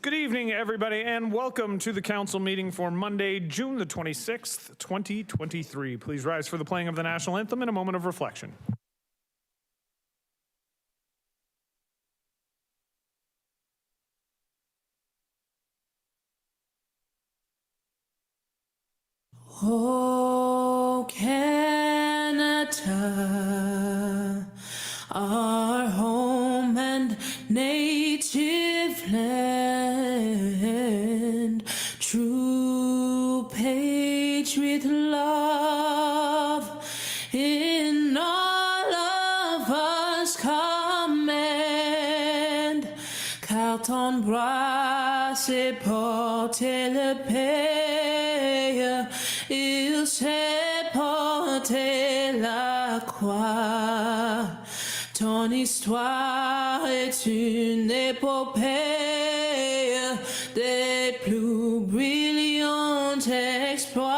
Good evening, everybody, and welcome to the council meeting for Monday, June the 26th, 2023. Please rise for the playing of the national anthem in a moment of reflection. Oh, Canada, our home and native land, true patriot love in all of us command. Carton bras et portez le paix, il s'est porté la croix. Ton histoire est une épopée des plus brillants exploits.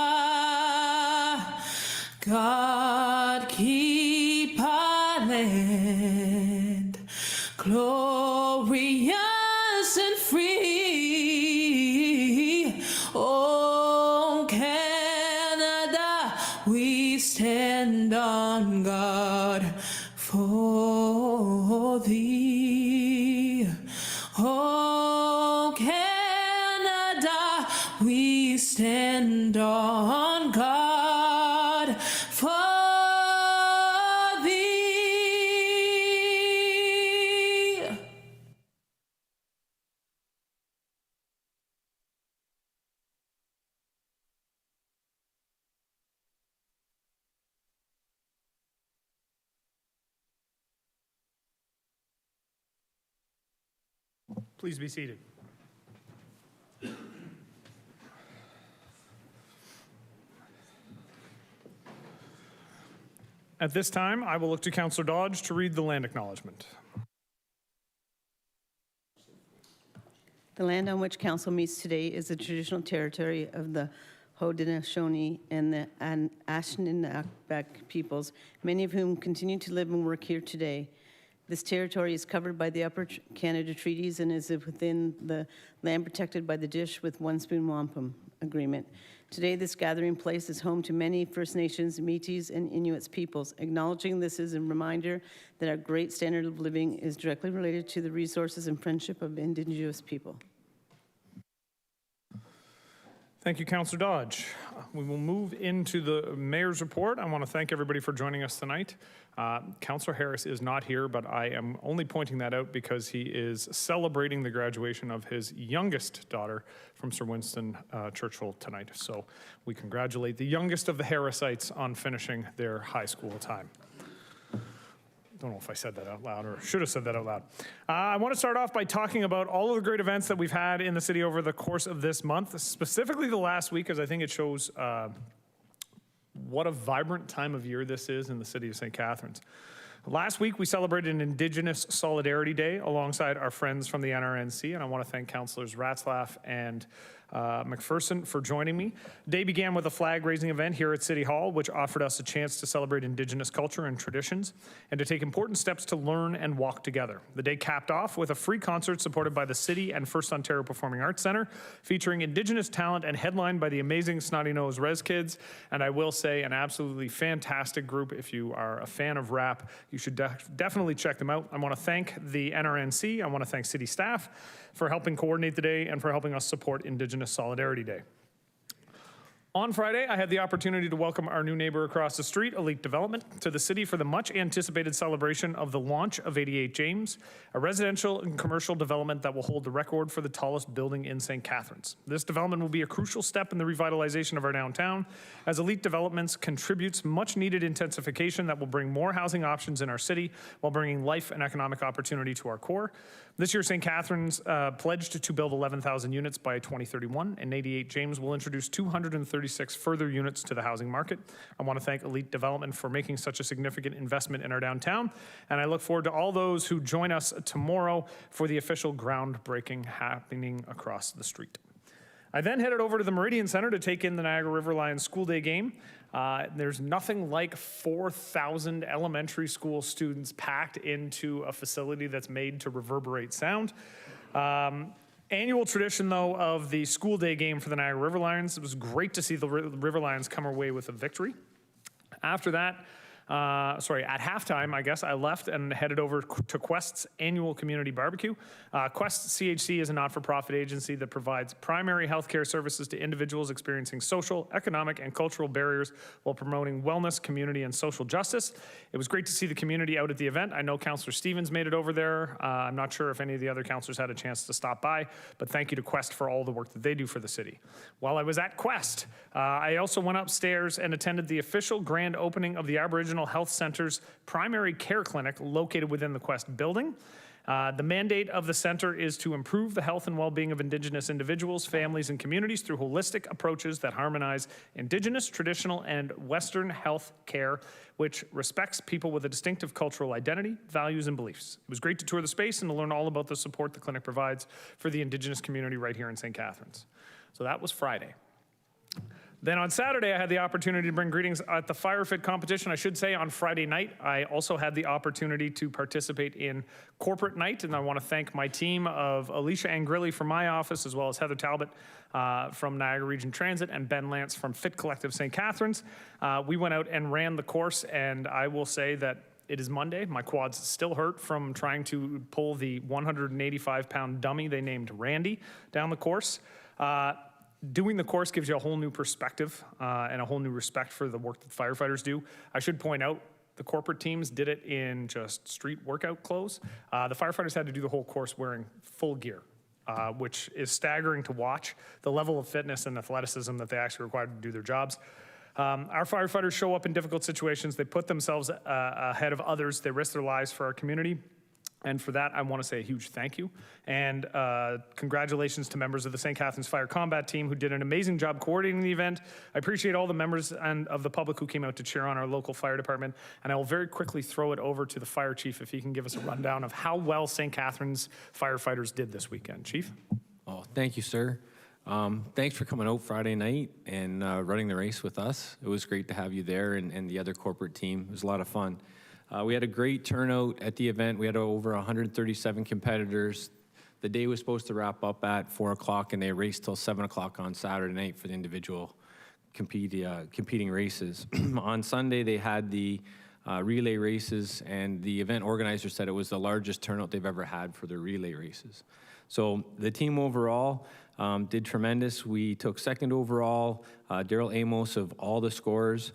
God keep our land glorious and free. Oh, Canada, we stand on guard for thee. Oh, Canada, we stand on guard for thee. Please be seated. At this time, I will look to Councillor Dodge to read the land acknowledgement. The land on which council meets today is the traditional territory of the Haudenosaunee and the Anishinaabe peoples, many of whom continue to live and work here today. This territory is covered by the Upper Canada Treaties and is within the land protected by the Dish with One Spoon Wampum Agreement. Today, this gathering place is home to many First Nations, Métis, and Inuit peoples. Acknowledging this is a reminder that our great standard of living is directly related to the resources and friendship of Indigenous people. Thank you, Councillor Dodge. We will move into the mayor's report. I want to thank everybody for joining us tonight. Councillor Harris is not here, but I am only pointing that out because he is celebrating the graduation of his youngest daughter from Sir Winston Churchill tonight. So we congratulate the youngest of the Harrisites on finishing their high school time. Don't know if I said that out loud or should have said that out loud. I want to start off by talking about all of the great events that we've had in the city over the course of this month, specifically the last week, as I think it shows what a vibrant time of year this is in the city of St. Catharines. Last week, we celebrated an Indigenous Solidarity Day alongside our friends from the NRNC, and I want to thank Councillors Ratzlaff and McPherson for joining me. The day began with a flag-raising event here at City Hall, which offered us a chance to celebrate Indigenous culture and traditions and to take important steps to learn and walk together. The day capped off with a free concert supported by the City and First Ontario Performing Arts Centre, featuring Indigenous talent and headlined by the amazing Snotty Nose Res Kids, and I will say an absolutely fantastic group. If you are a fan of rap, you should definitely check them out. I want to thank the NRNC, I want to thank city staff for helping coordinate the day and for helping us support Indigenous Solidarity Day. On Friday, I had the opportunity to welcome our new neighbor across the street, Elite Development, to the city for the much anticipated celebration of the launch of 88 James, a residential and commercial development that will hold the record for the tallest building in St. Catharines. This development will be a crucial step in the revitalization of our downtown, as Elite Developments contributes much needed intensification that will bring more housing options in our city while bringing life and economic opportunity to our core. This year, St. Catharines pledged to build 11,000 units by 2031, and 88 James will introduce 236 further units to the housing market. I want to thank Elite Development for making such a significant investment in our downtown, and I look forward to all those who join us tomorrow for the official groundbreaking happening across the street. I then headed over to the Meridian Center to take in the Niagara River Lions school day game. There's nothing like 4,000 elementary school students packed into a facility that's made to reverberate sound. Annual tradition, though, of the school day game for the Niagara River Lions. It was great to see the River Lions come away with a victory. After that, at halftime, I guess, I left and headed over to Quest's annual community barbecue. Quest CHC is a not-for-profit agency that provides primary healthcare services to individuals experiencing social, economic, and cultural barriers while promoting wellness, community, and social justice. It was great to see the community out at the event. I know Councillor Stevens made it over there. I'm not sure if any of the other councillors had a chance to stop by, but thank you to Quest for all the work that they do for the city. While I was at Quest, I also went upstairs and attended the official grand opening of the Aboriginal Health Center's primary care clinic located within the Quest building. The mandate of the center is to improve the health and well-being of Indigenous individuals, families, and communities through holistic approaches that harmonize Indigenous, traditional, and Western health care, which respects people with a distinctive cultural identity, values, and beliefs. It was great to tour the space and to learn all about the support the clinic provides for the Indigenous community right here in St. Catharines. So that was Friday. Then on Saturday, I had the opportunity to bring greetings at the Fire Fit competition. I should say on Friday night, I also had the opportunity to participate in corporate night, and I want to thank my team of Alicia Angrilli from my office, as well as Heather Talbot from Niagara Region Transit, and Ben Lance from Fit Collective St. Catharines. We went out and ran the course, and I will say that it is Monday. My quads still hurt from trying to pull the 185-pound dummy they named Randy down the course. Doing the course gives you a whole new perspective and a whole new respect for the work that firefighters do. I should point out, the corporate teams did it in just street workout clothes. The firefighters had to do the whole course wearing full gear, which is staggering to watch, the level of fitness and athleticism that they actually require to do their jobs. Our firefighters show up in difficult situations. They put themselves ahead of others. They risk their lives for our community. And for that, I want to say a huge thank you. And congratulations to members of the St. Catharines Fire Combat Team who did an amazing job coordinating the event. I appreciate all the members and of the public who came out to cheer on our local fire department. And I will very quickly throw it over to the fire chief if he can give us a rundown of how well St. Catharines firefighters did this weekend. Chief? Oh, thank you, sir. Thanks for coming out Friday night and running the race with us. It was great to have you there and the other corporate team. It was a lot of fun. We had a great turnout at the event. We had over 137 competitors. The day was supposed to wrap up at 4 o'clock, and they raced till 7 o'clock on Saturday night for the individual competing races. On Sunday, they had the relay races, and the event organizer said it was the largest turnout they've ever had for their relay races. So the team overall did tremendous. We took second overall. Daryl Amos of all the scores.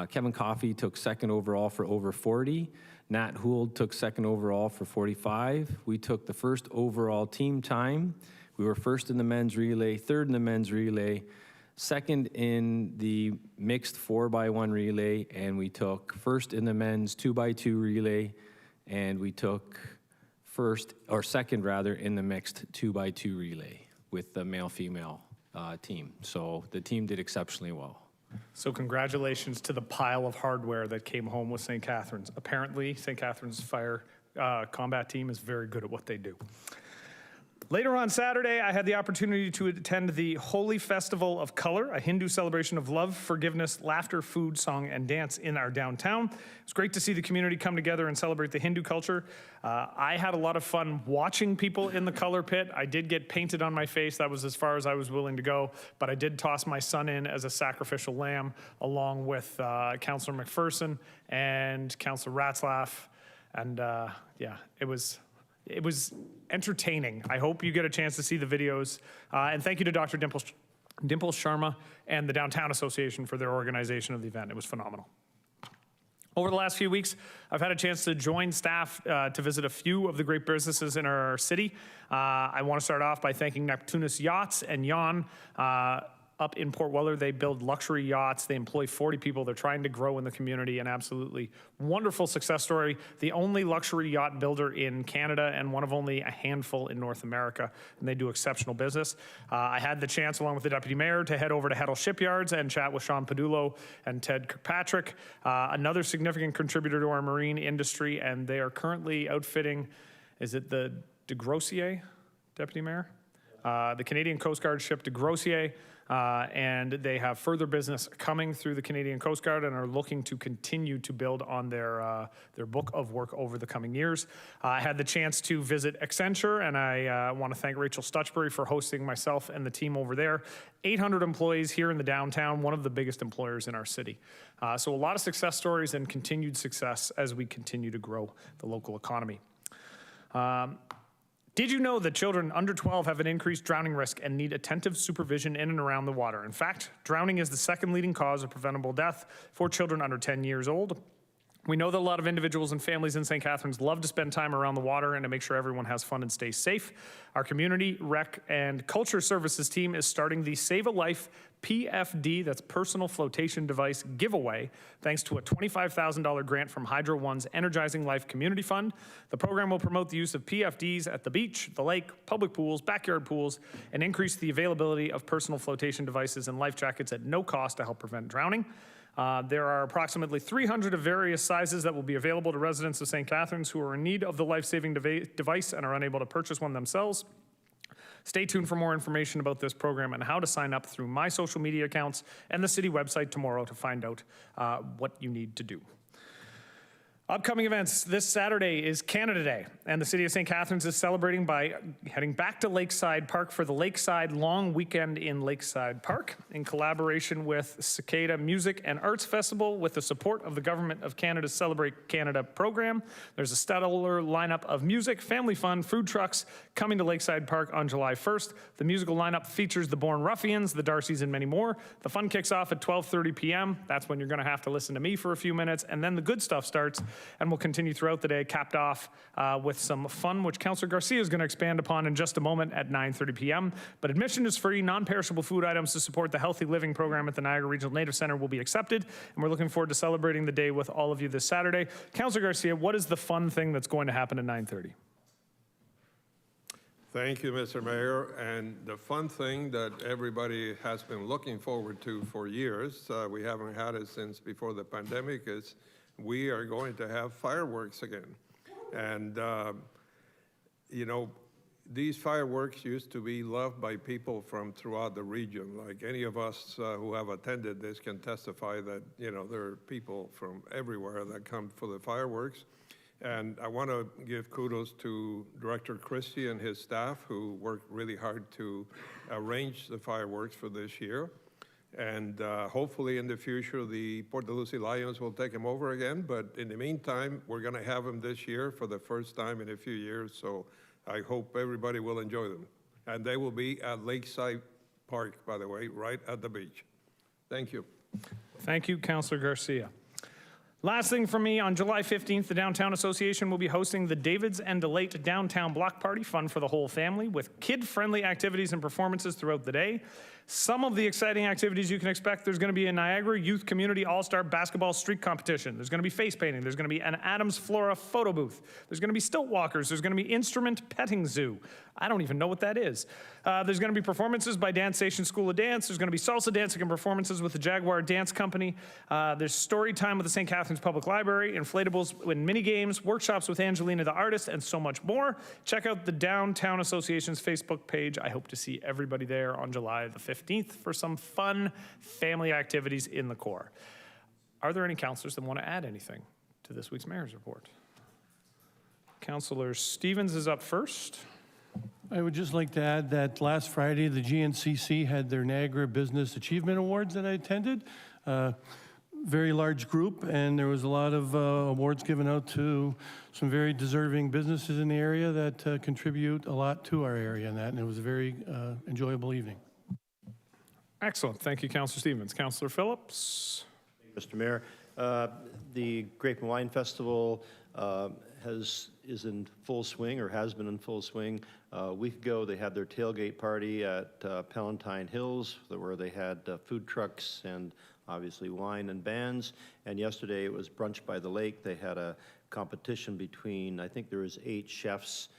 Kevin Coffey took second overall for over 40. Nat Hould took second overall for 45. We took the first overall team time. We were first in the men's relay, third in the men's relay, second in the mixed 4x1 relay, and we took first in the men's 2x2 relay, and we took second in the mixed 2x2 relay with the male-female team. So the team did exceptionally well. So congratulations to the pile of hardware that came home with St. Catharines. Apparently, St. Catharines Fire Combat Team is very good at what they do. Later on Saturday, I had the opportunity to attend the Holy Festival of Color, a Hindu celebration of love, forgiveness, laughter, food, song, and dance in our downtown. It's great to see the community come together and celebrate the Hindu culture. I had a lot of fun watching people in the color pit. I did get painted on my face. That was as far as I was willing to go, but I did toss my son in as a sacrificial lamb along with Councillor McPherson and Councillor Ratzlaff. And yeah, it was entertaining. I hope you get a chance to see the videos. And thank you to Dr. Dimple Sharma and the Downtown Association for their organization of the event. It was phenomenal. Over the last few weeks, I've had a chance to join staff to visit a few of the great businesses in our city. I want to start off by thanking Neptunus Yachts and Jan up in Port Weller. They build luxury yachts. They employ 40 people. They're trying to grow in the community. An absolutely wonderful success story. The only luxury yacht builder in Canada and one of only a handful in North America. And they do exceptional business. I had the chance, along with the deputy mayor, to head over to Heddle Shipyards and chat with Sean Padullo and Ted Kirkpatrick, another significant contributor to our marine industry. And they are currently outfitting, is it the DeGrossier, deputy mayor? The Canadian Coast Guard ship to Grossier, and they have further business coming through the Canadian Coast Guard and are looking to continue to build on their book of work over the coming years. I had the chance to visit Accenture, and I want to thank Rachel Stutchbury for hosting myself and the team over there. 800 employees here in the downtown, one of the biggest employers in our city. So a lot of success stories and continued success as we continue to grow the local economy. Did you know that children under 12 have an increased drowning risk and need attentive supervision in and around the water? In fact, drowning is the second leading cause of preventable death for children under 10 years old. We know that a lot of individuals and families in St. Catharines love to spend time around the water and to make sure everyone has fun and stays safe. Our Community, Rec, and Culture Services team is starting the Save a Life PFD, that's Personal Flotation Device giveaway, thanks to a $25,000 grant from Hydro One's Energizing Life Community Fund. The program will promote the use of PFDs at the beach, the lake, public pools, backyard pools, and increase the availability of personal flotation devices and life jackets at no cost to help prevent drowning. There are approximately 300 of various sizes that will be available to residents of St. Catharines who are in need of the life-saving device and are unable to purchase one themselves. Stay tuned for more information about this program and how to sign up through my social media accounts and the city website tomorrow to find out what you need to do. Upcoming events. This Saturday is Canada Day, and the City of St. Catharines is celebrating by heading back to Lakeside Park for the Lakeside Long Weekend in Lakeside Park in collaboration with Cicada Music and Arts Festival with the support of the Government of Canada's Celebrate Canada program. There's a stellar lineup of music, family fun, food trucks coming to Lakeside Park on July 1st. The musical lineup features the Born Ruffians, the Darcys, and many more. The fun kicks off at 12:30 p.m. That's when you're going to have to listen to me for a few minutes, and then the good stuff starts. And we'll continue throughout the day, capped off with some fun, which Councillor Garcia is going to expand upon in just a moment at 9:30 p.m. But admission is free. Non-perishable food items to support the Healthy Living program at the Niagara Regional Native Centre will be accepted. And we're looking forward to celebrating the day with all of you this Saturday. Councillor Garcia, what is the fun thing that's going to happen at 9:30? Thank you, Mr. Mayor. And the fun thing that everybody has been looking forward to for years, we haven't had it since before the pandemic, is we are going to have fireworks again. And, you know, these fireworks used to be loved by people from throughout the region. Like any of us who have attended this can testify that, you know, there are people from everywhere that come for the fireworks. And I want to give kudos to Director Christie and his staff who worked really hard to arrange the fireworks for this year. And hopefully in the future, the Port de Lucie Lions will take them over again. But in the meantime, we're going to have them this year for the first time in a few years. So I hope everybody will enjoy them. And they will be at Lakeside Park, by the way, right at the beach. Thank you. Thank you, Councillor Garcia. Last thing for me, on July 15th, the Downtown Association will be hosting the Davids and Delate Downtown Block Party, fun for the whole family, with kid-friendly activities and performances throughout the day. Some of the exciting activities you can expect: there's going to be a Niagara Youth Community All-Star Basketball Street Competition. There's going to be face painting. There's going to be an Adams Flora photo booth. There's going to be stilt walkers. There's going to be instrument petting zoo. I don't even know what that is. There's going to be performances by Dance Station School of Dance. There's going to be salsa dancing and performances with the Jaguar Dance Company. There's story time with the St. Catharines Public Library, inflatables and mini games, workshops with Angelina the artist, and so much more. Check out the Downtown Association's Facebook page. I hope to see everybody there on July the 15th for some fun family activities in the core. Are there any councillors that want to add anything to this week's Mayor's Report? Councillor Stevens is up first. I would just like to add that last Friday, the GNCC had their Niagara Business Achievement Awards that I attended. Very large group, and there was a lot of awards given out to some very deserving businesses in the area that contribute a lot to our area and it was a very enjoyable evening. Excellent. Thank you, Councillor Stevens. Councillor Phillips. Mr. Mayor, the Grape and Wine Festival is in full swing, or has been in full swing. A week ago, they had their tailgate party at Palatine Hills, where they had food trucks and obviously wine and bands. And yesterday, it was brunch by the lake. They had a competition between, I think there was 8 chefs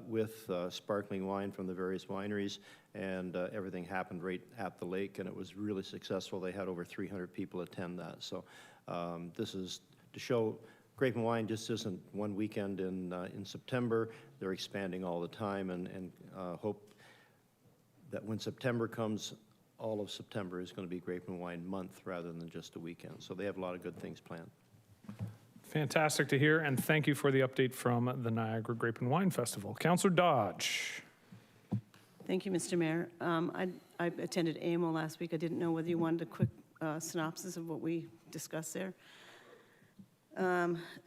with sparkling wine from the various wineries, and everything happened right at the lake, and it was really successful. They had over 300 people attend that. So this is to show Grape and Wine just isn't one weekend in September. They're expanding all the time, and hope that when September comes, all of September is going to be Grape and Wine Month rather than just a weekend. So they have a lot of good things planned. Fantastic to hear, and thank you for the update from the Niagara Grape and Wine Festival. Councillor Dodge. Thank you, Mr. Mayor. I attended AMO last week. I didn't know whether you wanted a quick synopsis of what we discussed there.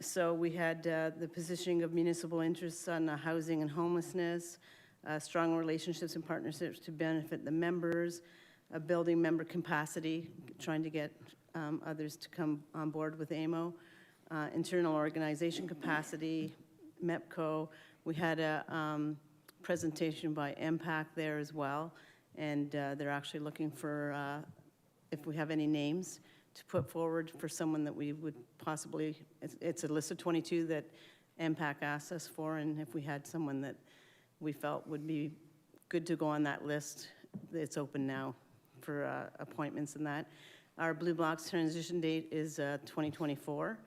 So we had the positioning of municipal interests on housing and homelessness, strong relationships and partnerships to benefit the members, building member capacity, trying to get others to come on board with AMO, internal organization capacity, MEPCO. We had a presentation by MPAC there as well, and they're actually looking for, if we have any names, to put forward for someone that we would possibly, it's a list of 22 that MPAC asked us for, and if we had someone that we felt would be good to go on that list, it's open now for appointments and that. Our Blue Blocks transition date is 2024,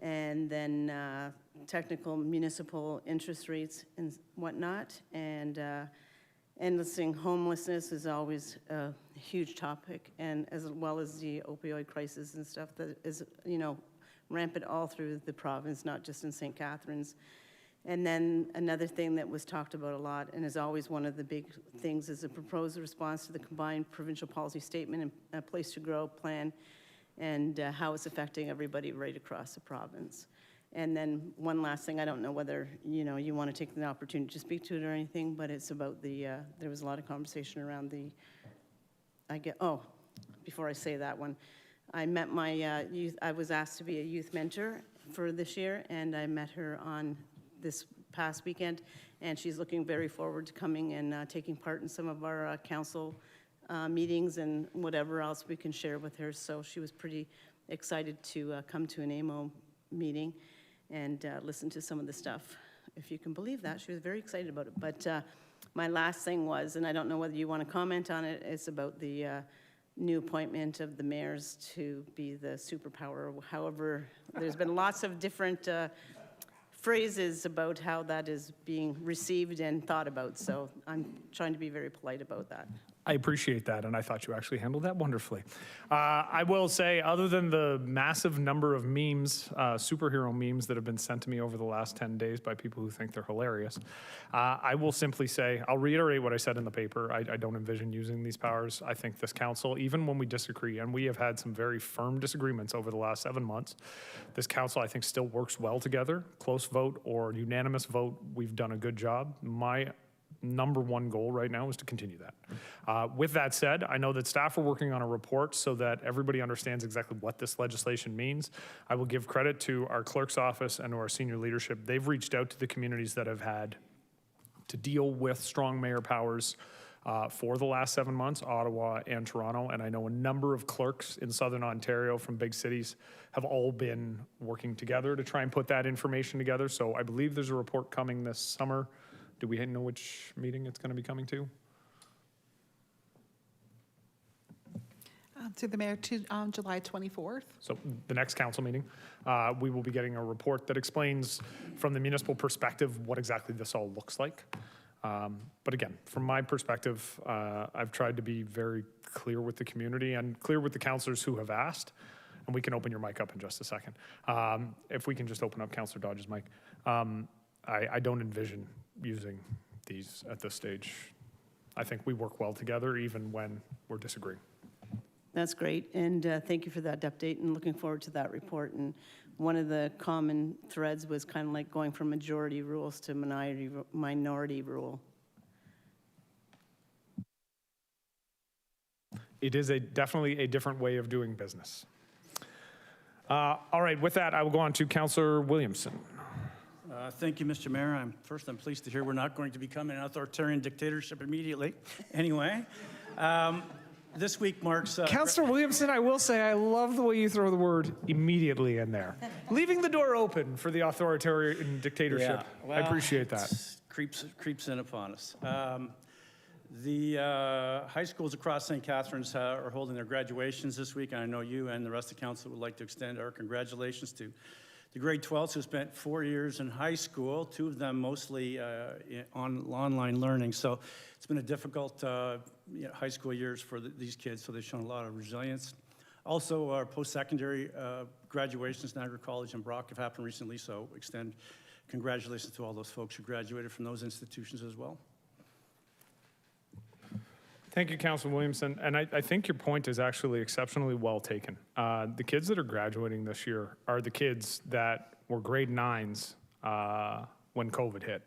and then technical municipal interest rates and whatnot, and endlessing homelessness is always a huge topic, and as well as the opioid crisis and stuff that is, rampant all through the province, not just in St. Catharines. And then another thing that was talked about a lot, and is always one of the big things, is a proposed response to the combined provincial policy statement and a place to grow plan, and how it's affecting everybody right across the province. And then one last thing, I don't know whether you want to take the opportunity to speak to it or anything, but it's about the, there was a lot of conversation around the, before I say that one, I met my youth, I was asked to be a youth mentor for this year, and I met her on this past weekend, and she's looking very forward to coming and taking part in some of our council meetings and whatever else we can share with her. So she was pretty excited to come to an AMO meeting and listen to some of the stuff. If you can believe that, she was very excited about it. But my last thing was, and I don't know whether you want to comment on it, it's about the new appointment of the mayors to be the superpower. However, there's been lots of different phrases about how that is being received and thought about. So I'm trying to be very polite about that. I appreciate that, and I thought you actually handled that wonderfully. I will say, other than the massive number of memes, superhero memes that have been sent to me over the last 10 days by people who think they're hilarious, I will simply say, I'll reiterate what I said in the paper. I don't envision using these powers. I think this council, even when we disagree, and we have had some very firm disagreements over the last 7 months, this council, I think, still works well together. Close vote or unanimous vote, we've done a good job. My number one goal right now is to continue that. With that said, I know that staff are working on a report so that everybody understands exactly what this legislation means. I will give credit to our clerk's office and to our senior leadership. They've reached out to the communities that have had to deal with strong mayor powers for the last 7 months, Ottawa and Toronto, and I know a number of clerks in Southern Ontario from big cities have all been working together to try and put that information together. So I believe there's a report coming this summer. Do we know which meeting it's going to be coming to? To the mayor on July 24th. So the next council meeting, we will be getting a report that explains from the municipal perspective what exactly this all looks like. But again, from my perspective, I've tried to be very clear with the community and clear with the councillors who have asked. And we can open your mic up in just a second. If we can just open up Councillor Dodge's mic. I don't envision using these at this stage. I think we work well together even when we're disagreeing. That's great, and thank you for that update, and looking forward to that report. And one of the common threads was kind of like going from majority rules to minority rule. It is definitely a different way of doing business. All right, with that, I will go on to Councillor Williamson. Thank you, Mr. Mayor. I'm pleased to hear we're not going to become an authoritarian dictatorship immediately. Anyway, this week marks... Councillor Williamson, I will say I love the way you throw the word immediately in there. Leaving the door open for the authoritarian dictatorship. Yeah, well, I appreciate that. Creeps in upon us. The high schools across St. Catharines are holding their graduations this week, and I know you and the rest of the council would like to extend our congratulations to The grade 12s who spent 4 years in high school, 2 of them mostly on online learning. So it's been a difficult high school years for these kids, so they've shown a lot of resilience. Also, our post-secondary graduations, Niagara College and Brock, have happened recently, so extend congratulations to all those folks who graduated from those institutions as well. Thank you, Councilor Williamson. And I think your point is actually exceptionally well taken. The kids that are graduating this year are the kids that were grade 9s when COVID hit.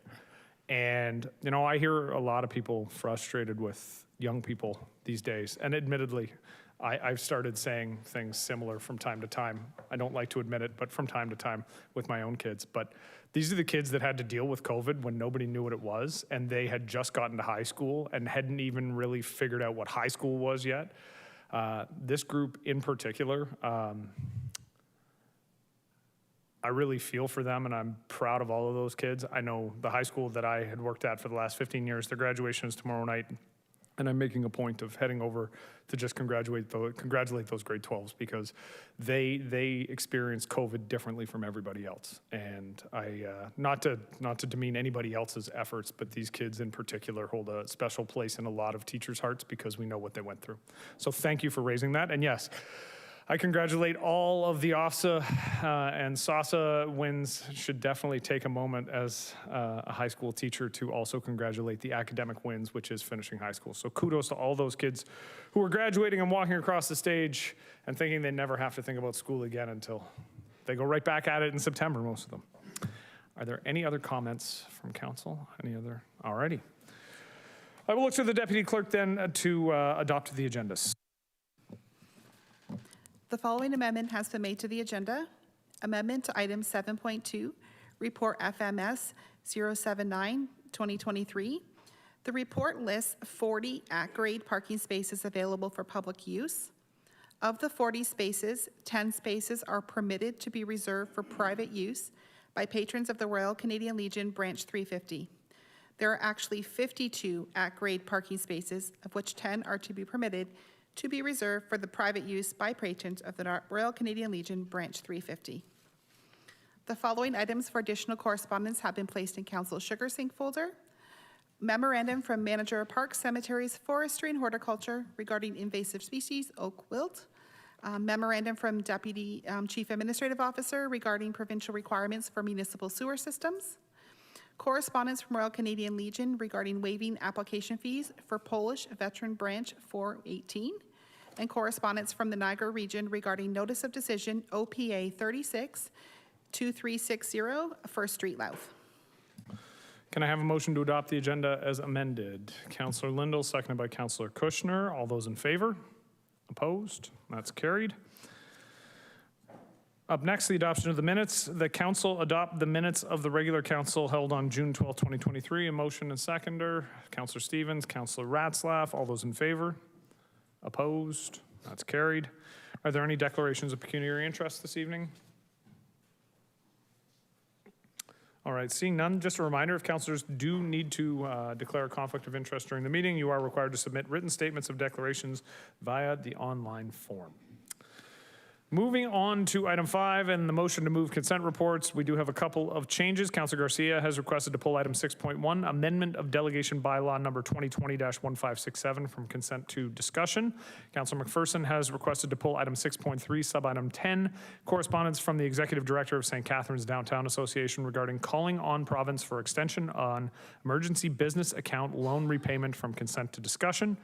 And, you know, I hear a lot of people frustrated with young people these days. And admittedly, I've started saying things similar from time to time. I don't like to admit it, but from time to time with my own kids. But these are the kids that had to deal with COVID when nobody knew what it was, and they had just gotten to high school and hadn't even really figured out what high school was yet. This group in particular, I really feel for them, and I'm proud of all of those kids. I know the high school that I had worked at for the last 15 years, their graduation is tomorrow night. And I'm making a point of heading over to just congratulate those grade 12s because they experienced COVID differently from everybody else. And I not to demean anybody else's efforts, but these kids in particular hold a special place in a lot of teachers' hearts because we know what they went through. So thank you for raising that. And yes, I congratulate all of the OFSA and SASA wins. Should definitely take a moment as a high school teacher to also congratulate the academic wins, which is finishing high school. So kudos to all those kids who are graduating and walking across the stage and thinking they never have to think about school again until they go right back at it in September, most of them. Are there any other comments from council? Any other? All righty. I will look to the deputy clerk then to adopt the agendas. The following amendment has been made to the agenda. Amendment to item 7.2, Report FMS 079-2023. The report lists 40 at-grade parking spaces available for public use. Of the 40 spaces, 10 spaces are permitted to be reserved for private use by patrons of the Royal Canadian Legion Branch 350. There are actually 52 at-grade parking spaces, of which 10 are to be permitted to be reserved for the private use by patrons of the Royal Canadian Legion Branch 350. The following items for additional correspondence have been placed in Council's Sugar Sink folder. Memorandum from Manager of Parks, Cemeteries, Forestry, and Horticulture regarding invasive species, oak wilt. Memorandum from Deputy Chief Administrative Officer regarding provincial requirements for municipal sewer systems. Correspondence from Royal Canadian Legion regarding waiving application fees for Polish Veteran Branch 418, and correspondence from the Niagara region regarding notice of decision OPA 36-2360 for Street Louth. Can I have a motion to adopt the agenda as amended? Councillor Lindell, seconded by Councillor Kushner. All those in favor? Opposed? That's carried. Up next, the adoption of the minutes. The council adopt the minutes of the regular council held on June 12, 2023. A motion and seconder. Councillor Stevens, Councillor Ratzlaff. All those in favor? Opposed? That's carried. Are there any declarations of pecuniary interest this evening? All right, seeing none, just a reminder, if councillors do need to declare a conflict of interest during the meeting, you are required to submit written statements of declarations via the online form. Moving on to item 5 and the motion to move consent reports, we do have a couple of changes. Councillor Garcia has requested to pull item 6.1, amendment of delegation bylaw number 2020-1567 from consent to discussion. Councillor McPherson has requested to pull item 6.3, sub-item 10, correspondence from the Executive Director of St. Catharines Downtown Association regarding calling on province for extension on emergency business account loan repayment from consent to discussion.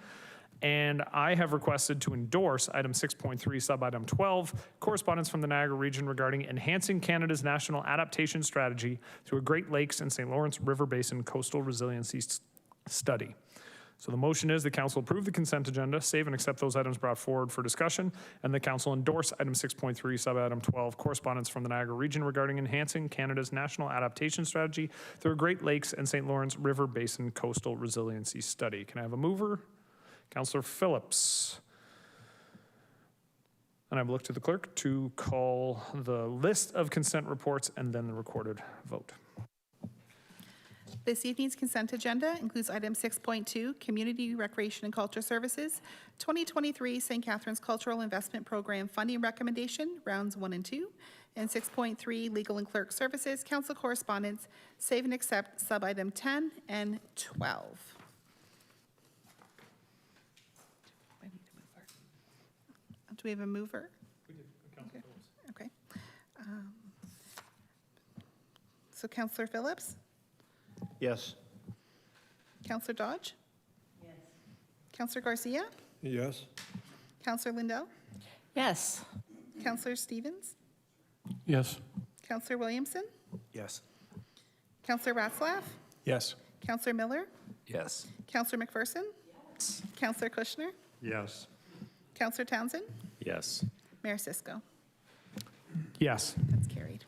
And I have requested to endorse item 6.3, sub-item 12, correspondence from the Niagara region regarding enhancing Canada's national adaptation strategy through a Great Lakes and St. Lawrence River Basin coastal resiliency study. So the motion is the council approve the consent agenda, save and accept those items brought forward for discussion, and the council endorse item 6.3, sub-item 12, correspondence from the Niagara region regarding enhancing Canada's national adaptation strategy through a Great Lakes and St. Lawrence River Basin coastal resiliency study. Can I have a mover? Councillor Phillips. And I will look to the clerk to call the list of consent reports and then the recorded vote. This evening's consent agenda includes item 6.2, Community Recreation and Culture Services, 2023 St. Catharines Cultural Investment Program Funding Recommendation, rounds 1 and 2, And 6.3, legal and clerk services, council correspondence, save and accept sub-item 10 and 12. Do we have a mover? Okay. So Councillor Phillips? Yes. Councillor Dodge? Yes. Councillor Garcia? Yes. Councillor Lindell? Yes. Councillor Stevens? Yes. Councillor Williamson? Yes. Councillor Ratzlaff? Yes. Councillor Miller? Yes. Councillor McPherson? Yes. Councillor Kushner? Yes. Councillor Townsend? Yes. Mayor Cisco? Yes. That's carried.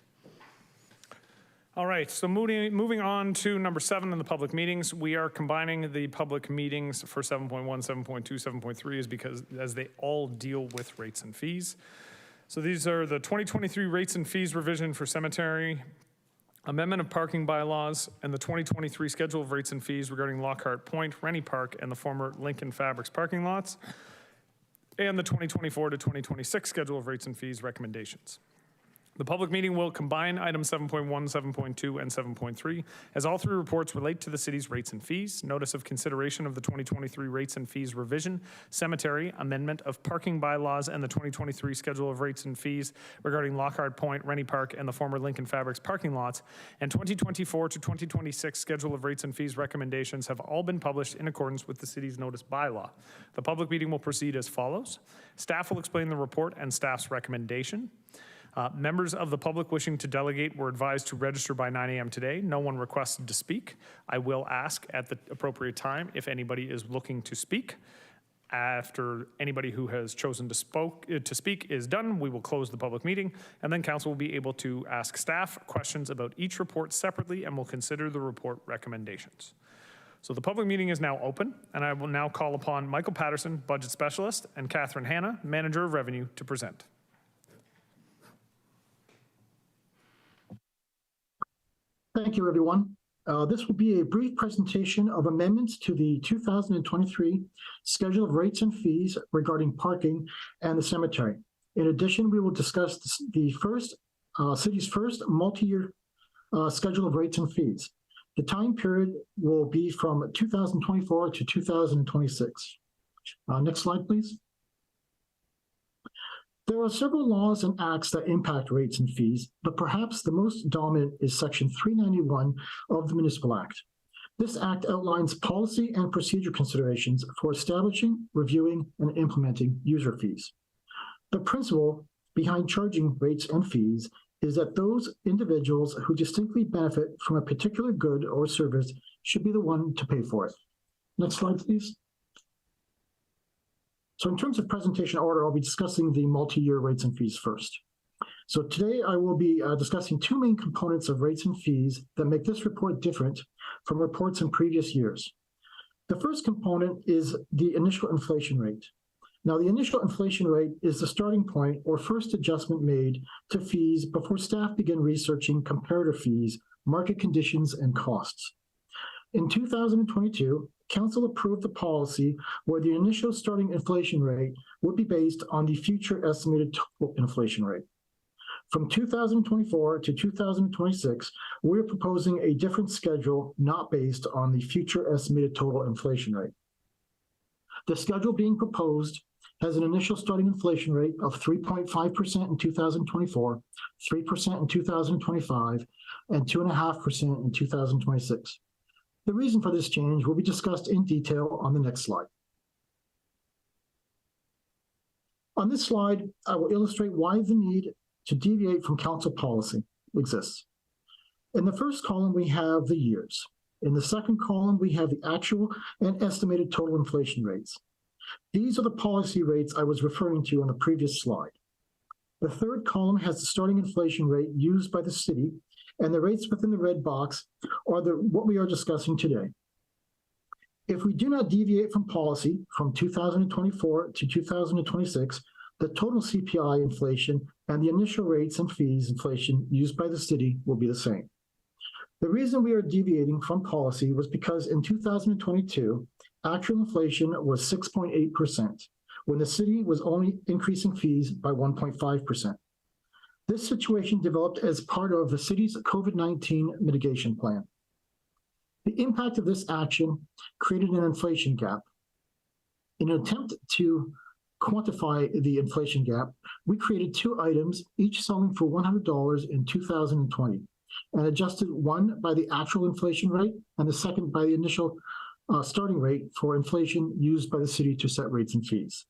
All right, so moving on to number 7 in the public meetings. We are combining the public meetings for 7.1, 7.2, 7.3 is because as they all deal with rates and fees. So these are the 2023 rates and fees revision for cemetery, amendment of parking bylaws, and the 2023 schedule of rates and fees regarding Lockhart Point, Rennie Park, and the former Lincoln Fabrics parking lots, and the 2024 to 2026 schedule of rates and fees recommendations. The public meeting will combine items 7.1, 7.2, and 7.3, as all 3 reports relate to the city's rates and fees. Notice of consideration of the 2023 rates and fees revision, cemetery, amendment of parking bylaws, and the 2023 schedule of rates and fees regarding Lockhart Point, Rennie Park, and the former Lincoln Fabrics parking lots, and 2024 to 2026 schedule of rates and fees recommendations have all been published in accordance with the city's notice bylaw. The public meeting will proceed as follows. Staff will explain the report and staff's recommendation. Members of the public wishing to delegate were advised to register by 9 a.m. today. No one requested to speak. I will ask at the appropriate time if anybody is looking to speak. After anybody who has chosen to speak is done, we will close the public meeting, and then council will be able to ask staff questions about each report separately, and will consider the report recommendations. So the public meeting is now open, and I will now call upon Michael Patterson, Budget Specialist, and Catherine Hanna, Manager of Revenue, to present. Thank you, everyone. This will be a brief presentation of amendments to the 2023 schedule of rates and fees regarding parking and the cemetery. In addition, we will discuss the city's first multi-year schedule of rates and fees. The time period will be from 2024 to 2026. Next slide, please. There are several laws and acts that impact rates and fees, but perhaps the most dominant is Section 391 of the Municipal Act. This act outlines policy and procedure considerations for establishing, reviewing, and implementing user fees. The principle behind charging rates and fees is that those individuals who distinctly benefit from a particular good or service should be the one to pay for it. Next slide, please. So in terms of presentation order, I'll be discussing the multi-year rates and fees first. So today I will be discussing 2 main components of rates and fees that make this report different from reports in previous years. The first component is the initial inflation rate. Now, the initial inflation rate is the starting point or first adjustment made to fees before staff begin researching comparative fees, market conditions, and costs. In 2022, Council approved the policy where the initial starting inflation rate would be based on the future estimated total inflation rate. From 2024 to 2026, we're proposing a different schedule not based on the future estimated total inflation rate. The schedule being proposed has an initial starting inflation rate of 3.5% in 2024, 3% in 2025, and 2.5% in 2026. The reason for this change will be discussed in detail on the next slide. On this slide, I will illustrate why the need to deviate from council policy exists. In the first column, we have the years. In the second column, we have the actual and estimated total inflation rates. These are the policy rates I was referring to on the previous slide. The third column has the starting inflation rate used by the city, and the rates within the red box are what we are discussing today. If we do not deviate from policy from 2024 to 2026, the total CPI inflation and the initial rates and fees inflation used by the city will be the same. The reason we are deviating from policy was because in 2022, actual inflation was 6.8%, when the city was only increasing fees by 1.5%. This situation developed as part of the city's COVID-19 mitigation plan. The impact of this action created an inflation gap. In an attempt to quantify the inflation gap, we created two items, each selling for $100 in 2020, and adjusted one by the actual inflation rate and the second by the initial starting rate for inflation used by the city to set rates and fees.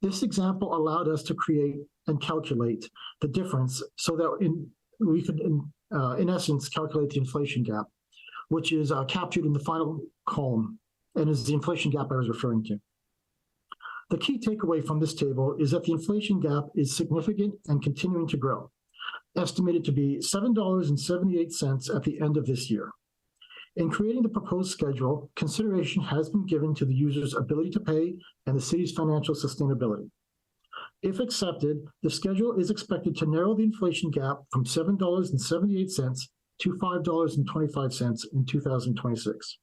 This example allowed us to create and calculate the difference so that we could, in essence, calculate the inflation gap, which is captured in the final column and is the inflation gap I was referring to. The key takeaway from this table is that the inflation gap is significant and continuing to grow, estimated to be $7.78 at the end of this year. In creating the proposed schedule, consideration has been given to the user's ability to pay and the city's financial sustainability. If accepted, the schedule is expected to narrow the inflation gap from $7.78 to $5.25 in 2026.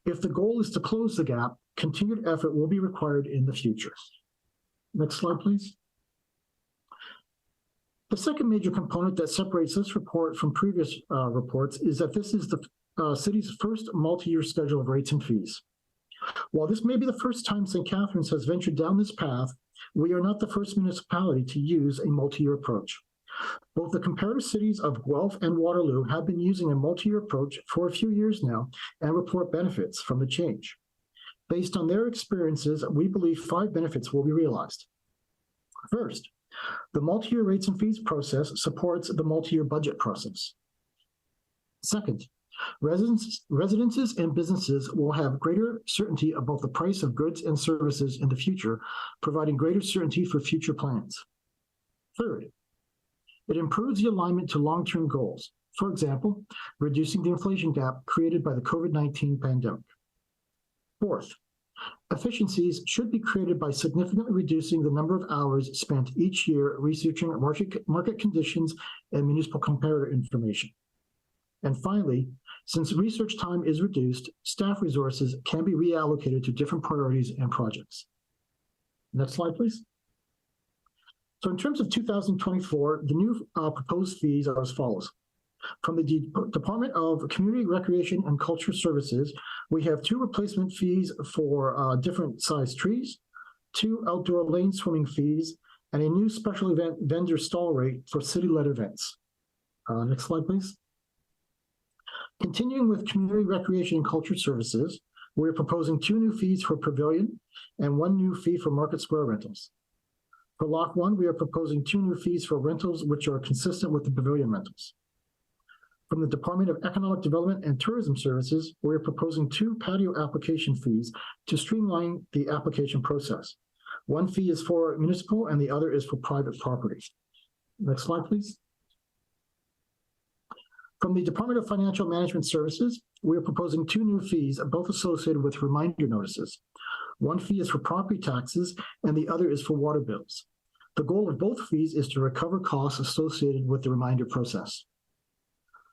If the goal is to close the gap, continued effort will be required in the future. Next slide, please. The second major component that separates this report from previous reports is that this is the city's first multi-year schedule of rates and fees. While this may be the first time St. Catharines has ventured down this path, we are not the first municipality to use a multi-year approach. Both the comparative cities of Guelph and Waterloo have been using a multi-year approach for a few years now and report benefits from the change. Based on their experiences, we believe 5 benefits will be realized. First, the multi-year rates and fees process supports the multi-year budget process. Second, residences and businesses will have greater certainty about the price of goods and services in the future, providing greater certainty for future plans. Third, it improves the alignment to long-term goals. For example, reducing the inflation gap created by the COVID-19 pandemic. Fourth, efficiencies should be created by significantly reducing the number of hours spent each year researching market conditions and municipal comparator information. And finally, since research time is reduced, staff resources can be reallocated to different priorities and projects. Next slide, please. So in terms of 2024, the new proposed fees are as follows. From the Department of Community, Recreation, and Culture Services, we have 2 replacement fees for different size trees, 2 outdoor lane swimming fees, and a new special event vendor stall rate for city-led events. Next slide, please. Continuing with Community, Recreation, and Culture Services, we're proposing 2 new fees for pavilion and 1 new fee for market square rentals. For Lock 1, we are proposing 2 new fees for rentals which are consistent with the pavilion rentals. From the Department of Economic Development and Tourism Services, we are proposing 2 patio application fees to streamline the application process. 1 fee is for municipal and the other is for private property. Next slide, please. From the Department of Financial Management Services, we are proposing 2 new fees, both associated with reminder notices. 1 fee is for property taxes and the other is for water bills. The goal of both fees is to recover costs associated with the reminder process.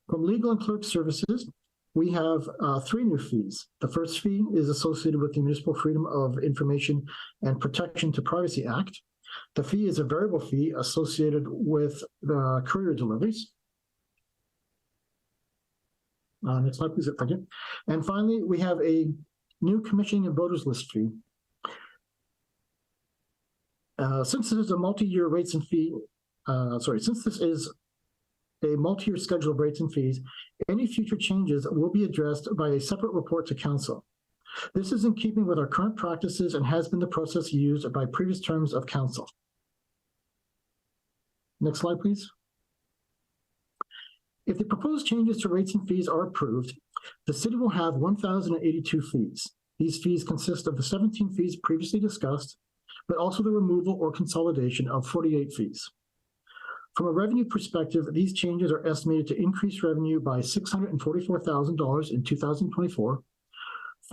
From Legal and Clerk Services, we have 3 new fees. The first fee is associated with the Municipal Freedom of Information and Protection to Privacy Act. The fee is a variable fee associated with the courier deliveries. Next slide, please. Thank you. And finally, we have a new commissioning and voters list fee. Since this is a multi-year rates and fee, since this is a multi-year schedule of rates and fees, any future changes will be addressed by a separate report to council. This is in keeping with our current practices and has been the process used by previous terms of council. Next slide, please. If the proposed changes to rates and fees are approved, the city will have 1,082 fees. These fees consist of the 17 fees previously discussed, but also the removal or consolidation of 48 fees. From a revenue perspective, these changes are estimated to increase revenue by $644,000 in 2024,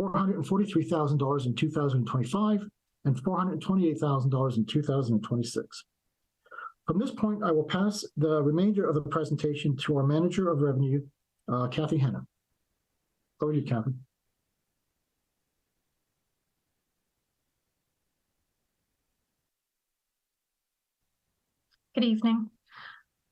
$443,000 in 2025, and $428,000 in 2026. From this point, I will pass the remainder of the presentation to our Manager of Revenue, Kathy Hanna. Over to you, Kathy. Good evening.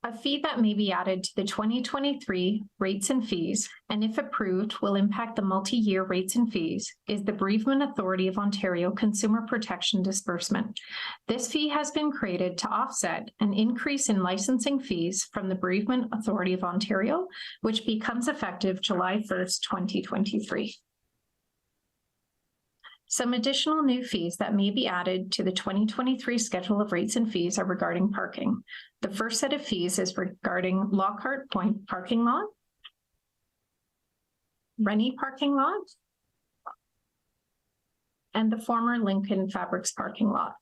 A fee that may be added to the 2023 rates and fees, and if approved, will impact the multi-year rates and fees, is the Bereavement Authority of Ontario Consumer Protection Disbursement. This fee has been created to offset an increase in licensing fees from the Bereavement Authority of Ontario, which becomes effective July 1st, 2023. Some additional new fees that may be added to the 2023 schedule of rates and fees are regarding parking. The first set of fees is regarding Lockhart Point parking lot, Rennie parking lot, and the former Lincoln Fabrics parking lot.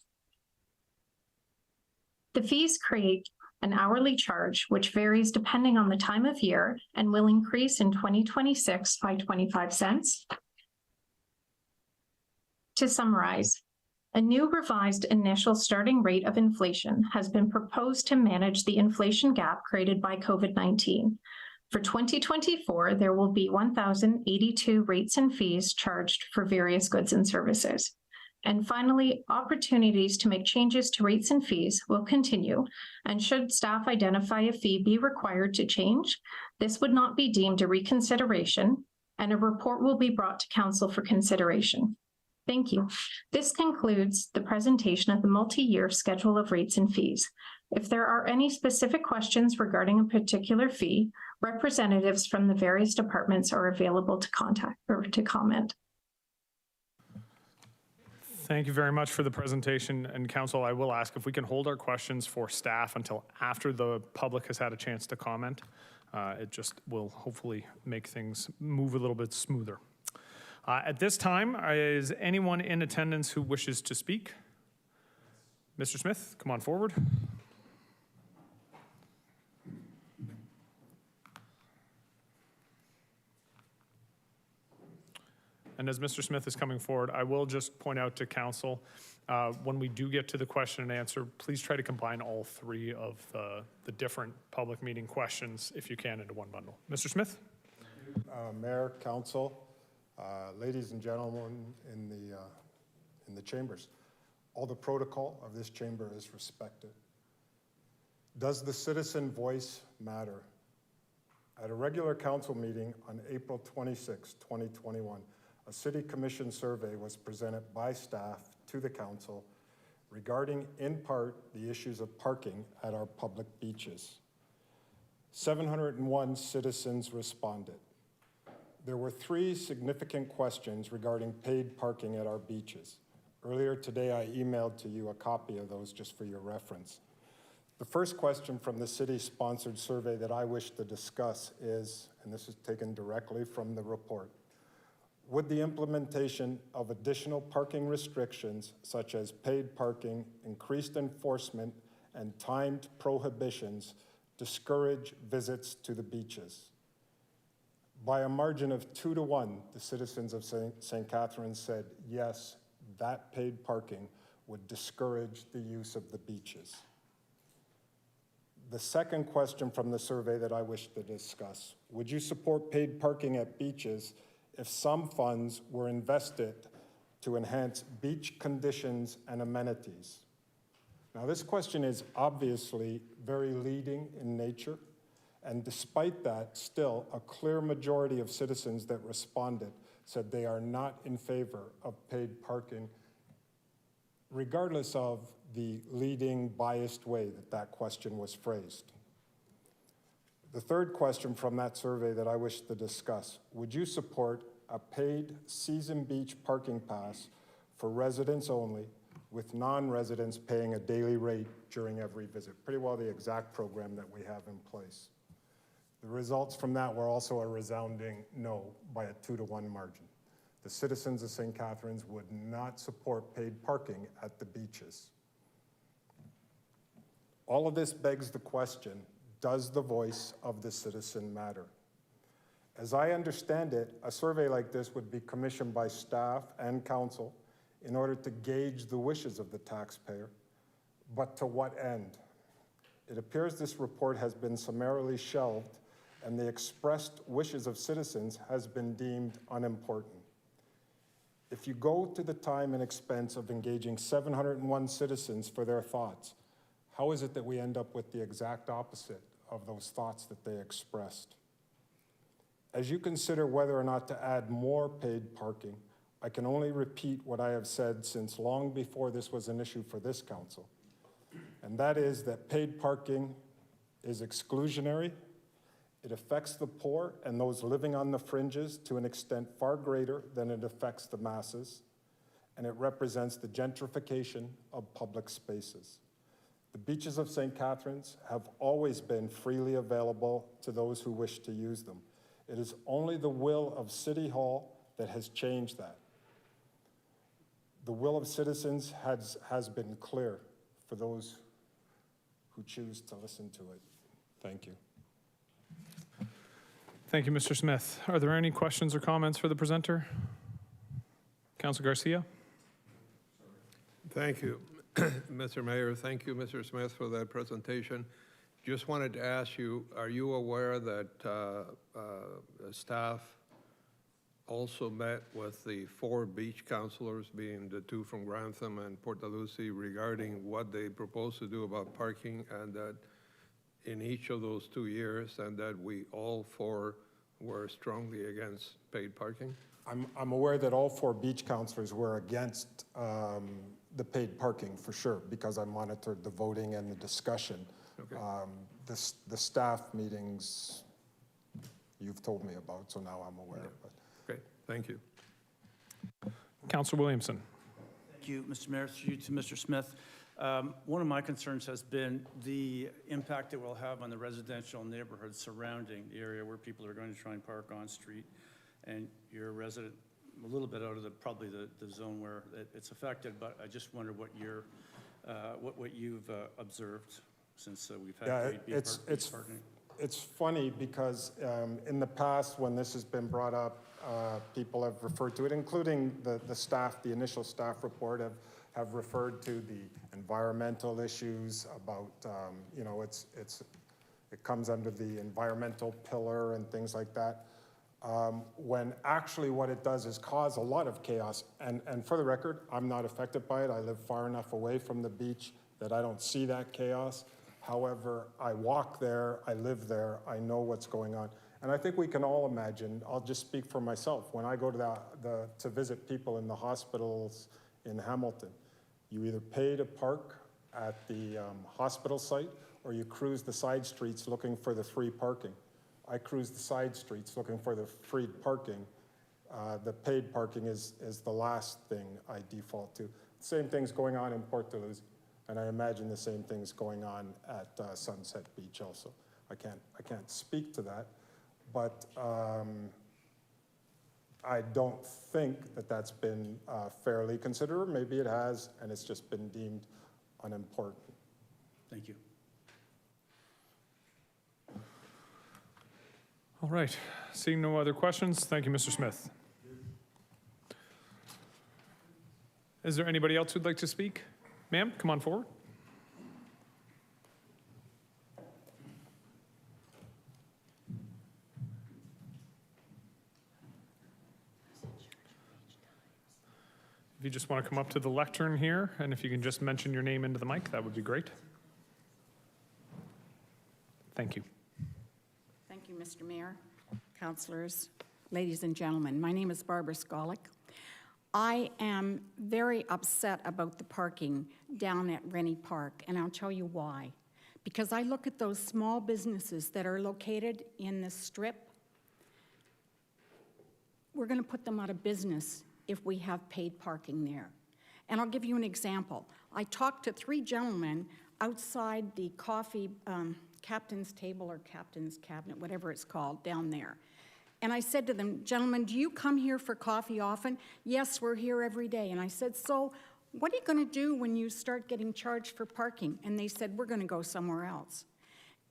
The fees create an hourly charge which varies depending on the time of year and will increase in 2026 by 25 cents. To summarize, a new revised initial starting rate of inflation has been proposed to manage the inflation gap created by COVID-19. For 2024, there will be 1,082 rates and fees charged for various goods and services. And finally, opportunities to make changes to rates and fees will continue, and should staff identify a fee be required to change, this would not be deemed a reconsideration, and a report will be brought to Council for consideration. Thank you. This concludes the presentation of the multi-year schedule of rates and fees. If there are any specific questions regarding a particular fee, representatives from the various departments are available to contact or to comment. Thank you very much for the presentation. And Council, I will ask if we can hold our questions for staff until after the public has had a chance to comment. It just will hopefully make things move a little bit smoother. At this time, is anyone in attendance who wishes to speak? Mr. Smith, come on forward. And as Mr. Smith is coming forward, I will just point out to Council, when we do get to the question and answer, please try to combine all three of the different public meeting questions, if you can, into one bundle. Mr. Smith? Mayor, Council, ladies and gentlemen in the chambers, all the protocol of this chamber is respected. Does the citizen voice matter? At a regular council meeting on April 26, 2021, a city commission survey was presented by staff to the council regarding, in part, the issues of parking at our public beaches. 701 citizens responded. There were 3 significant questions regarding paid parking at our beaches. Earlier today, I emailed to you a copy of those just for your reference. The first question from the city-sponsored survey that I wish to discuss is, and this is taken directly from the report, would the implementation of additional parking restrictions, such as paid parking, increased enforcement, and timed prohibitions, discourage visits to the beaches? By a margin of 2 to 1, the citizens of St. Catharines said, yes, that paid parking would discourage the use of the beaches. The second question from the survey that I wish to discuss, would you support paid parking at beaches if some funds were invested to enhance beach conditions and amenities? Now, this question is obviously very leading in nature, and despite that, still a clear majority of citizens that responded said they are not in favor of paid parking, regardless of the leading biased way that that question was phrased. The third question from that survey that I wish to discuss, would you support a paid season beach parking pass for residents only, with non-residents paying a daily rate during every visit? Pretty well the exact program that we have in place. The results from that were also a resounding no by a 2 to 1 margin. The citizens of St. Catharines would not support paid parking at the beaches. All of this begs the question, does the voice of the citizen matter? As I understand it, a survey like this would be commissioned by staff and council in order to gauge the wishes of the taxpayer, but to what end? It appears this report has been summarily shelved and the expressed wishes of citizens has been deemed unimportant. If you go to the time and expense of engaging 701 citizens for their thoughts, how is it that we end up with the exact opposite of those thoughts that they expressed. As you consider whether or not to add more paid parking, I can only repeat what I have said since long before this was an issue for this council, and that is that paid parking is exclusionary. It affects the poor and those living on the fringes to an extent far greater than it affects the masses, and it represents the gentrification of public spaces. The beaches of St. Catharines have always been freely available to those who wish to use them. It is only the will of City Hall that has changed that. The will of citizens has been clear for those who choose to listen to it. Thank you. Thank you, Mr. Smith. Are there any questions or comments for the presenter? Councilor Garcia? Thank you, Mr. Mayor. Thank you, Mr. Smith, for that presentation. Just wanted to ask you, are you aware that staff also met with the 4 beach councilors, being the 2 from Grantham and Port Lucie, regarding what they propose to do about parking, and that in each of those 2 years, and that we all 4 were strongly against paid parking? I'm aware that all 4 beach councilors were against the paid parking for sure, because I monitored the voting and the discussion. Okay. The staff meetings you've told me about, so now I'm aware. Yeah. But. Great, thank you. Councilor Williamson? Thank you, Mr. Mayor. Through you to Mr. Smith. One of my concerns has been the impact it will have on the residential neighborhoods surrounding the area where people are going to try and park on street. And you're a resident a little bit out of probably the zone where it's affected, but I just wonder what you've observed since we've had beach parking. It's funny because in the past, when this has been brought up, people have referred to it, including the staff, the initial staff report have referred to the environmental issues about, you know, it comes under the environmental pillar and things like that. When actually what it does is cause a lot of chaos. And for the record, I'm not affected by it. I live far enough away from the beach that I don't see that chaos. However, I walk there, I live there, I know what's going on. And I think we can all imagine, I'll just speak for myself, when I go to visit people in the hospitals in Hamilton, you either pay to park at the hospital site or you cruise the side streets looking for the free parking. I cruise the side streets looking for the free parking. The paid parking is the last thing I default to. Same thing's going on in Port Lucie. And I imagine the same thing's going on at Sunset Beach also. I can't speak to that, but I don't think that that's been fairly considered. Maybe it has, and it's just been deemed unimportant. Thank you. All right, seeing no other questions, thank you, Mr. Smith. Is there anybody else who'd like to speak? Ma'am, come on forward. If you just want to come up to the lectern here, and if you can just mention your name into the mic, that would be great. Thank you. Thank you, Mr. Mayor, councilors, ladies and gentlemen. My name is Barbara Skolick. I am very upset about the parking down at Rennie Park, and I'll tell you why. Because I look at those small businesses that are located in the strip. We're going to put them out of business if we have paid parking there. And I'll give you an example. I talked to 3 gentlemen outside the coffee captain's table or captain's cabinet, whatever it's called, down there. And I said to them, gentlemen, do you come here for coffee often? Yes, we're here every day. And I said, so what are you going to do when you start getting charged for parking? And they said, we're going to go somewhere else.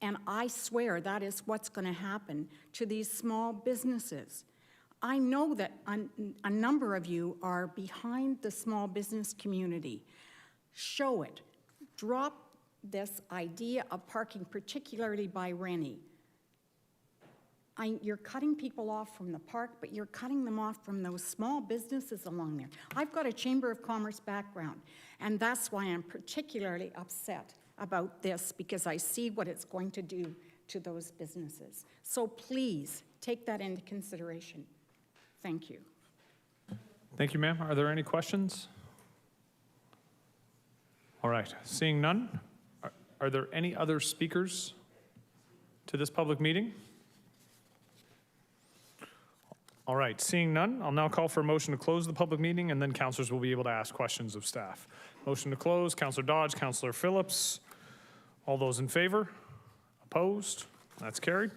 And I swear that is what's going to happen to these small businesses. I know that a number of you are behind the small business community. Show it. Drop this idea of parking, particularly by Rennie. You're cutting people off from the park, but you're cutting them off from those small businesses along there. I've got a Chamber of Commerce background, and that's why I'm particularly upset about this, because I see what it's going to do to those businesses. So please take that into consideration. Thank you. Thank you, ma'am. Are there any questions? All right, seeing none, are there any other speakers to this public meeting? All right, seeing none, I'll now call for a motion to close the public meeting, and then councilors will be able to ask questions of staff. Motion to close, Councillor Dodge, Councillor Phillips. All those in favor? Opposed? That's carried.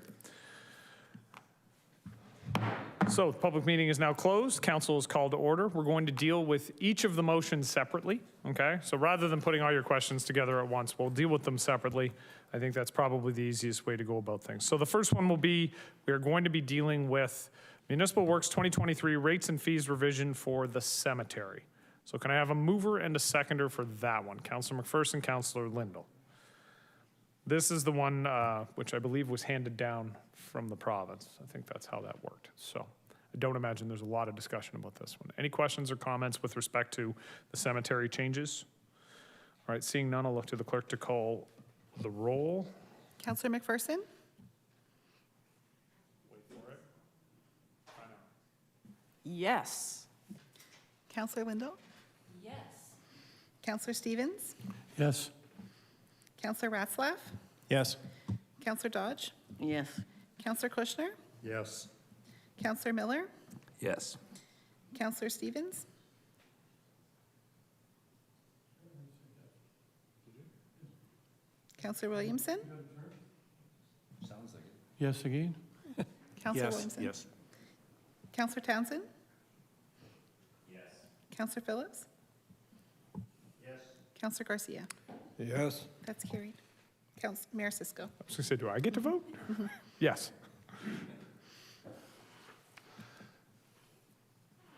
So the public meeting is now closed. Council is called to order. We're going to deal with each of the motions separately, okay? So rather than putting all your questions together at once, we'll deal with them separately. I think that's probably the easiest way to go about things. So the first one will be, we are going to be dealing with Municipal Works 2023 rates and fees revision for the cemetery. So can I have a mover and a seconder for that one? Councillor McPherson, Councillor Lindell. This is the one which I believe was handed down from the province. I think that's how that worked. So I don't imagine there's a lot of discussion about this one. Any questions or comments with respect to the cemetery changes? All right, seeing none, I'll look to the clerk to call the roll. Councillor McPherson? Wait for it. Yes. Councillor Lindell? Yes. Councillor Stevens? Yes. Councillor Ratzlaff? Yes. Councillor Dodge? Yes. Councillor Kushner? Yes. Councillor Miller? Yes. Councillor Stevens? Councillor Williamson? Yes again? Councillor Williamson? Yes. Councillor Townsend? Yes. Councillor Phillips? Yes. Councillor Garcia? Yes. That's carried. Mayor Cisco? I was going to say, do I get to vote? Yes.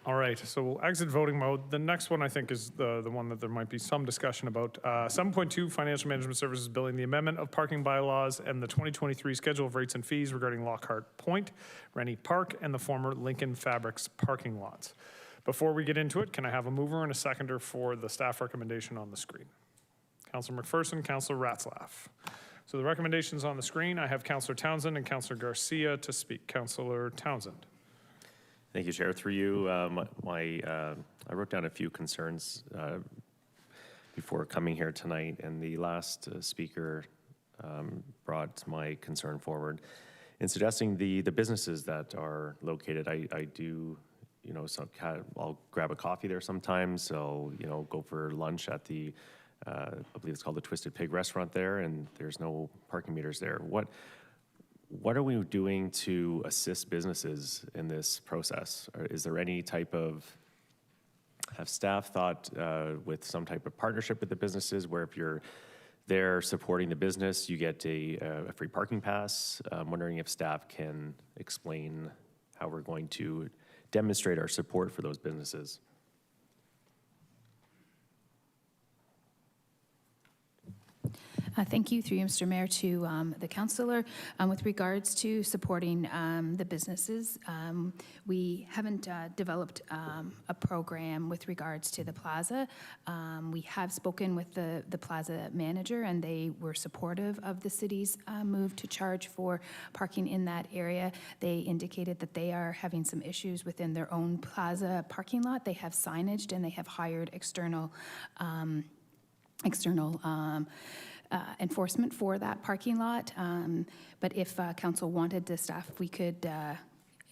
All right, so we'll exit voting mode. The next one, I think, is the one that there might be some discussion about. 7.2, Financial Management Services Billing, the amendment of parking bylaws and the 2023 schedule of rates and fees regarding Lockhart Point, Rennie Park, and the former Lincoln Fabrics parking lots. Before we get into it, can I have a mover and a seconder for the staff recommendation on the screen? Councillor McPherson, Councillor Ratzlaff. So the recommendations on the screen, I have Councillor Townsend and Councillor Garcia to speak. Councillor Townsend. Thank you, Chair. Through you, I wrote down a few concerns before coming here tonight, and the last speaker brought my concern forward. In suggesting the businesses that are located, I do, you know, I'll grab a coffee there sometimes, so, you know, go for lunch at the, I believe it's called the Twisted Pig restaurant there, and there's no parking meters there. What are we doing to assist businesses in this process? Is there any type of, have staff thought with some type of partnership with the businesses where if you're there supporting the business, you get a free parking pass? I'm wondering if staff can explain how we're going to demonstrate our support for those businesses. Thank you, through you, Mr. Mayor, to the councillor. With regards to supporting the businesses, we haven't developed a program with regards to the plaza. We have spoken with the plaza manager, and they were supportive of the city's move to charge for parking in that area. They indicated that they are having some issues within their own plaza parking lot. They have signaged, and they have hired external enforcement for that parking lot. But if council wanted the staff, we could,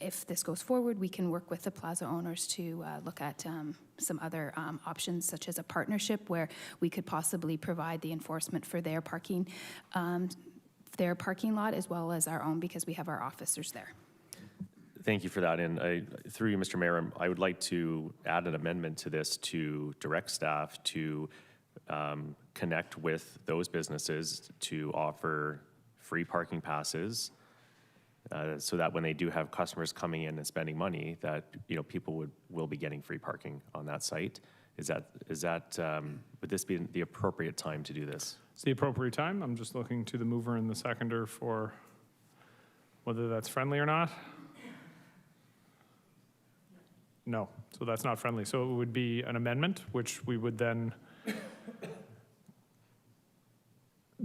if this goes forward, we can work with the plaza owners to look at some other options, such as a partnership where we could possibly provide the enforcement for their parking lot as well as our own, because we have our officers there. Thank you for that. And through you, Mr. Mayor, I would like to add an amendment to this to direct staff to connect with those businesses to offer free parking passes so that when they do have customers coming in and spending money, that, you know, people will be getting free parking on that site. Would this be the appropriate time to do this? It's the appropriate time. I'm just looking to the mover and the seconder for whether that's friendly or not. No, so that's not friendly. So it would be an amendment, which we would then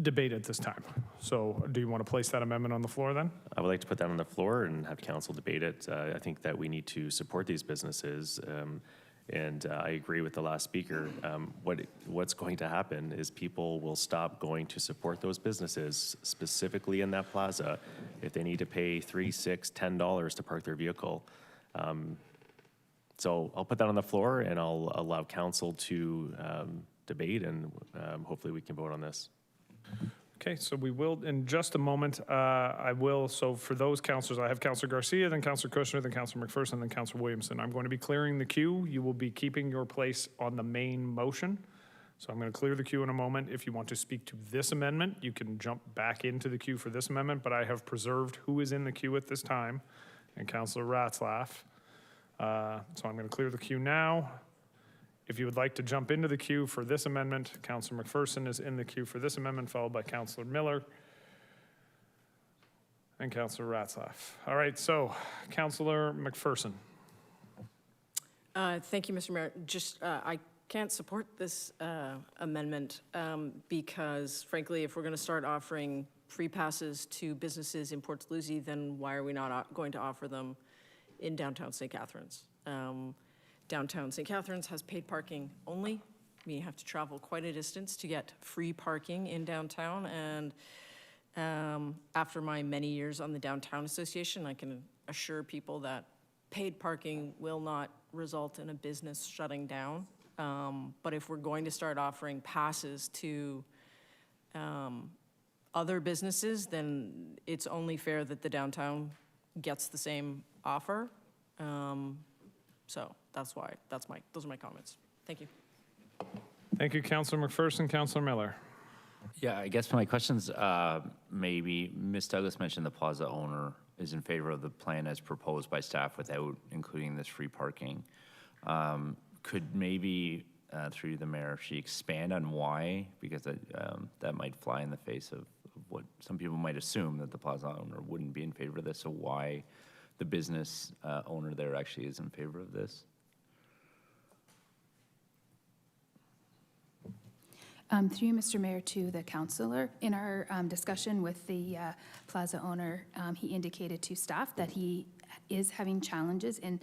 debate at this time. So do you want to place that amendment on the floor then? I would like to put that on the floor and have council debate it. I think that we need to support these businesses. And I agree with the last speaker. What's going to happen is people will stop going to support those businesses, specifically in that plaza, if they need to pay $3, $6, $10 to park their vehicle. So I'll put that on the floor and I'll allow council to debate, and hopefully we can vote on this. Okay, so we will, in just a moment, so for those councilors, I have Councilor Garcia, then Councilor Kushner, then Councilor McPherson, then Councilor Williamson. I'm going to be clearing the queue. You will be keeping your place on the main motion. So I'm going to clear the queue in a moment. If you want to speak to this amendment, you can jump back into the queue for this amendment, but I have preserved who is in the queue at this time, and Councilor Ratzlaff. So I'm going to clear the queue now. If you would like to jump into the queue for this amendment, Councilor McPherson is in the queue for this amendment, followed by Councilor Miller and Councilor Ratzlaff. All right, so Councilor McPherson. Thank you, Mr. Mayor. I can't support this amendment because, frankly, if we're going to start offering free passes to businesses in Port Dalhousie, then why are we not going to offer them in downtown St. Catharines? Downtown St. Catharines has paid parking only. We have to travel quite a distance to get free parking in downtown. And after my many years on the Downtown Association, I can assure people that paid parking will not result in a business shutting down. But if we're going to start offering passes to other businesses, then it's only fair that the downtown gets the same offer. So those are my comments. Thank you. Thank you, Councilor McPherson. Councilor Miller. Yeah, I guess my questions, maybe Ms. Douglas mentioned the plaza owner is in favor of the plan as proposed by staff without including this free parking. Could maybe, through the mayor, she expand on why? Because that might fly in the face of what some people might assume, that the plaza owner wouldn't be in favor of this. So why the business owner there actually is in favor of this? Through you, Mr. Mayor, to the councillor. In our discussion with the plaza owner, he indicated to staff that he is having challenges in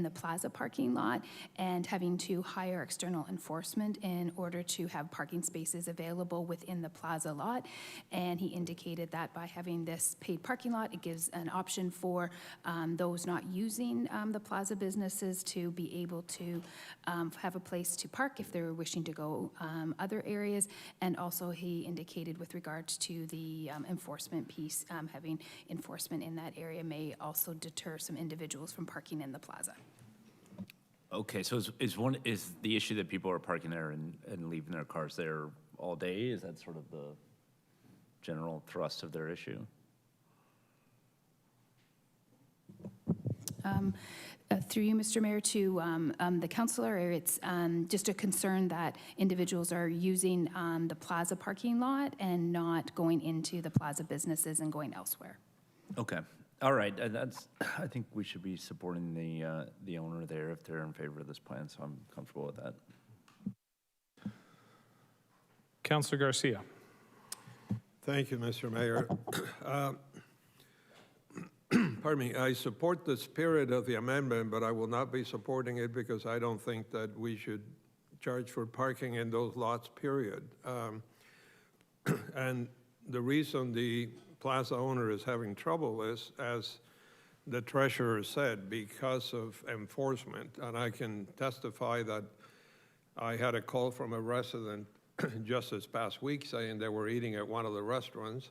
the plaza parking lot and having to hire external enforcement in order to have parking spaces available within the plaza lot. And he indicated that by having this paid parking lot, it gives an option for those not using the plaza businesses to be able to have a place to park if they're wishing to go other areas. And also he indicated with regards to the enforcement piece, having enforcement in that area may also deter some individuals from parking in the plaza. Okay, so is the issue that people are parking there and leaving their cars there all day? Is that sort of the general thrust of their issue? Through you, Mr. Mayor, to the councillor, it's just a concern that individuals are using the plaza parking lot and not going into the plaza businesses and going elsewhere. Okay. All right. I think we should be supporting the owner there if they're in favor of this plan, so I'm comfortable with that. Councilor Garcia. Thank you, Mr. Mayor. Pardon me, I support the spirit of the amendment, but I will not be supporting it because I don't think that we should charge for parking in those lots, period. And the reason the plaza owner is having trouble is, as the treasurer said, because of enforcement. And I can testify that I had a call from a resident just this past week saying they were eating at one of the restaurants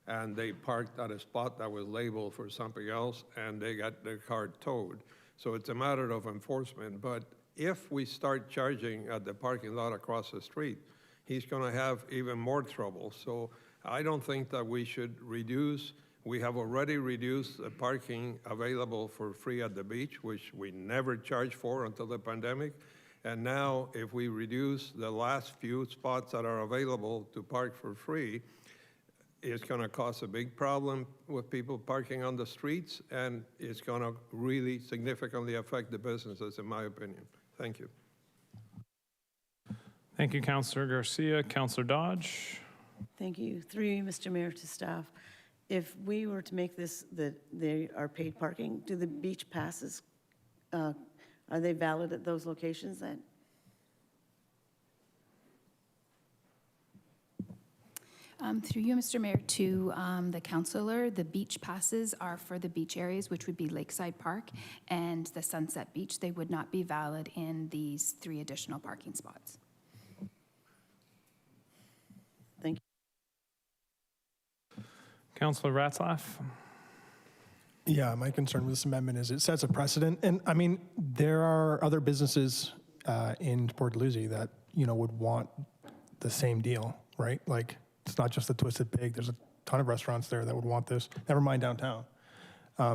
and they parked at a spot that was labeled for something else and they got their car towed. So it's a matter of enforcement. But if we start charging at the parking lot across the street, he's going to have even more trouble. So I don't think that we should reduce. We have already reduced the parking available for free at the beach, which we never charged for until the pandemic. And now if we reduce the last few spots that are available to park for free, it's going to cause a big problem with people parking on the streets, and it's going to really significantly affect the businesses, in my opinion. Thank you. Thank you, Councilor Garcia. Councilor Dodge. Thank you. Through you, Mr. Mayor, to staff. If we were to make this that they are paid parking, do the beach passes, are they valid at those locations then? Through you, Mr. Mayor, to the councillor, the beach passes are for the beach areas, which would be Lakeside Park and the Sunset Beach. They would not be valid in these 3 additional parking spots. Thank you. Councillor Ratzlaff? Yeah, my concern with this amendment is it sets a precedent. And I mean, there are other businesses in Port Dalhousie that, would want the same deal, right? Like, it's not just the Twisted Pig. There's a ton of restaurants there that would want this. Never mind downtown.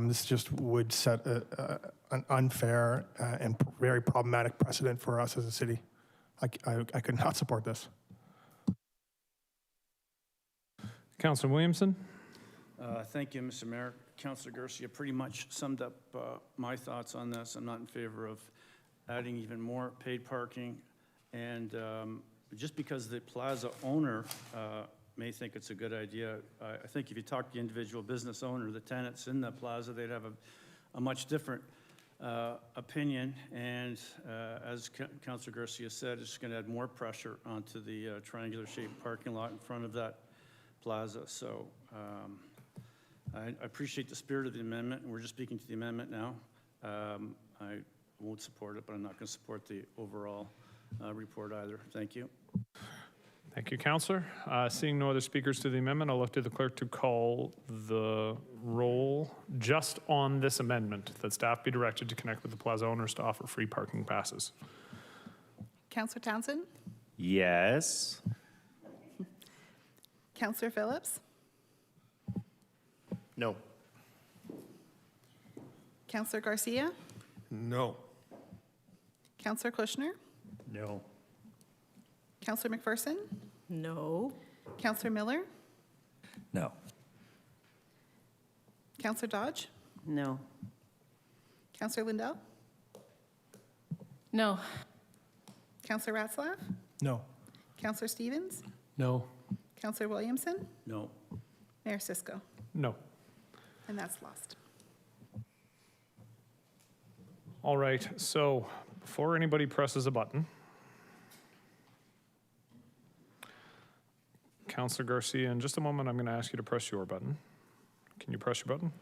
This just would set an unfair and very problematic precedent for us as a city. I could not support this. Councillor Williamson? Thank you, Mr. Mayor. Councillor Garcia pretty much summed up my thoughts on this. I'm not in favor of adding even more paid parking. And just because the plaza owner may think it's a good idea, I think if you talk to the individual business owner, the tenants in the plaza, they'd have a much different opinion. And as Councillor Garcia said, it's going to add more pressure onto the triangular-shaped parking lot in front of that plaza. So I appreciate the spirit of the amendment, and we're just speaking to the amendment now. I won't support it, but I'm not going to support the overall report either. Thank you. Thank you, Councillor. Seeing no other speakers to the amendment, I'll look to the clerk to call the roll just on this amendment, that staff be directed to connect with the plaza owners to offer free parking passes. Councillor Townsend? Yes. Councillor Phillips? No. Councillor Garcia? No. Councillor Kushner? No. Councillor McPherson? No. Councillor Miller? No. Councillor Dodge? No. Councillor Lindell? No. Councillor Ratzlaff? No. Councillor Stevens? No. Councillor Williamson? No. Mayor Sisko? No. And that's lost. All right, so before anybody presses a button, Councillor Garcia, in just a moment, I'm going to ask you to press your button. Can you press your button?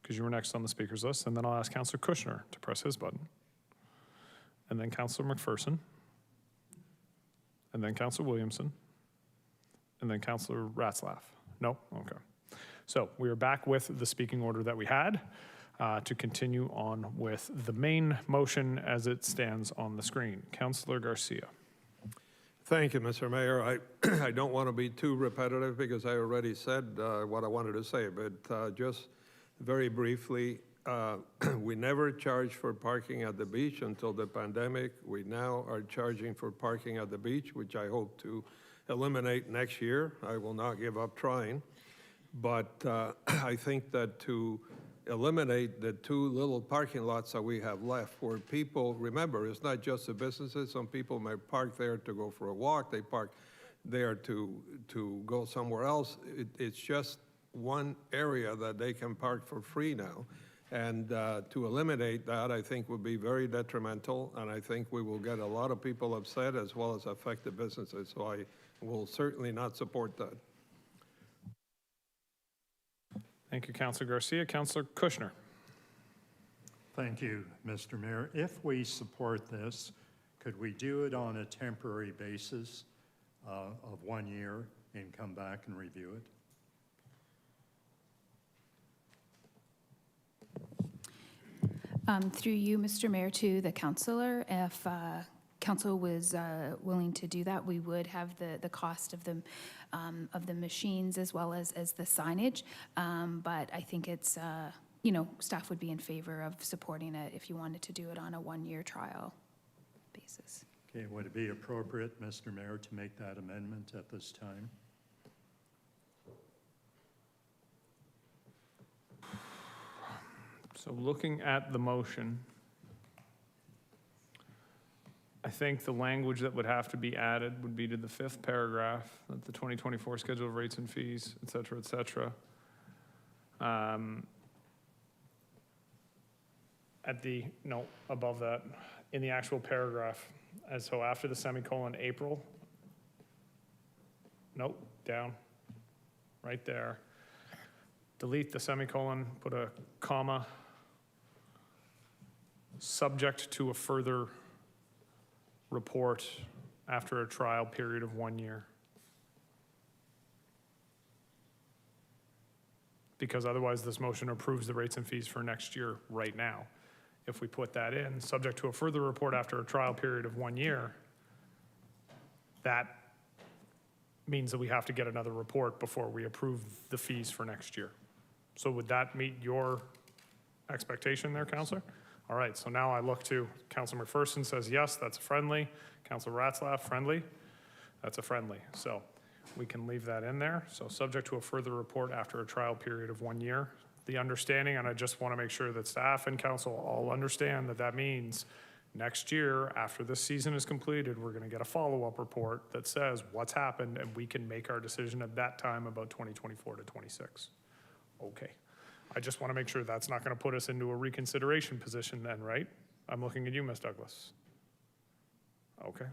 Because you were next on the speakers list. And then I'll ask Councillor Kushner to press his button. And then Councillor McPherson. And then Councillor Williamson. And then Councillor Ratzlaff. No? Okay. So we are back with the speaking order that we had to continue on with the main motion as it stands on the screen. Councillor Garcia. Thank you, Mr. Mayor. I don't want to be too repetitive because I already said what I wanted to say, but just very briefly, we never charged for parking at the beach until the pandemic. We now are charging for parking at the beach, which I hope to eliminate next year. I will not give up trying. But I think that to eliminate the 2 little parking lots that we have left where people, remember, it's not just the businesses. Some people may park there to go for a walk. They park there to go somewhere else. It's just one area that they can park for free now. And to eliminate that, I think would be very detrimental. And I think we will get a lot of people upset as well as affect the businesses. So I will certainly not support that. Thank you, Councillor Garcia. Councillor Kushner. Thank you, Mr. Mayor. If we support this, could we do it on a temporary basis of 1 year and come back and review it? Through you, Mr. Mayor, to the councillor, if council was willing to do that, we would have the cost of the machines as well as the signage. But I think it's, staff would be in favor of supporting it if you wanted to do it on a 1-year trial basis. Okay, would it be appropriate, Mr. Mayor, to make that amendment at this time? So looking at the motion, I think the language that would have to be added would be to the 5th paragraph, that the 2024 schedule of rates and fees, et cetera, et cetera. Above that, in the actual paragraph, and so after the semicolon, April, down, right there. Delete the semicolon, put a comma, subject to a further report after a trial period of 1 year. Because otherwise this motion approves the rates and fees for next year right now. If we put that in, subject to a further report after a trial period of 1 year, that means that we have to get another report before we approve the fees for next year. So would that meet your expectation there, Councillor? All right, so now I look to Councillor McPherson says yes, that's a friendly. Councillor Ratzlaff, friendly. That's a friendly. So we can leave that in there. So subject to a further report after a trial period of 1 year. The understanding, and I just want to make sure that staff and council all understand that that means next year, after this season is completed, we're going to get a follow-up report that says what's happened, and we can make our decision at that time about 2024 to 26. Okay. I just want to make sure that's not going to put us into a reconsideration position then, right? I'm looking at you, Ms. Douglas. Okay.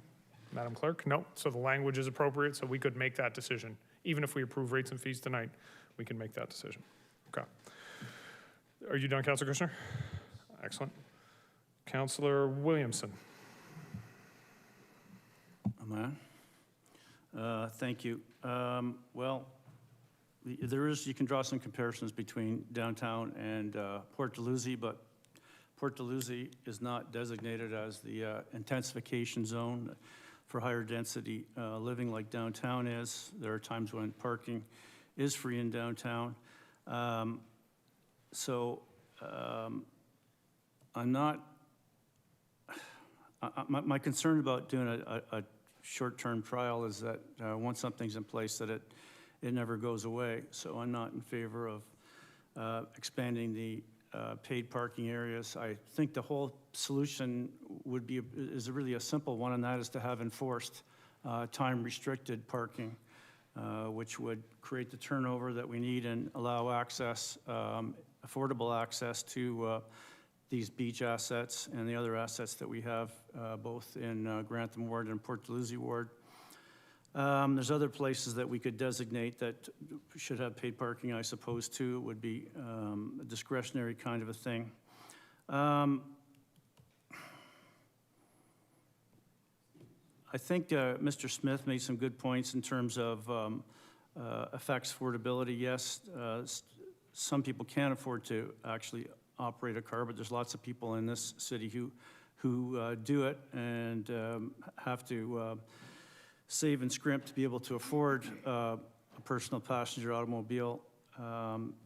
Madam Clerk? No. So the language is appropriate, so we could make that decision. Even if we approve rates and fees tonight, we can make that decision. Okay. Are you done, Councillor Kushner? Excellent. Councillor Williamson. Am I? Thank you. Well, you can draw some comparisons between downtown and Port Dalhousie, but Port Dalhousie is not designated as the intensification zone for higher density living like downtown is. There are times when parking is free in downtown. I'm not, my concern about doing a short-term trial is that once something's in place that it never goes away. So I'm not in favor of expanding the paid parking areas. I think the whole solution is really a simple one, and that is to have enforced time-restricted parking, which would create the turnover that we need and allow access, affordable access to these beach assets and the other assets that we have both in Grantham Ward and Port Dalhousie Ward. There's other places that we could designate that should have paid parking, I suppose, too. It would be a discretionary kind of a thing. I think Mr. Smith made some good points in terms of affects affordability. Yes, some people can't afford to actually operate a car, but there's lots of people in this city who do it and have to save and scrimp to be able to afford a personal passenger automobile.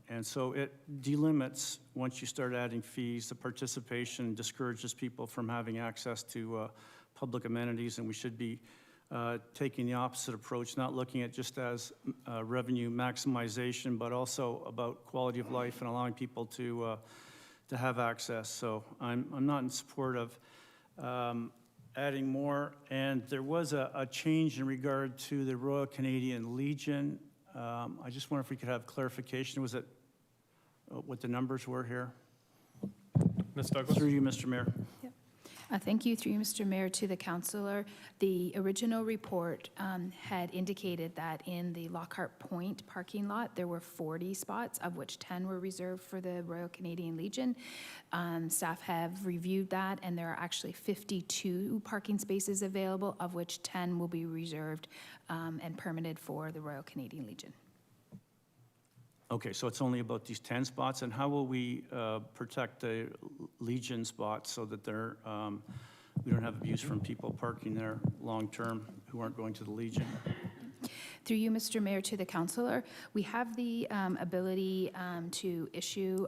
And so it delimits, once you start adding fees, the participation discourages people from having access to public amenities, and we should be taking the opposite approach, not looking at just as revenue maximization, but also about quality of life and allowing people to have access. So I'm not in support of adding more. And there was a change in regard to the Royal Canadian Legion. I just wonder if we could have clarification. Was it what the numbers were here? Ms. Douglas? Through you, Mr. Mayor. Yep. Thank you, through you, Mr. Mayor, to the councillor. The original report had indicated that in the Lockhart Point parking lot, there were 40 spots, of which 10 were reserved for the Royal Canadian Legion. Staff have reviewed that, and there are actually 52 parking spaces available, of which 10 will be reserved and permitted for the Royal Canadian Legion. Okay, so it's only about these 10 spots, and how will we protect the Legion spots so that they're, we don't have abuse from people parking there long-term who aren't going to the Legion? Through you, Mr. Mayor, to the councillor, we have the ability to issue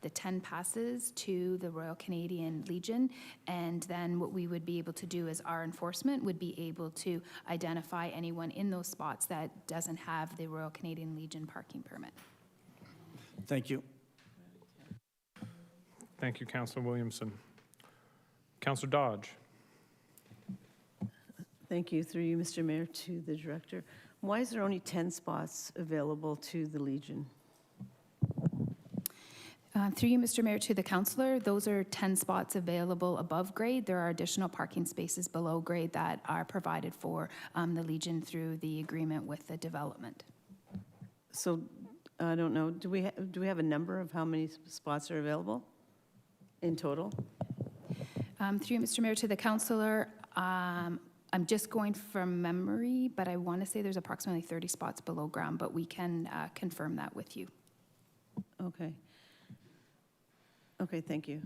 the 10 passes to the Royal Canadian Legion, and then what we would be able to do as our enforcement would be able to identify anyone in those spots that doesn't have the Royal Canadian Legion parking permit. Thank you. Thank you, Councillor Williamson. Councillor Dodge. Thank you. Through you, Mr. Mayor, to the director. Why is there only 10 spots available to the Legion? Through you, Mr. Mayor, to the councillor, those are 10 spots available above grade. There are additional parking spaces below grade that are provided for the Legion through the agreement with the development. So, I don't know, do we have a number of how many spots are available in total? Through you, Mr. Mayor, to the councillor, I'm just going from memory, but I want to say there's approximately 30 spots below ground, but we can confirm that with you. Okay. Okay, thank you.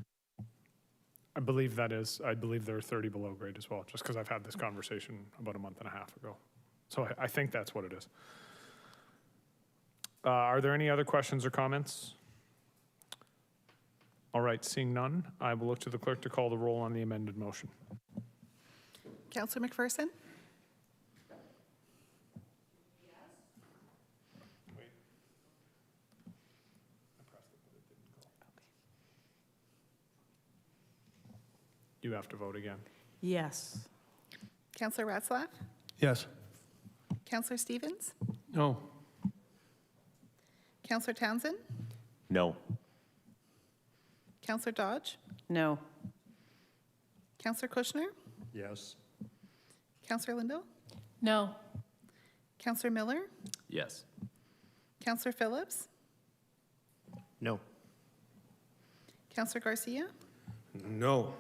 I believe there are 30 below grade as well, just because I've had this conversation about a month and a half ago. So I think that's what it is. Are there any other questions or comments? All right, seeing none, I will look to the clerk to call the roll on the amended motion. Councillor McPherson? You have to vote again. Yes. Councillor Ratzlaff? Yes. Councillor Stevens? No. Councillor Townsend? No. Councillor Dodge? No. Councillor Kushner? Yes. Councillor Lindo? No. Councillor Miller? Yes. Councillor Phillips? No. Councillor Garcia? No.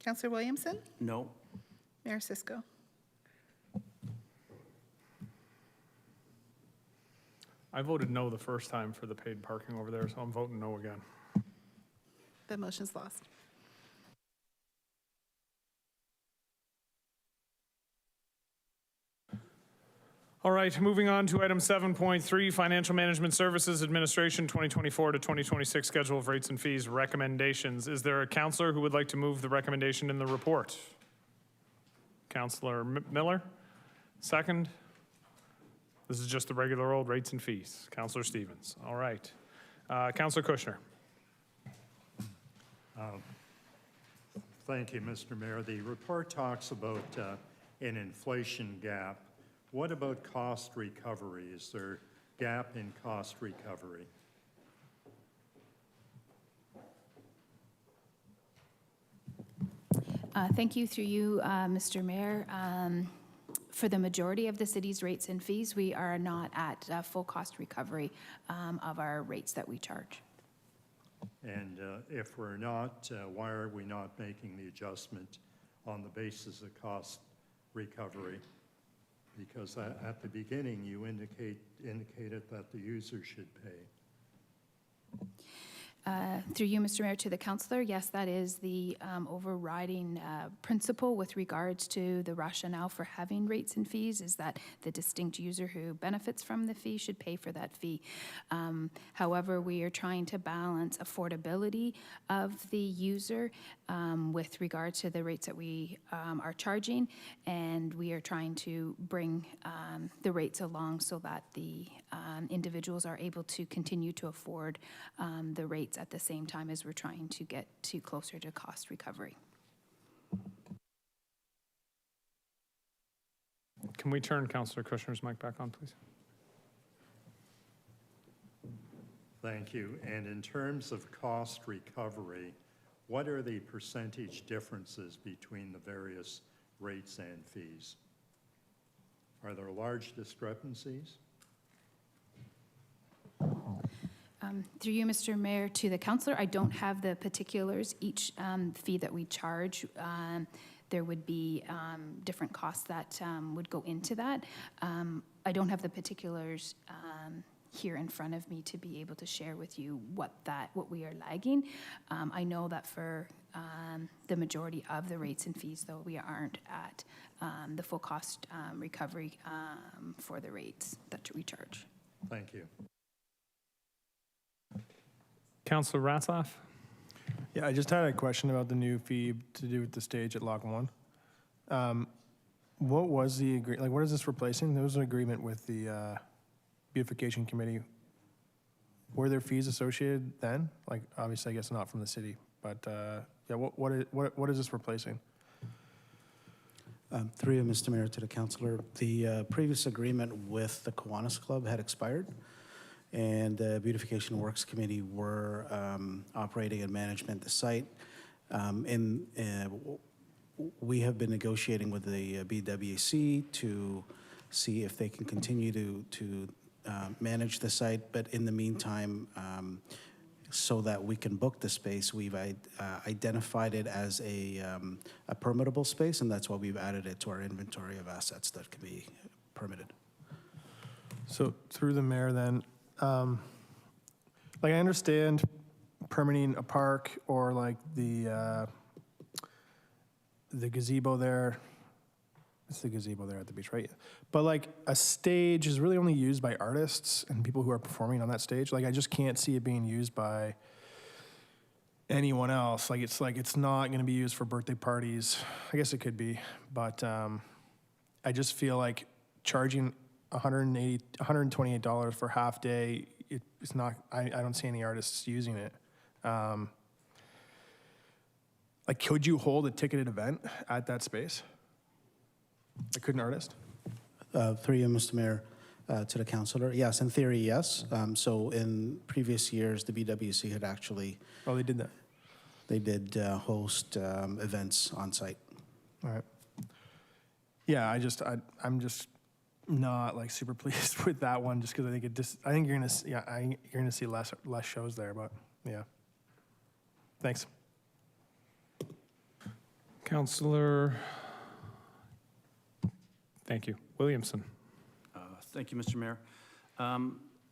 Councillor Williamson? No. Mayor Cisco? I voted no the first time for the paid parking over there, so I'm voting no again. The motion's lost. All right, moving on to item 7.3, Financial Management Services Administration 2024 to 2026 Schedule of Rates and Fees Recommendations. Is there a councillor who would like to move the recommendation in the report? Councillor Miller, second. This is just the regular old rates and fees. Councillor Stevens. All right. Councillor Kushner. Thank you, Mr. Mayor. The report talks about an inflation gap. What about cost recovery? Is there a gap in cost recovery? Thank you. Through you, Mr. Mayor. For the majority of the city's rates and fees, we are not at full cost recovery of our rates that we charge. And if we're not, why are we not making the adjustment on the basis of cost recovery? Because at the beginning, you indicated that the user should pay. Through you, Mr. Mayor, to the councillor, yes, that is the overriding principle with regards to the rationale for having rates and fees, is that the distinct user who benefits from the fee should pay for that fee. However, we are trying to balance affordability of the user with regards to the rates that we are charging, and we are trying to bring the rates along so that the individuals are able to continue to afford the rates at the same time as we're trying to get to closer to cost recovery. Can we turn Councillor Kushner's mic back on, please? Thank you. And in terms of cost recovery, what are the percentage differences between the various rates and fees? Are there large discrepancies? Through you, Mr. Mayor, to the councillor, I don't have the particulars. Each fee that we charge, there would be different costs that would go into that. I don't have the particulars here in front of me to be able to share with you what we are lagging. I know that for the majority of the rates and fees, though, we aren't at the full cost recovery for the rates that we charge. Thank you. Councillor Ratzlaff? Yeah, I just had a question about the new fee to do with the stage at Lock 1. What was the agreement? Like, what is this replacing? There was an agreement with the beautification committee. Were there fees associated then? Like, obviously, I guess not from the city, but Yeah, what is this replacing? Through you, Mr. Mayor, to the councillor. The previous agreement with the Kiwanis Club had expired, and the Beautification Works Committee were operating and management the site. We have been negotiating with the BWC to see if they can continue to manage the site, but in the meantime, so that we can book the space, we've identified it as a permittable space, and that's why we've added it to our inventory of assets that can be permitted. So through the mayor then, like I understand permitting a park or like the gazebo there. It's the gazebo there at the beach, right? But like a stage is really only used by artists and people who are performing on that stage. Like I just can't see it being used by anyone else. Like it's not going to be used for birthday parties. I guess it could be, but I just feel like charging $128 for half day. It's not. I don't see any artists using it. Like, could you hold a ticketed event at that space? I couldn't artist? Through you, Mr. Mayor, to the councillor. Yes, in theory, yes. So in previous years, the BWC had actually... Oh, they did that? They did host events on site. All right. Yeah, I'm just not like super pleased with that one, just because I think you're gonna see less shows there, but yeah. Thanks. Councillor. Thank you. Williamson. Thank you, Mr. Mayor.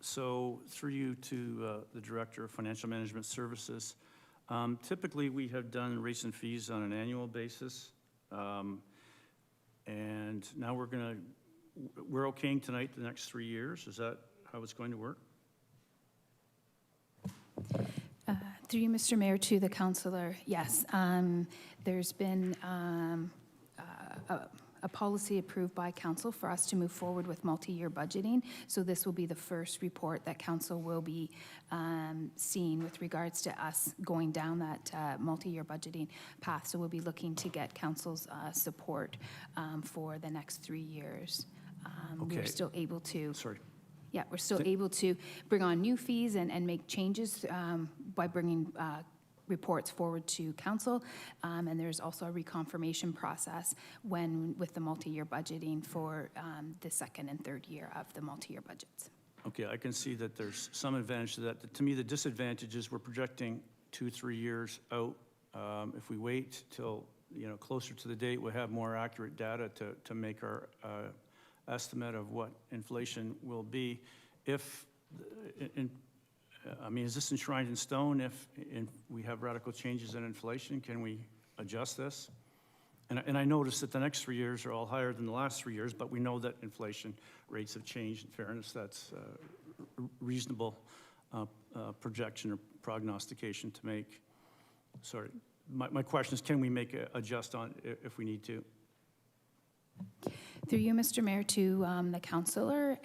So through you to the Director of Financial Management Services, typically we have done rates and fees on an annual basis. And now we're okaying tonight the next 3 years. Is that how it's going to work? Through you, Mr. Mayor, to the councillor, yes. There's been a policy approved by council for us to move forward with multi-year budgeting. So this will be the first report that council will be seeing with regards to us going down that multi-year budgeting path. So we'll be looking to get council's support for the next 3 years. Okay. We're still able to... Sorry. Yeah, we're still able to bring on new fees and make changes by bringing reports forward to council, and there's also a reconfirmation process with the multi-year budgeting for the second and third year of the multi-year budgets. Okay, I can see that there's some advantage to that. To me, the disadvantage is we're projecting 2-3 years out. If we wait till closer to the date, we'll have more accurate data to make our estimate of what inflation will be. Is this enshrined in stone? If we have radical changes in inflation, can we adjust this? And I noticed that the next 3 years are all higher than the last 3 years, but we know that inflation rates have changed. In fairness, that's a reasonable projection or prognostication to make. Sorry, my question is, can we make adjust on if we need to? Through you, Mr. Mayor, to the councillor,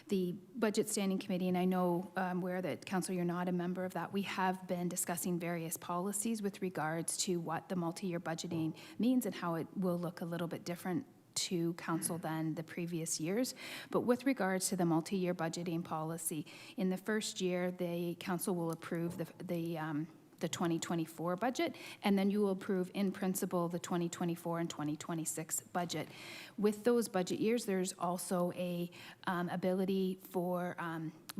the Budget Standing Committee, and I know where that, councillor, you're not a member of that, we have been discussing various policies with regards to what the multi-year budgeting means and how it will look a little bit different to council than the previous years. But with regards to the multi-year budgeting policy, in the first year, the council will approve the 2024 budget, and then you will approve in principle the 2024 and 2026 budget. With those budget years, there's also a ability for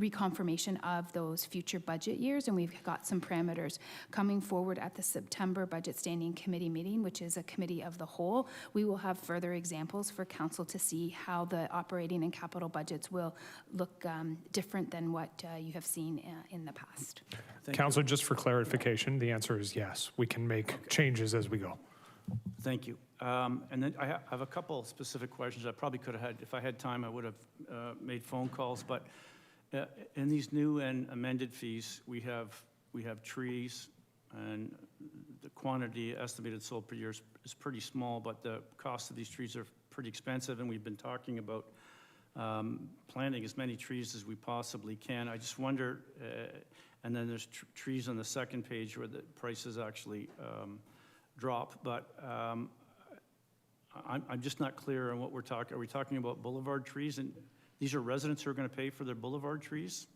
reconfirmation of those future budget years, and we've got some parameters coming forward at the September Budget Standing Committee meeting, which is a committee of the whole. We will have further examples for council to see how the operating and capital budgets will look different than what you have seen in the past. Councillor, just for clarification, the answer is yes. We can make changes as we go. Thank you. And then I have a couple specific questions. I probably could have had, if I had time, I would have made phone calls. But in these new and amended fees, we have trees, and the quantity estimated sold per year is pretty small, but the cost of these trees are pretty expensive, and we've been talking about planting as many trees as we possibly can. I just wonder, And then there's trees on the second page where the prices actually drop. But I'm just not clear on what we're talking. Are we talking about boulevard trees? And these are residents who are going to pay for their boulevard trees?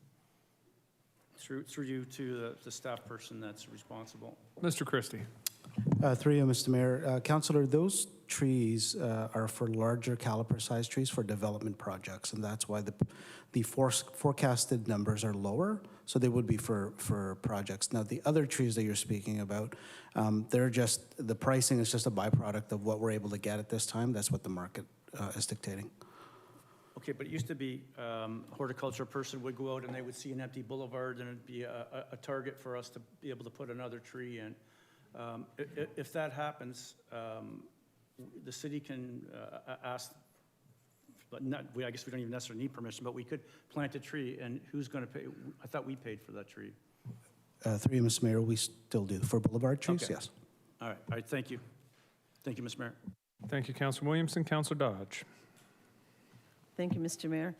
Through you to the staff person that's responsible. Mr. Christie. Through you, Mr. Mayor. Councillor, those trees are for larger caliper size trees for development projects, and that's why the forecasted numbers are lower, so they would be for projects. Now, the other trees that you're speaking about, they're just, the pricing is just a byproduct of what we're able to get at this time. That's what the market is dictating. Okay, but it used to be a horticulture person would go out and they would see an empty boulevard and it'd be a target for us to be able to put another tree in. If that happens, the city can ask, but not, I guess we don't even necessarily need permission, but we could plant a tree, and who's going to pay? I thought we paid for that tree. Through you, Mr. Mayor, we still do. For boulevard trees, Okay. yes. All right, thank you. Thank you, Mr. Mayor. Thank you, Councillor Williamson. Councillor Dodge. Thank you, Mr. Mayor.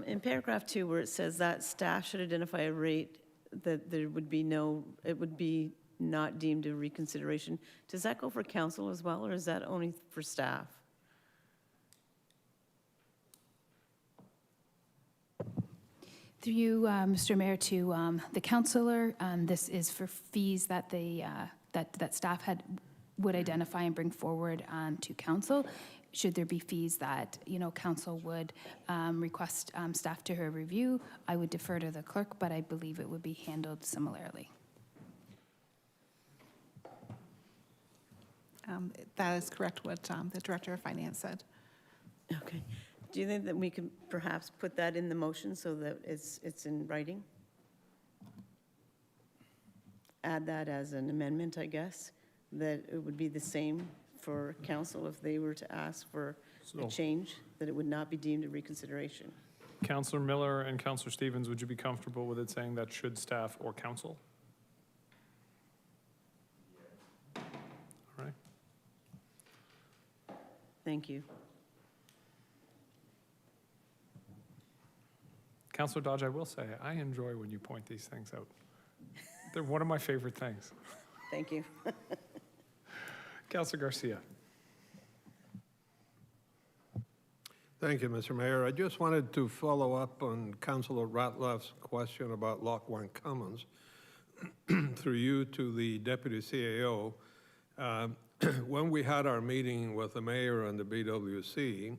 In paragraph 2, where it says that staff should identify a rate that there would be no, it would be not deemed a reconsideration, does that go for council as well, or is that only for staff? Through you, Mr. Mayor, to the councillor, this is for fees that they that staff would identify and bring forward to council. Should there be fees that council would request staff to review, I would defer to the clerk, but I believe it would be handled similarly. That is correct what the Director of Finance said. Okay. Do you think that we could perhaps put that in the motion so that it's in writing? Add that as an amendment, I guess, that it would be the same for council if they were to ask for a change, that it would not be deemed a reconsideration. Councillor Miller and Councillor Stevens, would you be comfortable with it saying that should staff or council? All right. Thank you. Councillor Dodge, I will say, I enjoy when you point these things out. They're one of my favorite things. Thank you. Councillor Garcia. Thank you, Mr. Mayor. I just wanted to follow up on Councillor Ratliff's question about Lockhart Commons. Through you to the Deputy CAO, when we had our meeting with the mayor and the BWC,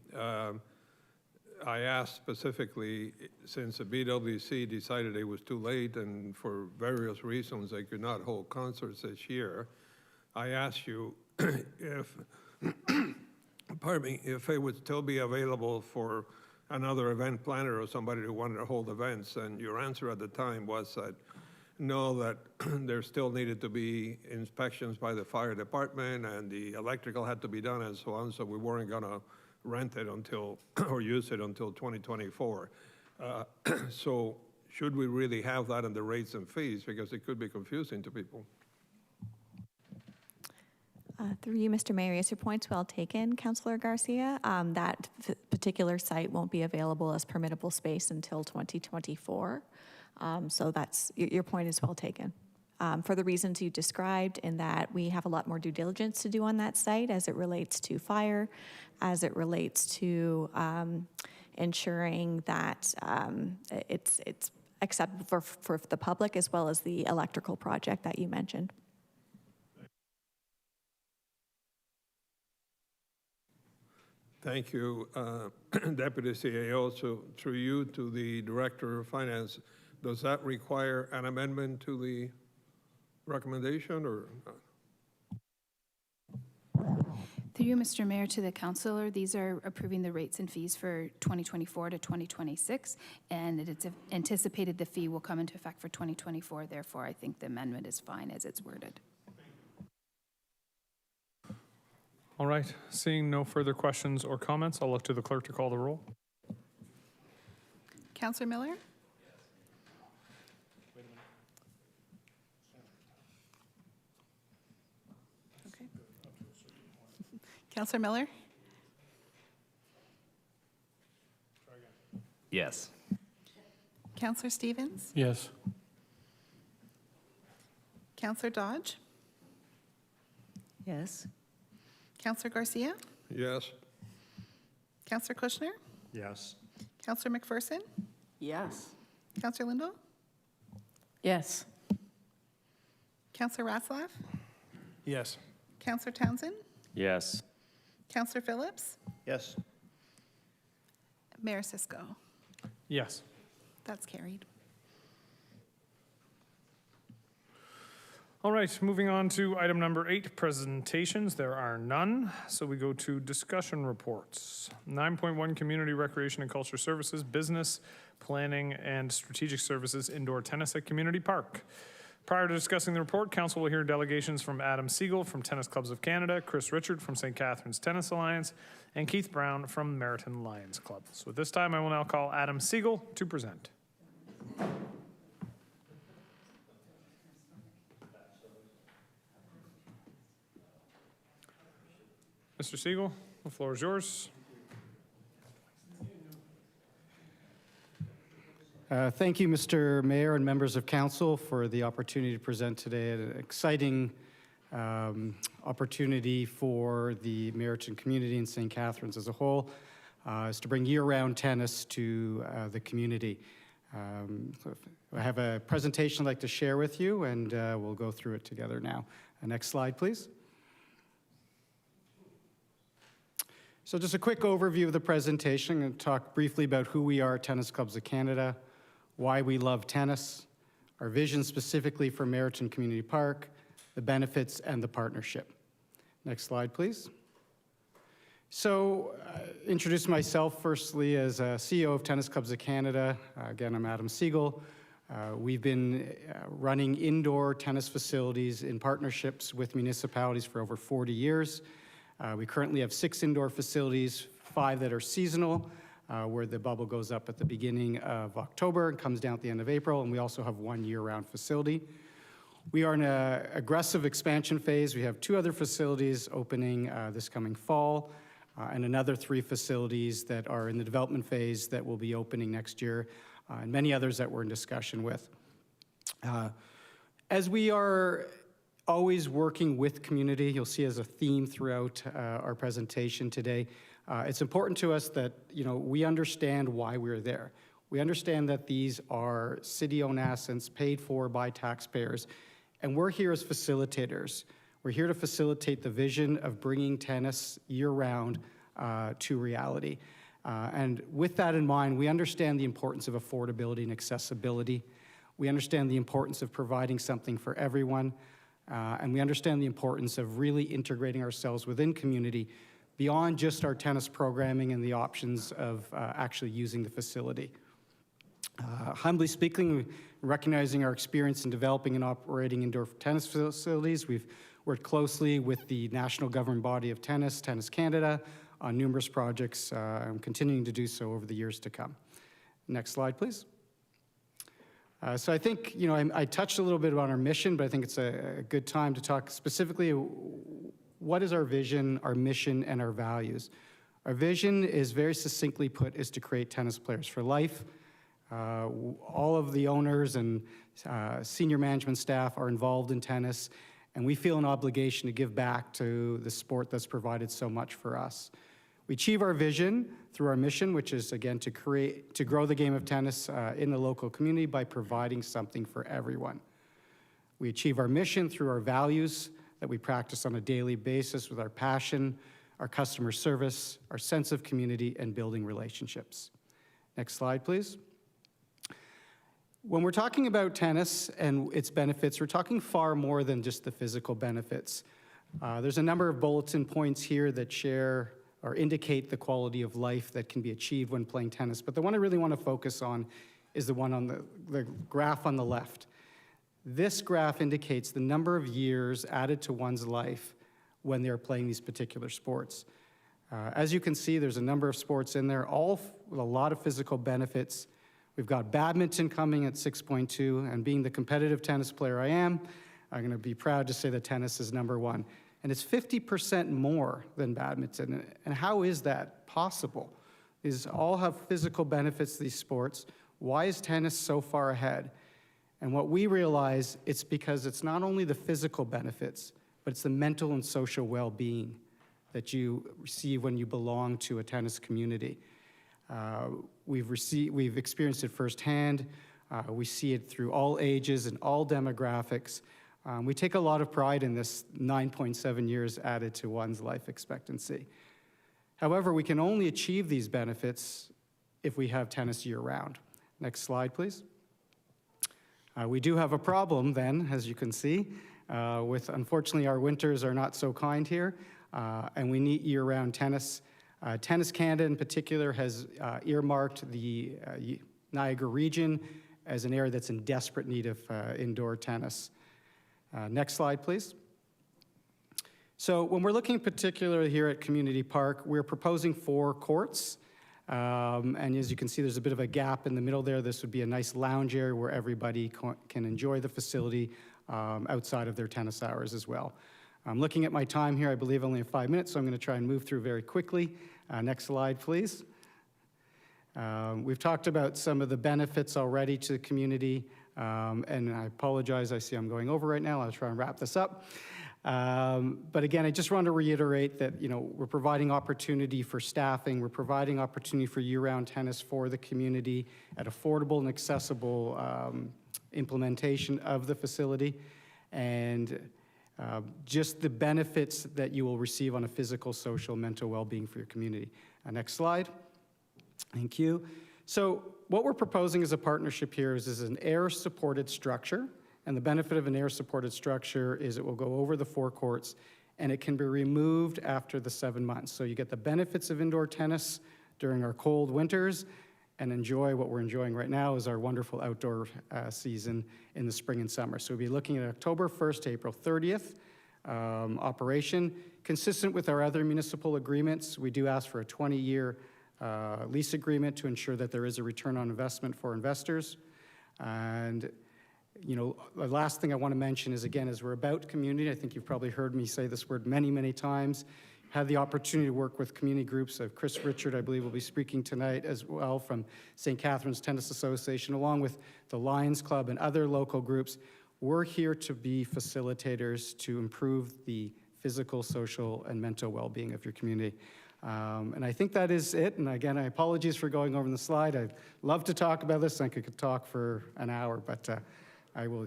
I asked specifically, since the BWC decided it was too late and for various reasons they could not hold concerts this year, I asked you if, pardon me, if it would still be available for another event planner or somebody who wanted to hold events, and your answer at the time was that no, that there still needed to be inspections by the fire department and the electrical had to be done and so on, so we weren't going to rent it until, or use it until 2024. So should we really have that in the rates and fees? Because it could be confusing to people. Through you, Mr. Mayor, yes, your point's well taken, Councillor Garcia. That particular site won't be available as permittable space until 2024. So that's, your point is well taken. For the reasons you described, in that we have a lot more due diligence to do on that site as it relates to fire, as it relates to ensuring that it's acceptable for the public, as well as the electrical project that you mentioned. Thank you, Deputy CAO. So through you to the Director of Finance, does that require an amendment to the recommendation or not? Through you, Mr. Mayor, to the councillor, these are approving the rates and fees for 2024 to 2026, and it's anticipated the fee will come into effect for 2024. Therefore, I think the amendment is fine as it's worded. All right, seeing no further questions or comments, I'll look to the clerk to call the roll. Councillor Miller? Okay. Councillor Miller? Yes. Councillor Stevens? Yes. Counselor Dodge? Yes. Counselor Garcia? Yes. Counselor Kushner? Yes. Counselor McPherson? Yes. Counselor Lindell? Yes. Counselor Ratzlaff? Yes. Counselor Townsend? Yes. Counselor Phillips? Yes. Mayor Cisco? Yes. That's carried. All right, moving on to item number 8, presentations. There are none, so we go to discussion reports. 9.1, Community Recreation and Culture Services, Business, Planning, and Strategic Services, Indoor Tennis at Community Park. Prior to discussing the report, council will hear delegations from Adam Siegel from Tennis Clubs of Canada, Chris Richard from St. Catharines Tennis Alliance, and Keith Brown from Meriton Lions Club. So at this time, I will now call Adam Siegel to present. Mr. Siegel, the floor is yours. Thank you, Mr. Mayor and members of council, for the opportunity to present today. An exciting opportunity for the Meriton community and St. Catharines as a whole is to bring year-round tennis to the community. I have a presentation I'd like to share with you, and we'll go through it together now. Next slide, please. So just a quick overview of the presentation. I'm going to talk briefly about who we are at Tennis Clubs of Canada, why we love tennis, our vision specifically for Meriton Community Park, the benefits, and the partnership. Next slide, please. So, introduce myself firstly as CEO of Tennis Clubs of Canada. Again, I'm Adam Siegel. We've been running indoor tennis facilities in partnerships with municipalities for over 40 years. We currently have 6 indoor facilities, 5 that are seasonal, where the bubble goes up at the beginning of October and comes down at the end of April, and we also have 1 year-round facility. We are in an aggressive expansion phase. We have 2 other facilities opening this coming fall, and another 3 facilities that are in the development phase that will be opening next year, and many others that we're in discussion with. As we are always working with community, you'll see as a theme throughout our presentation today, it's important to us that we understand why we're there. We understand that these are city-owned assets paid for by taxpayers, and we're here as facilitators. We're here to facilitate the vision of bringing tennis year-round to reality. And with that in mind, we understand the importance of affordability and accessibility. We understand the importance of providing something for everyone. And we understand the importance of really integrating ourselves within community beyond just our tennis programming and the options of actually using the facility. Humbly speaking, recognizing our experience in developing and operating indoor tennis facilities, we've worked closely with the national governing body of tennis, Tennis Canada, on numerous projects, and continuing to do so over the years to come. Next slide, please. So I think, I touched a little bit about our mission, but I think it's a good time to talk specifically what is our vision, our mission, and our values. Our vision is very succinctly put is to create tennis players for life. All of the owners and senior management staff are involved in tennis, and we feel an obligation to give back to the sport that's provided so much for us. We achieve our vision through our mission, which is, again, to grow the game of tennis in the local community by providing something for everyone. We achieve our mission through our values that we practice on a daily basis with our passion, our customer service, our sense of community, and building relationships. Next slide, please. When we're talking about tennis and its benefits, we're talking far more than just the physical benefits. There's a number of bulletin points here that share or indicate the quality of life that can be achieved when playing tennis. But the one I really want to focus on is the one on the graph on the left. This graph indicates the number of years added to one's life when they're playing these particular sports. As you can see, there's a number of sports in there, all with a lot of physical benefits. We've got badminton coming at 6.2, and being the competitive tennis player I am, I'm going to be proud to say that tennis is number 1. And it's 50% more than badminton. And how is that possible? These all have physical benefits, these sports. Why is tennis so far ahead? And what we realize, it's because it's not only the physical benefits, but it's the mental and social well-being that you receive when you belong to a tennis community. We've experienced it firsthand. We see it through all ages and all demographics. We take a lot of pride in this 9.7 years added to one's life expectancy. However, we can only achieve these benefits if we have tennis year-round. Next slide, please. We do have a problem then, as you can see, with unfortunately our winters are not so kind here, and we need year-round tennis. Tennis Canada in particular has earmarked the Niagara region as an area that's in desperate need of indoor tennis. Next slide, please. So when we're looking particularly here at Community Park, we're proposing 4 courts. And as you can see, there's a bit of a gap in the middle there. This would be a nice lounge area where everybody can enjoy the facility outside of their tennis hours as well. I'm looking at my time here. I believe only have 5 minutes, so I'm going to try and move through very quickly. Next slide, please. We've talked about some of the benefits already to the community, and I apologize. I see I'm going over right now. I'll try and wrap this up. But again, I just want to reiterate that, we're providing opportunity for staffing. We're providing opportunity for year-round tennis for the community at affordable and accessible implementation of the facility, and just the benefits that you will receive on a physical, social, mental well-being for your community. Next slide. Thank you. So what we're proposing as a partnership here is an air-supported structure. And the benefit of an air-supported structure is it will go over the 4 courts, and it can be removed after the 7 months. So you get the benefits of indoor tennis during our cold winters, and enjoy what we're enjoying right now is our wonderful outdoor season in the spring and summer. So we'll be looking at October 1st to April 30th operation. Consistent with our other municipal agreements, we do ask for a 20-year lease agreement to ensure that there is a return on investment for investors. And the last thing I want to mention is, again, as we're about community, I think you've probably heard me say this word many, many times, had the opportunity to work with community groups. Chris Richard, I believe, will be speaking tonight as well from St. Catharines Tennis Association, along with the Lions Club and other local groups. We're here to be facilitators to improve the physical, social, and mental well-being of your community. And I think that is it. And again, I apologize for going over the slide. I'd love to talk about this. I could talk for an hour, but I will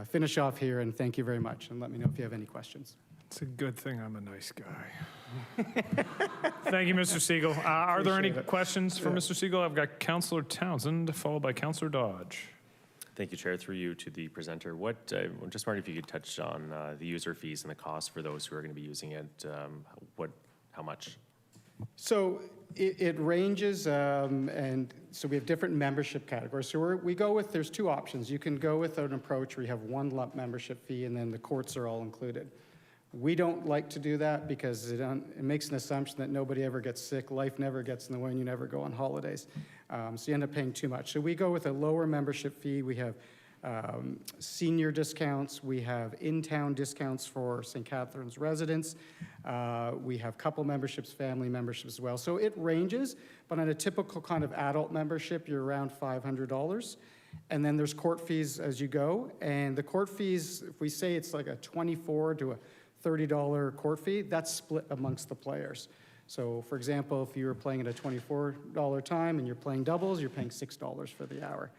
finish off here, and thank you very much. And let me know if you have any questions. It's a good thing I'm a nice guy. Thank you, Mr. Siegel. Are there any questions for Mr. Siegel? I've got Councillor Townsend, followed by Councillor Dodge. Thank you, Chair. Through you to the presenter. I'm just wondering if you could touch on the user fees and the cost for those who are going to be using it. How much? So it ranges, and so we have different membership categories. So there's 2 options. You can go with an approach where you have one lump membership fee and then the courts are all included. We don't like to do that because it makes an assumption that nobody ever gets sick, life never gets in the way, and you never go on holidays. So you end up paying too much. So we go with a lower membership fee. We have senior discounts. We have in-town discounts for St. Catharines residents. We have couple memberships, family memberships as well. So it ranges, but on a typical kind of adult membership, you're around $500. And then there's court fees as you go. And the court fees, if we say it's like a $24 to a $30 court fee, that's split amongst the players. So for example, if you were playing at a $24 time and you're playing doubles, you're paying $6 for the hour.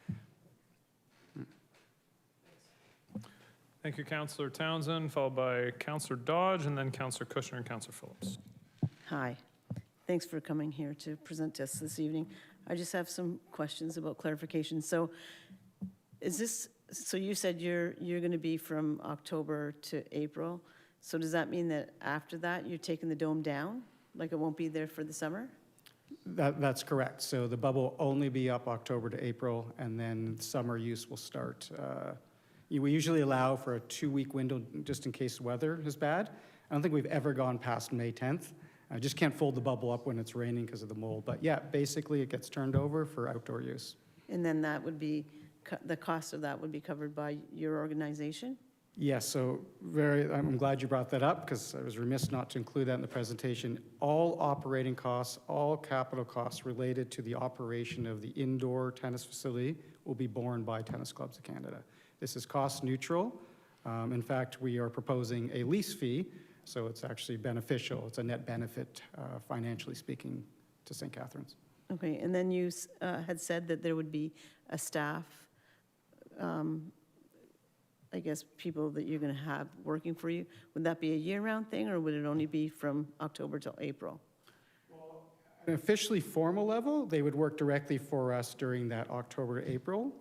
Thank you, Councillor Townsend, followed by Councillor Dodge, and then Councillor Kushner and Councillor Phillips. Hi. Thanks for coming here to present to us this evening. I just have some questions about clarification. So you said you're going to be from October to April. So does that mean that after that you're taking the dome down? Like it won't be there for the summer? That's correct. So the bubble will only be up October to April, and then summer use will start. We usually allow for a 2-week window just in case weather is bad. I don't think we've ever gone past May 10th. I just can't fold the bubble up when it's raining because of the mold. But yeah, basically it gets turned over for outdoor use. And then that would be, the cost of that would be covered by your organization? Yes, so I'm glad you brought that up because I was remiss not to include that in the presentation. All operating costs, all capital costs related to the operation of the indoor tennis facility will be borne by Tennis Clubs of Canada. This is cost neutral. In fact, we are proposing a lease fee, so it's actually beneficial. It's a net benefit, financially speaking, to St. Catharines. Okay, and then you had said that there would be a staff, I guess, people that you're going to have working for you. Would that be a year-round thing, or would it only be from October till April? At an officially formal level, they would work directly for us during that October to April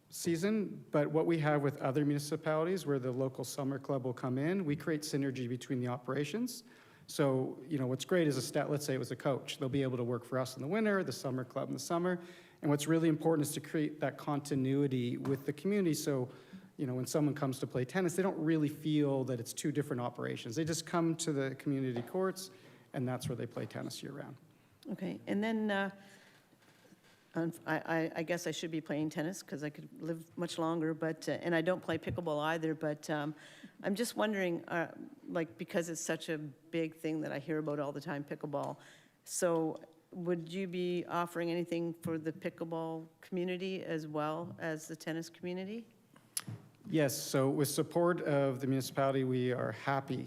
season. But what we have with other municipalities where the local summer club will come in, we create synergy between the operations. So, what's great is let's say it was a coach. They'll be able to work for us in the winter, the summer club in the summer. And what's really important is to create that continuity with the community. So, when someone comes to play tennis, they don't really feel that it's two different operations. They just come to the community courts, and that's where they play tennis year-round. Okay, and then I guess I should be playing tennis because I could live much longer, but, and I don't play pickleball either, but I'm just wondering, because it's such a big thing that I hear about all the time, pickleball, so would you be offering anything for the pickleball community as well as the tennis community? Yes, so with support of the municipality, we are happy,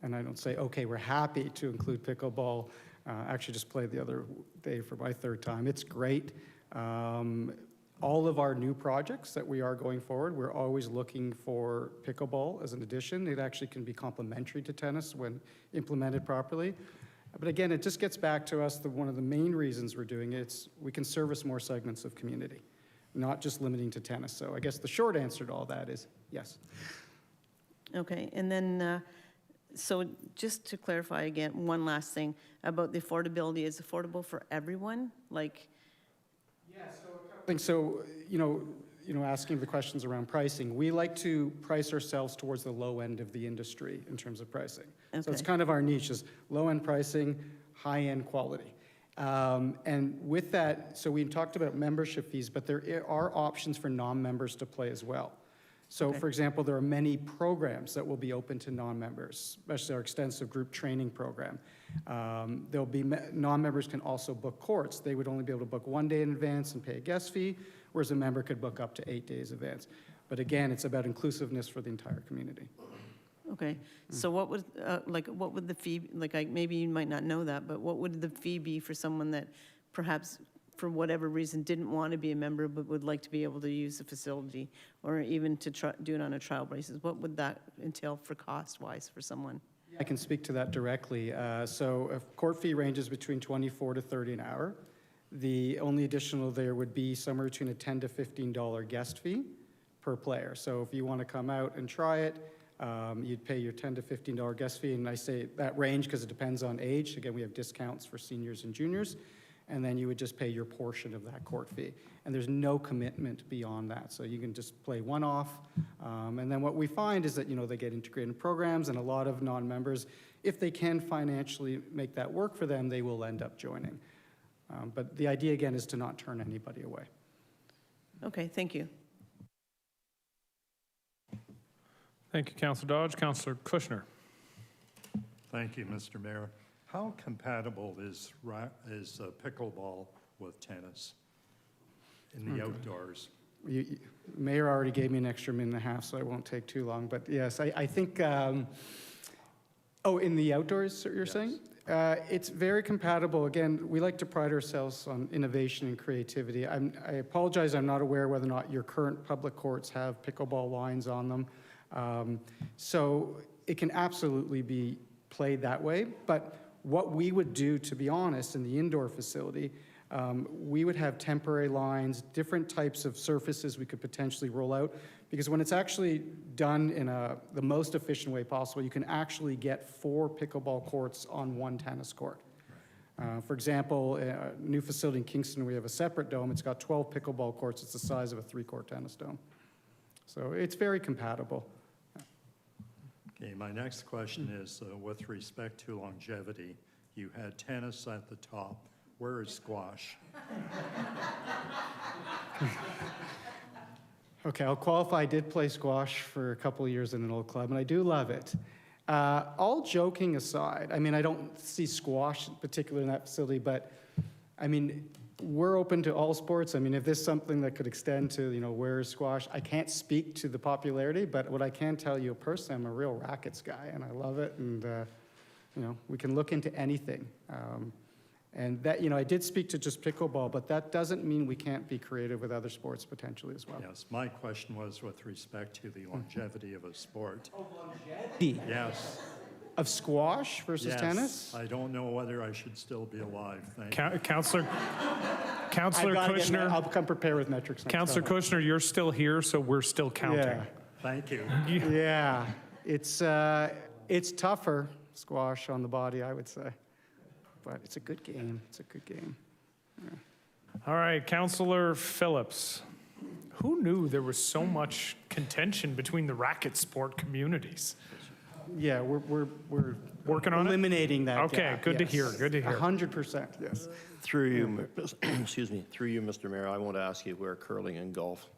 and I don't say, okay, we're happy to include pickleball. Actually just played the other day for my third time. It's great. All of our new projects that we are going forward, we're always looking for pickleball as an addition. It actually can be complementary to tennis when implemented properly. But again, it just gets back to us, one of the main reasons we're doing it, we can service more segments of community, not just limiting to tennis. So I guess the short answer to all that is yes. Okay, and then, so just to clarify again, one last thing about the affordability. Is affordable for everyone? Asking the questions around pricing, we like to price ourselves towards the low end of the industry in terms of pricing. Okay. So it's kind of our niche is low-end pricing, high-end quality. And with that, so we talked about membership fees, but there are options for non-members to play as well. So, For example, there are many programs that will be open to non-members, especially our extensive group training program. There'll be non-members can also book courts. They would only be able to book 1 day in advance and pay a guest fee, whereas a member could book up to 8 days in advance. But again, it's about inclusiveness for the entire community. Okay, so what would the fee, maybe you might not know that, but what would the fee be for someone that perhaps for whatever reason didn't want to be a member but would like to be able to use the facility, or even to do it on a trial basis? What would that entail for cost-wise for someone? I can speak to that directly. So a court fee ranges between $24 to $30 an hour. The only additional there would be somewhere between a $10 to $15 guest fee per player. So if you want to come out and try it, you'd pay your $10 to $15 guest fee, and I say that range because it depends on age. Again, we have discounts for seniors and juniors, and then you would just pay your portion of that court fee. And there's no commitment beyond that, so you can just play one-off. And then what we find is that, they get integrated programs, and a lot of non-members, if they can financially make that work for them, they will end up joining. But the idea, again, is to not turn anybody away. Okay, thank you. Thank you, Councillor Dodge. Councillor Kushner. Thank you, Mr. Mayor. How compatible is pickleball with tennis in the outdoors? Mayor already gave me an extra minute and a half, so I won't take too long. But yes, I think, in the outdoors, you're saying? It's very compatible. Again, we like to pride ourselves on innovation and creativity. I apologize, I'm not aware whether or not your current public courts have pickleball lines on them. So it can absolutely be played that way. But what we would do, to be honest, in the indoor facility, we would have temporary lines, different types of surfaces we could potentially roll out, because when it's actually done in the most efficient way possible, you can actually get 4 pickleball courts on 1 tennis court. For example, a new facility in Kingston, we have a separate dome. It's got 12 pickleball courts. It's the size of a 3-court tennis dome. So it's very compatible. Okay, my next question is with respect to longevity. You had tennis at the top. Where is squash? Okay, I'll qualify. I did play squash for a couple of years in an old club, and I do love it. All joking aside, I don't see squash particularly in that facility, but we're open to all sports. I mean, if this is something that could extend to, where's squash, I can't speak to the popularity, but what I can tell you personally, I'm a real rackets guy, and I love it, and, we can look into anything. And that, I did speak to just pickleball, but that doesn't mean we can't be creative with other sports potentially as well. Yes, my question was with respect to the longevity of a sport. Oh, longevity? Yes. Of squash versus tennis? I don't know whether I should still be alive. Thank you. Councillor Kushner. I'll come prepared with metrics next Councillor time. Kushner, you're still here, so we're still counting. Yeah. Thank you. Yeah, it's tougher, squash on the body, I would say. But it's a good game. It's a good game. Yeah. All right, Councillor Phillips. Who knew there was so much contention between the racket sport communities? Yeah, we're working on eliminating that Okay, gap, good to yes. hear, good to hear. 100%, yes. Through you, excuse me, through you, Mr. Mayor, I won't ask you where curling and golf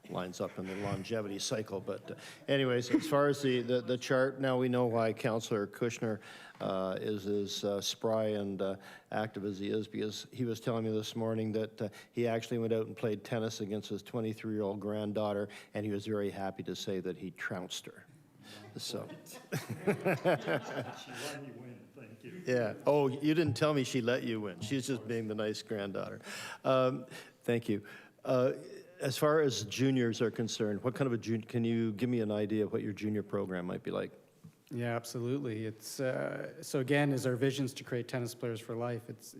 lines up in the longevity cycle, but anyways, as far as the chart, now we know why Councillor Kushner is as spry and active as he is, because he was telling me this morning that he actually went out and played tennis against his 23-year-old granddaughter, and he was very happy to say that he trounced her. So. She let you win, thank you. Yeah. Oh, you didn't tell me she let you win. She's just being the nice granddaughter. Thank you. As far as juniors are concerned, what kind of can you give me an idea of what your junior program might be like? Yeah, absolutely. It's so again, as our vision's to create tennis players for life, it's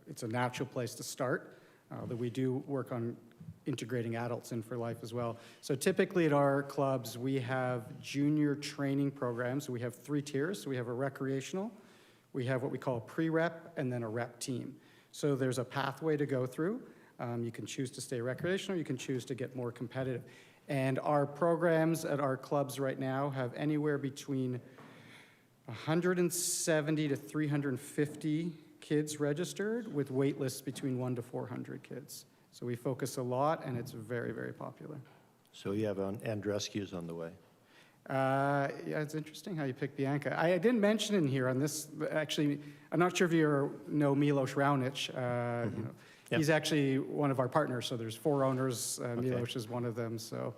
it's a natural place to start. That we do work on integrating adults in for life as well. So typically at our clubs, we have junior training programs. We have 3 tiers. So we have a recreational, we have what we call a pre-rep, and then a rep team. So there's a pathway to go through. You can choose to stay recreational, you can choose to get more competitive. And our programs at our clubs right now have anywhere between 170 to 350 kids registered, with wait lists between 100 to 400 kids. So we focus a lot, and it's very, very popular. So you have Andrescu's on the way. Yeah, it's interesting how you picked Bianca. I didn't mention in here on this, actually, I'm not sure if you know Milos Raonic. He's actually one of our partners, so there's 4 owners. Milos is one of them, so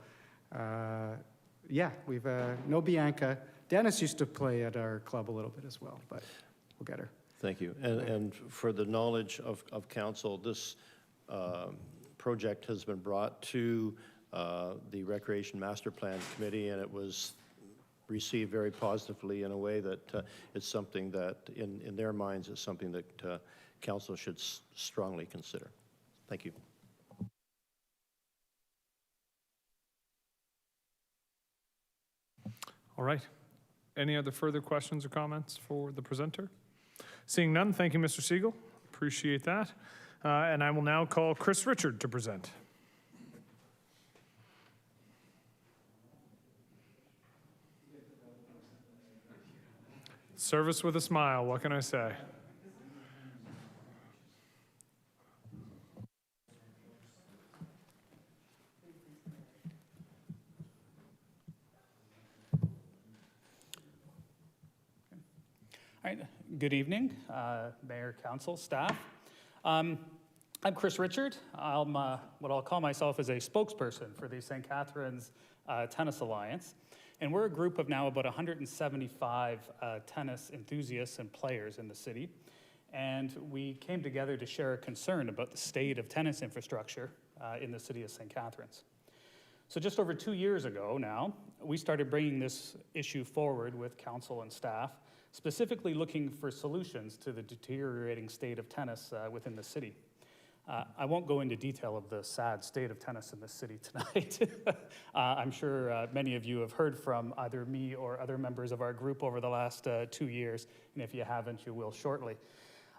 yeah, we've no Bianca. Dennis used to play at our club a little bit as well, but we'll get her. Thank you. And for the knowledge of council, this project has been brought to the Recreation Master Plan Committee, and it was received very positively in a way that it's something that, in their minds, is something that council should strongly consider. Thank you. All right. Any other further questions or comments for the presenter? Seeing none, thank you, Mr. Siegel. Appreciate that. And I will now call Chris Richard to present. Service with a smile, what can I say? All right, good evening, Mayor, Council, staff. I'm Chris Richard. I'm what I'll call myself as a spokesperson for the St. Catharines Tennis Alliance. And we're a group of now about 175 tennis enthusiasts and players in the city. And we came together to share a concern about the state of tennis infrastructure in the city of St. Catharines. So just over 2 years ago now, we started bringing this issue forward with council and staff, specifically looking for solutions to the deteriorating state of tennis within the city. I won't go into detail of the sad state of tennis in the city tonight. I'm sure many of you have heard from either me or other members of our group over the last 2 years, and if you haven't, you will shortly.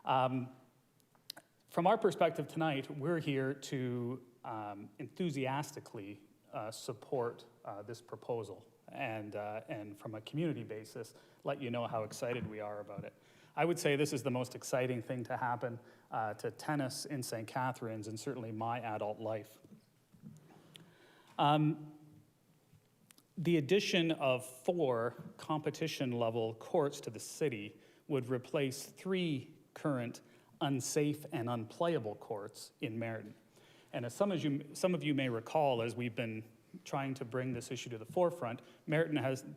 From our perspective tonight, we're here to enthusiastically support this proposal and from a community basis, let you know how excited we are about it. I would say this is the most exciting thing to happen to tennis in St. Catharines and certainly my adult life. The addition of 4 competition-level courts to the city would replace 3 current unsafe and unplayable courts in Meriden. And as some of you may recall, as we've been trying to bring this issue to the forefront,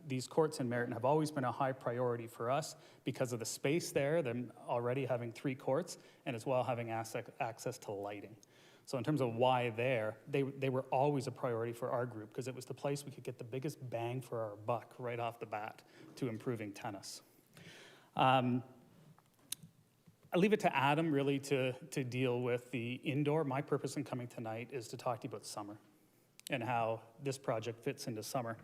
these courts in Meriden have always been a high priority for us because of the space there, them already having 3 courts, and as well having access to lighting. So in terms of why they were always a priority for our group because it was the place we could get the biggest bang for our buck right off the bat to improving tennis. I leave it to Adam really to deal with the indoor. My purpose in coming tonight is to talk to you about summer and how this project fits into summer.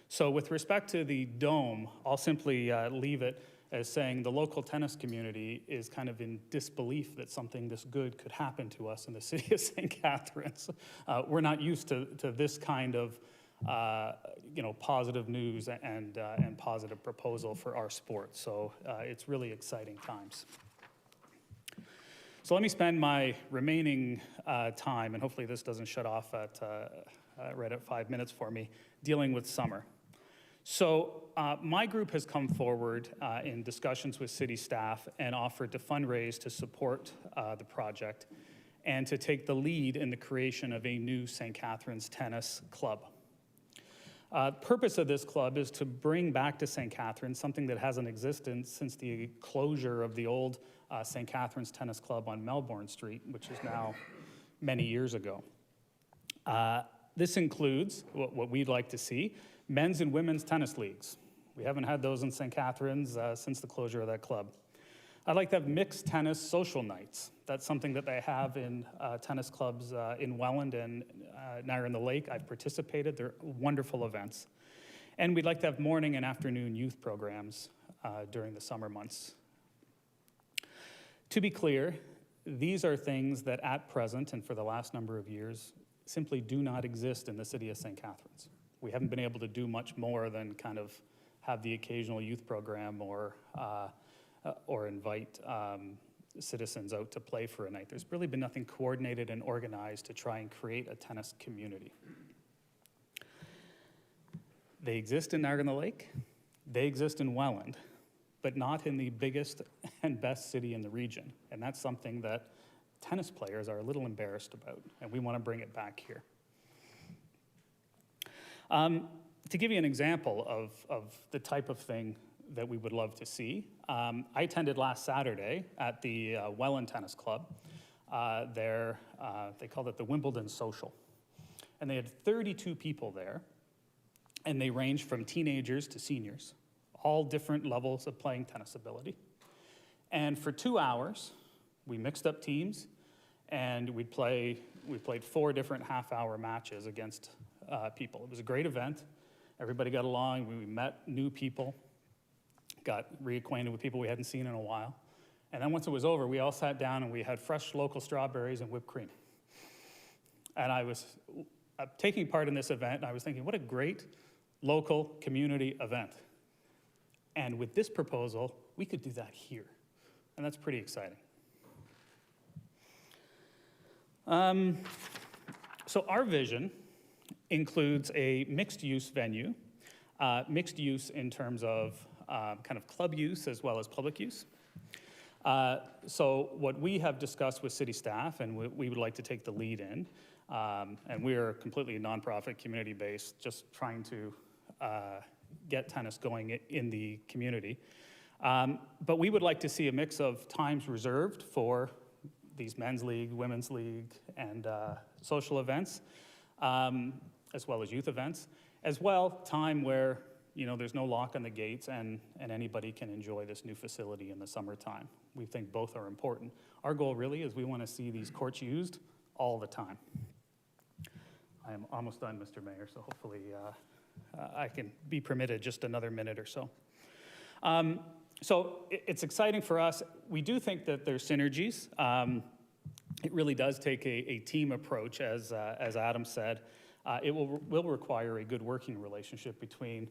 So with respect to the dome, I'll simply leave it as saying the local tennis community is kind of in disbelief that something this good could happen to us in the city of St. Catharines. We're not used to this kind of positive news and positive proposal for our sport. So it's really exciting times. So let me spend my remaining time, and hopefully this doesn't shut off right at 5 minutes for me, dealing with summer. So my group has come forward in discussions with city staff and offered to fundraise to support the project and to take the lead in the creation of a new St. Catharines tennis club. The purpose of this club is to bring back to St. Catharines something that hasn't existed since the closure of the old St. Catharines Tennis Club on Melbourne Street, which is now many years ago. This includes what we'd like to see, men's and women's tennis leagues. We haven't had those in St. Catharines since the closure of that club. I'd like to have mixed tennis social nights. That's something that they have in tennis clubs in Welland and Niagara-on-the-Lake. I've participated. They're wonderful events. And we'd like to have morning and afternoon youth programs during the summer months. To be clear, these are things that at present and for the last number of years simply do not exist in the city of St. Catharines. We haven't been able to do much more than kind of have the occasional youth program or invite citizens out to play for a night. There's really been nothing coordinated and organized to try and create a tennis community. They exist in Niagara-on-the-Lake, they exist in Welland, but not in the biggest and best city in the region. And that's something that tennis players are a little embarrassed about, and we want to bring it back here. To give you an example of the type of thing that we would love to see, I attended last Saturday at the Welland Tennis Club. They called it the Wimbledon Social. And they had 32 people there, and they ranged from teenagers to seniors, all different levels of playing tennis ability. And for 2 hours, we mixed up teams, and we played 4 different half-hour matches against people. It was a great event. Everybody got along. We met new people, got reacquainted with people we hadn't seen in a while. And then once it was over, we all sat down and we had fresh local strawberries and whipped cream. And I was taking part in this event, and I was thinking, what a great local community event. And with this proposal, we could do that here. And that's pretty exciting. So our vision includes a mixed-use venue, mixed use in terms of kind of club use as well as public use. So what we have discussed with city staff, and we would like to take the lead in, and we are completely nonprofit, community-based, just trying to get tennis going in the community. But we would like to see a mix of times reserved for these men's league, women's league, and social events, as well as youth events, as well time where there's no lock on the gates and anybody can enjoy this new facility in the summertime. We think both are important. Our goal really is we want to see these courts used all the time. I am almost done, Mr. Mayor, so hopefully I can be permitted just another minute or so. So it's exciting for us. We do think that there's synergies. It really does take a team approach, as Adam said. It will require a good working relationship between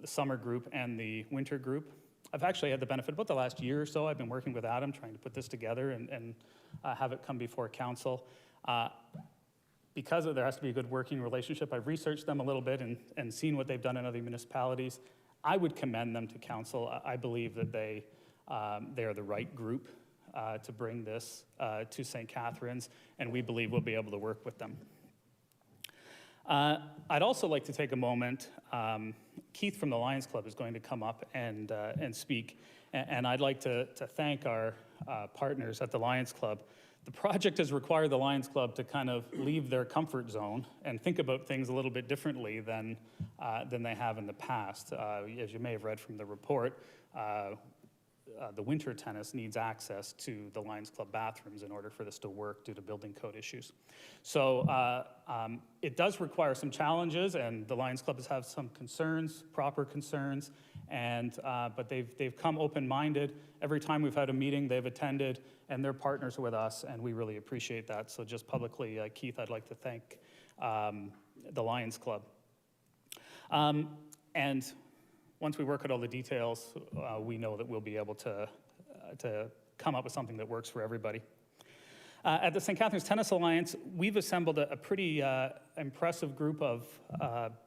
the summer group and the winter group. I've actually had the benefit, about the last year or so, I've been working with Adam trying to put this together and have it come before council. Because there has to be a good working relationship, I've researched them a little bit and seen what they've done in other municipalities. I would commend them to council. I believe that they are the right group to bring this to St. Catharines, and we believe we'll be able to work with them. I'd also like to take a moment. Keith from the Lions Club is going to come up and speak, and I'd like to thank our partners at the Lions Club. The project has required the Lions Club to kind of leave their comfort zone and think about things a little bit differently than they have in the past. As you may have read from the report, the winter tennis needs access to the Lions Club bathrooms in order for this to work due to building code issues. So it does require some challenges, and the Lions Club has had some concerns, proper concerns, and but they've come open-minded. Every time we've had a meeting, they've attended, and they're partners with us, and we really appreciate that. So just publicly, Keith, I'd like to thank the Lions Club. And once we work out all the details, we know that we'll be able to come up with something that works for everybody. At the St. Catharines Tennis Alliance, we've assembled a pretty impressive group of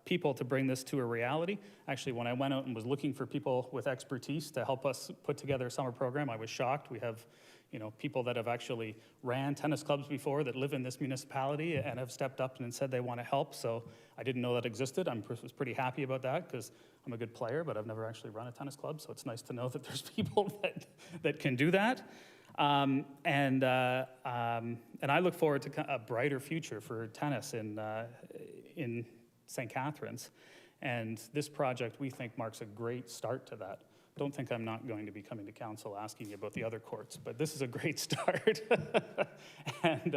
people to bring this to a reality. Actually, when I went out and was looking for people with expertise to help us put together a summer program, I was shocked. We have people that have actually ran tennis clubs before that live in this municipality and have stepped up and said they want to help. So I didn't know that existed. I was pretty happy about that because I'm a good player, but I've never actually run a tennis club. So it's nice to know that there's people that can do that. And I look forward to a brighter future for tennis in St. Catharines. And this project, we think, marks a great start to that. Don't think I'm not going to be coming to council asking you about the other courts, but this is a great start. And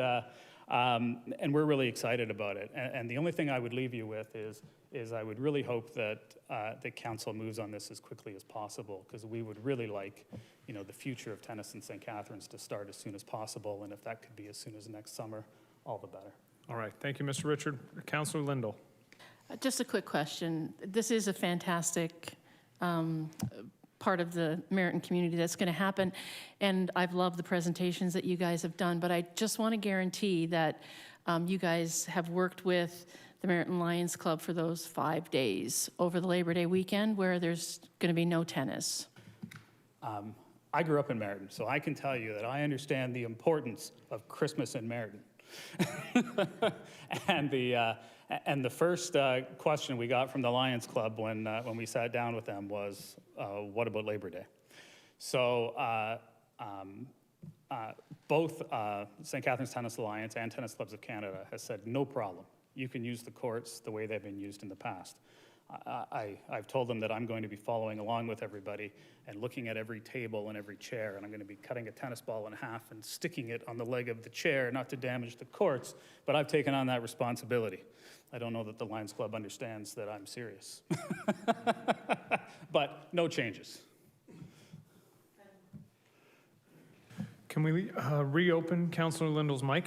we're really excited about it. And the only thing I would leave you with is I would really hope that the council moves on this as quickly as possible, because we would really like, the future of tennis in St. Catharines to start as soon as possible. And if that could be as soon as next summer, all the better. All right, thank you, Mr. Richard. Councillor Lindell. Just a quick question. This is a fantastic part of the Meriton community that's going to happen, and I've loved the presentations that you guys have done, but I just want to guarantee that you guys have worked with the Meriton Lions Club for those 5 days over the Labor Day weekend where there's going to be no tennis. I grew up in Meriton, so I can tell you that I understand the importance of Christmas in Meriton. And the first question we got from the Lions Club when we sat down with them was, what about Labor Day? So both St. Catharines Tennis Alliance and Tennis Clubs of Canada has said, no problem. You can use the courts the way they've been used in the past. I've told them that I'm going to be following along with everybody and looking at every table and every chair, and I'm going to be cutting a tennis ball in half and sticking it on the leg of the chair, not to damage the courts, but I've taken on that responsibility. I don't know that the Lions Club understands that I'm serious. But no changes. Can we reopen Councillor Lindell's mic?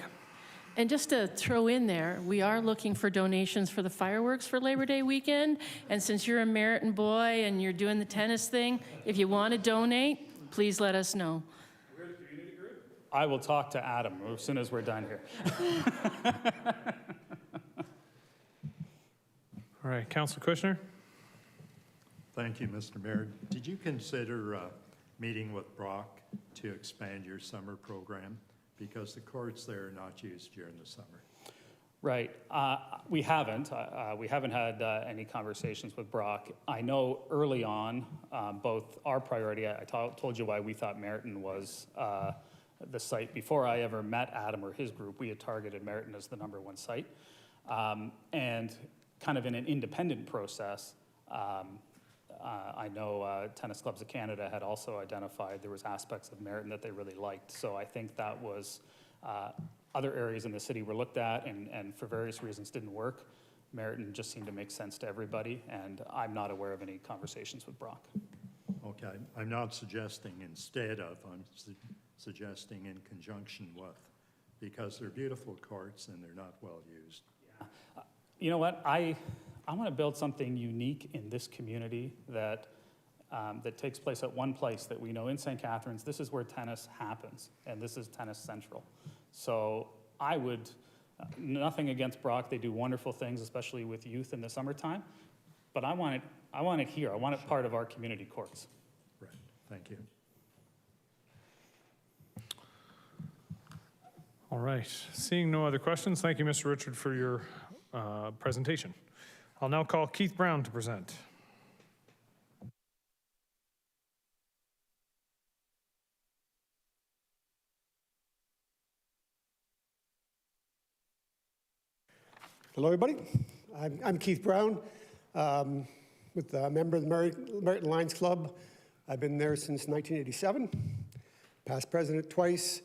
And just to throw in there, we are looking for donations for the fireworks for Labor Day weekend. And since you're a Meriton boy and you're doing the tennis thing, if you want to donate, please let us know. We're the community group. I will talk to Adam as soon as we're done here. All right, Councillor Kushner. Thank you, Mr. Mayor. Did you consider meeting with Brock to expand your summer program? Because the courts there are not used during the summer. Right. We haven't. We haven't had any conversations with Brock. I know early on, both our priority, I told you why we thought Meriton was the site. Before I ever met Adam or his group, we had targeted Meriton as the #1 site. And kind of in an independent process, I know Tennis Clubs of Canada had also identified there was aspects of Meriton that they really liked. So I think that was other areas in the city were looked at and for various reasons didn't work. Meriton just seemed to make sense to everybody, and I'm not aware of any conversations with Brock. Okay, I'm not suggesting instead of, I'm suggesting in conjunction with, because they're beautiful courts and they're not well used. Yeah. You know what, I want to build something unique in this community that takes place at one place that we know in St. Catharines. This is where tennis happens, and this is Tennis Central. So I would, nothing against Brock. They do wonderful things, especially with youth in the summertime. But I want it here. I want it part of our community courts. Right. Thank you. All right, seeing no other questions, thank you, Mr. Richard, for your presentation. I'll now call Keith Brown to present. Hello, everybody. I'm Keith Brown, with a member of the Merritt Lions Club. I've been there since 1987, past president twice.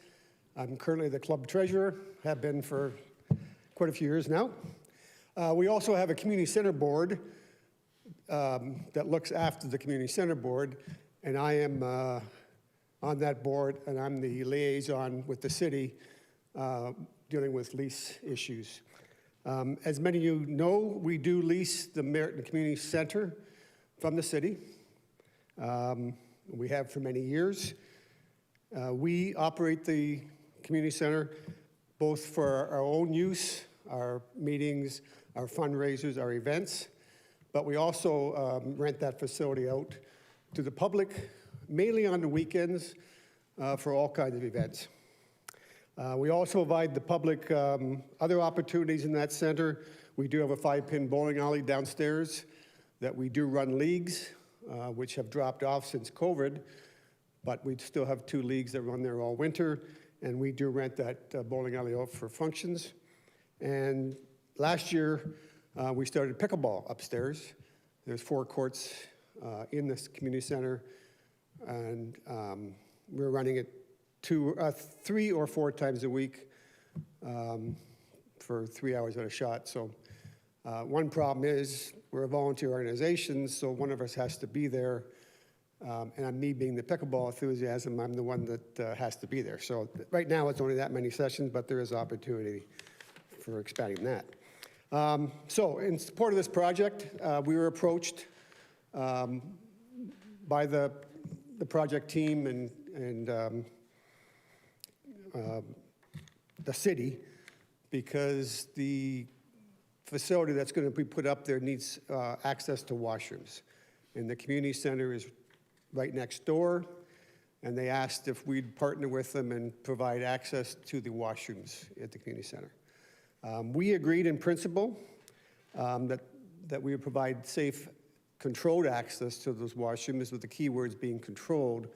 I'm currently the club treasurer, have been for quite a few years now. We also have a community center board that looks after the community center board, and I am on that board, and I'm the liaison with the city dealing with lease issues. As many of you know, we do lease the Merritt Community Center from the city. We have for many years. We operate the community center both for our own use, our meetings, our fundraisers, our events, but we also rent that facility out to the public, mainly on the weekends for all kinds of events. We also provide the public other opportunities in that center. We do have a 5-pin bowling alley downstairs that we do run leagues, which have dropped off since COVID, but we still have 2 leagues that run there all winter, and we do rent that bowling alley out for functions. And last year, we started pickleball upstairs. There's 4 courts in this community center, and we're running it 3 or 4 times a week for 3 hours at a shot. So one problem is we're a volunteer organization, so one of us has to be there. And me being the pickleball enthusiasm, I'm the one that has to be there. So right now it's only that many sessions, but there is opportunity for expanding that. So in support of this project, we were approached by the project team and the city, because the facility that's going to be put up there needs access to washrooms. And the community center is right next door, and they asked if we'd partner with them and provide access to the washrooms at the community center. We agreed in principle that we would provide safe, controlled access to those washrooms, with the key words being controlled,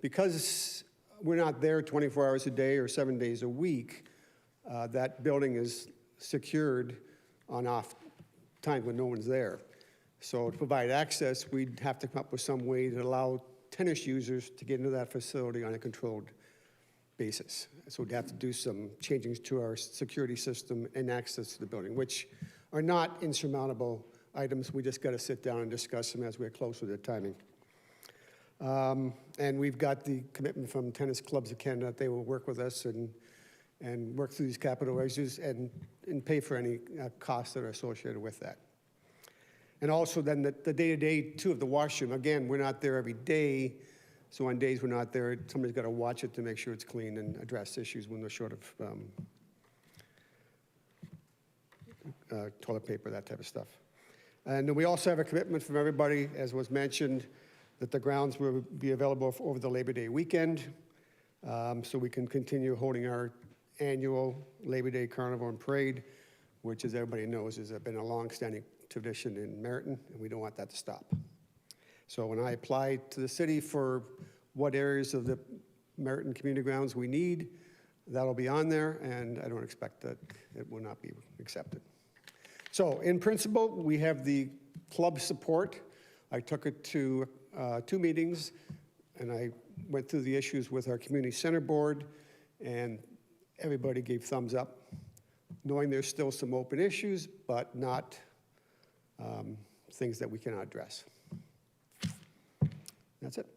because we're not there 24 hours a day or 7 days a week. That building is secured on off times when no one's there. So to provide access, we'd have to come up with some way to allow tennis users to get into that facility on a controlled basis. So we'd have to do some changes to our security system and access to the building, which are not insurmountable items. We just got to sit down and discuss them as we get closer to the timing. And we've got the commitment from Tennis Clubs of Canada that they will work with us and work through these capital issues and pay for any costs that are associated with that. And also then the day-to-day too of the washroom. Again, we're not there every day, so on days we're not there, somebody's got to watch it to make sure it's clean and address issues when they're short of toilet paper, that type of stuff. And then we also have a commitment from everybody, as was mentioned, that the grounds will be available over the Labor Day weekend, so we can continue holding our annual Labor Day Carnival and Parade, which, as everybody knows, has been a long-standing tradition in Merritton, and we don't want that to stop. So when I applied to the city for what areas of the Merritton community grounds we need, that'll be on there, and I don't expect that it will not be accepted. So in principle, we have the club support. I took it to 2 meetings, and I went through the issues with our community center board, and everybody gave thumbs up, knowing there's still some open issues, but not things that we cannot address. That's it.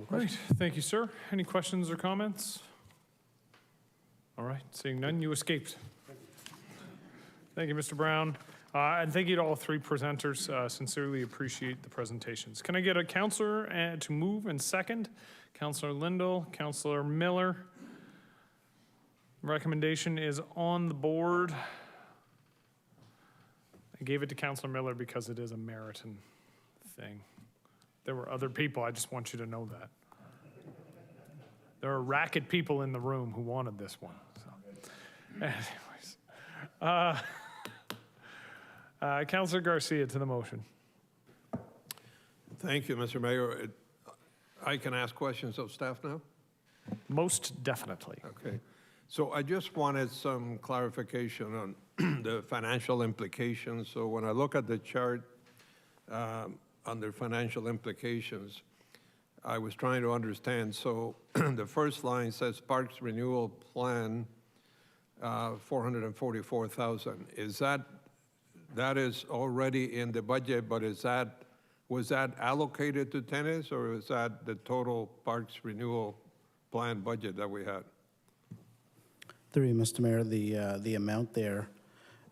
Great, thank you, sir. Any questions or comments? All right, seeing none, you escaped. Thank you, Mr. Brown. And thank you to all 3 presenters. Sincerely appreciate the presentations. Can I get a councillor to move and second? Councillor Lindell, Councillor Miller. Recommendation is on the board. I gave it to Councillor Miller because it is a Merritton thing. There were other people, I just want you to know that. There are racket people in the room who wanted this one. So. Anyways. Councillor Garcia to the motion. Thank you, Mr. Mayor. I can ask questions of staff now? Most definitely. Okay. So I just wanted some clarification on the financial implications. So when I look at the chart under financial implications, I was trying to understand. So the first line says Parks Renewal Plan, 444,000. Is that is already in the budget, but was that allocated to tennis, or is that the total Parks Renewal Plan budget that we had? Through you, Mr. Mayor, the amount there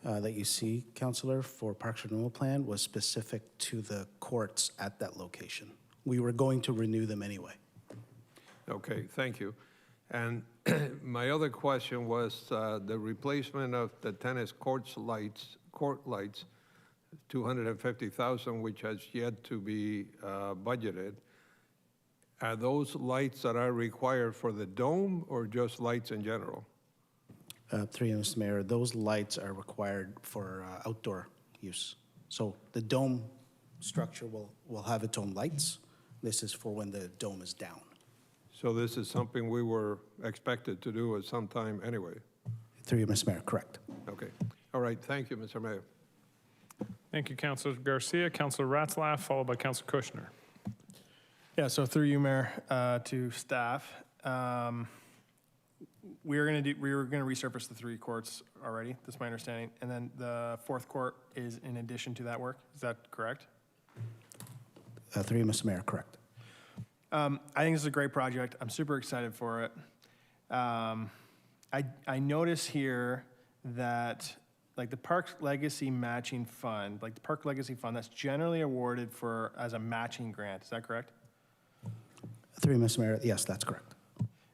that you see, Councillor, for Parks Renewal Plan was specific to the courts at that location. We were going to renew them anyway. Okay, thank you. And my other question was the replacement of the tennis court lights, 250,000, which has yet to be budgeted. Are those lights that are required for the dome or just lights in general? Through you, Mr. Mayor, those lights are required for outdoor use. So the dome structure will have its own lights. This is for when the dome is down. So this is something we were expected to do at some time anyway? Through you, Mr. Mayor, correct. Okay. All right. Thank you, Mr. Mayor. Thank you, Councillor Garcia. Councillor Ratzlaff, followed by Councillor Kushner. Yeah, so through you, Mayor, to staff, we were going to resurface the 3 courts already. That's my understanding, and then the 4th court is in addition to that work. Is that correct? Through you, Mr. Mayor, correct. I think this is a great project. I'm super excited for it. I notice here that like the Park Legacy Matching Fund, like the Park Legacy Fund, that's generally awarded for as a matching grant. Is that correct? Through you, Mr. Mayor, yes, that's correct.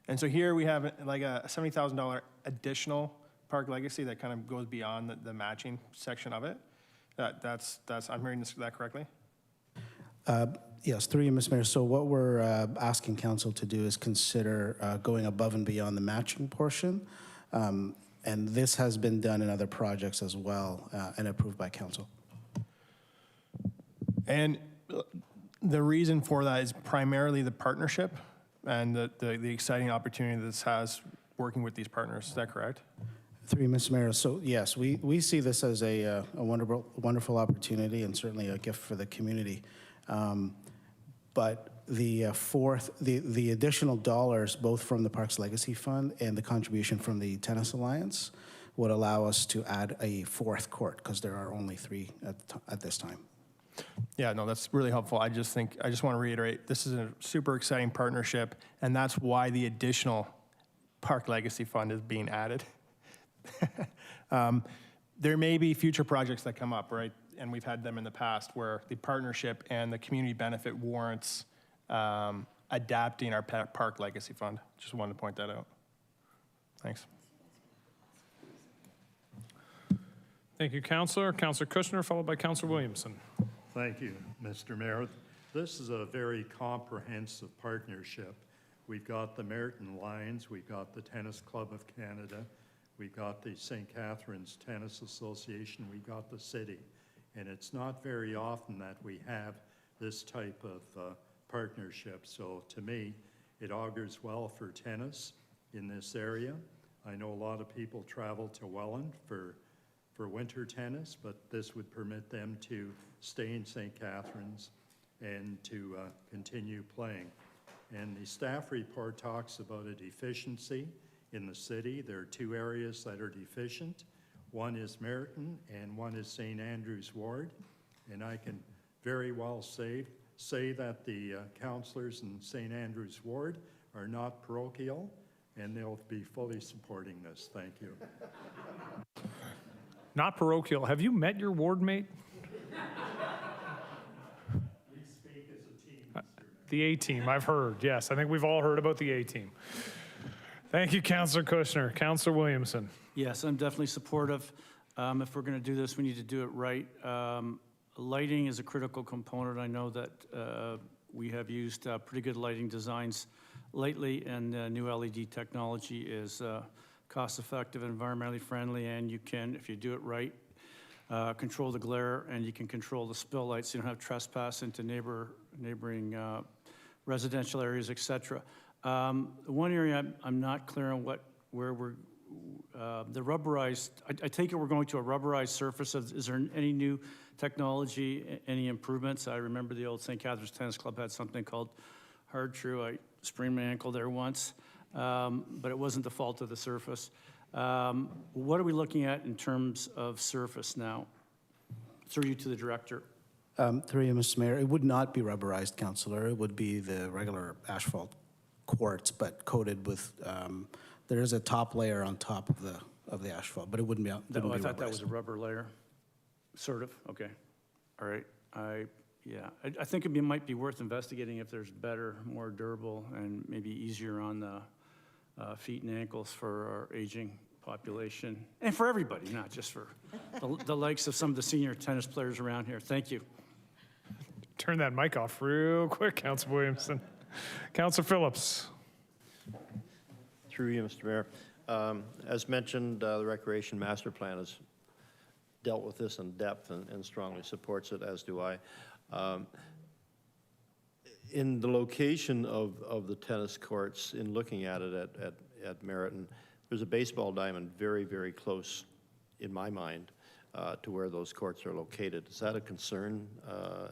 And so here we have like a $70,000 additional Park Legacy that kind of goes beyond the matching section of it. That's I'm hearing that correctly? Yes, through you, Mr. Mayor. So what we're asking council to do is consider going above and beyond the matching portion. And this has been done in other projects as well and approved by council. And the reason for that is primarily the partnership and the exciting opportunity this has working with these partners. Is that correct? Through you, Mr. Mayor. So yes, we see this as a wonderful opportunity and certainly a gift for the community. But the additional dollars, both from the Parks Legacy Fund and the contribution from the Tennis Alliance, would allow us to add a 4th court because there are only 3 at this time. Yeah, no, that's really helpful. I just want to reiterate, this is a super exciting partnership, and that's why the additional Park Legacy Fund is being added. There may be future projects that come up, right? And we've had them in the past where the partnership and the community benefit warrants adapting our Park Legacy Fund. Just wanted to point that out. Thanks. Thank you, Councillor. Councillor Kushner, followed by Councillor Williamson. Thank you, Mr. Mayor. This is a very comprehensive partnership. We've got the Merton Lions, we've got the Tennis Club of Canada, we've got the St. Catharines Tennis Association, we've got the city. And it's not very often that we have this type of partnership. So to me, it augurs well for tennis in this area. I know a lot of people travel to Welland for winter tennis, but this would permit them to stay in St. Catharines and to continue playing. And the staff report talks about a deficiency in the city. There are 2 areas that are deficient. One is Merton and one is St. Andrew's Ward. And I can very well say that the councillors in St. Andrew's Ward are not parochial and they'll be fully supporting this. Thank you. Not parochial. Have you met your ward mate? We speak as a team, Mr. Mayor. The A-team, I've heard. Yes, I think we've all heard about the A-team. Thank you, Councillor Kushner. Councillor Williamson. Yes, I'm definitely supportive. If we're going to do this, we need to do it right. Lighting is a critical component. I know that we have used pretty good lighting designs lately, and new LED technology is cost-effective and environmentally friendly, and you can, if you do it right, control the glare, and you can control the spill lights, so you don't have trespass into neighboring residential areas, et cetera. One area I'm not clear on where we're, the rubberized, I take it we're going to a rubberized surface. Is there any new technology, any improvements? I remember the old St. Catharines Tennis Club had something called Hard True. I sprained my ankle there once, but it wasn't the fault of the surface. What are we looking at in terms of surface now? Through you to the director. Through you, Mr. Mayor, it would not be rubberized, Councillor. It would be the regular asphalt quartz, but coated with, there is a top layer on top of the asphalt, but it wouldn't be, I thought that was a rubber layer, sort of, okay. All right, I think it might be worth investigating if there's better, more durable, and maybe easier on the feet and ankles for our aging population, and for everybody, not just for the likes of some of the senior tennis players around here. Thank you. Turn that mic off real quick, Councilor Williamson. Councilor Phillips. Through you, Mr. Mayor. As mentioned, the Recreation Master Plan has dealt with this in depth and strongly supports it, as do I. In the location of the tennis courts, in looking at it at Meriton, there's a baseball diamond very, very close, in my mind, to where those courts are located. Is that a concern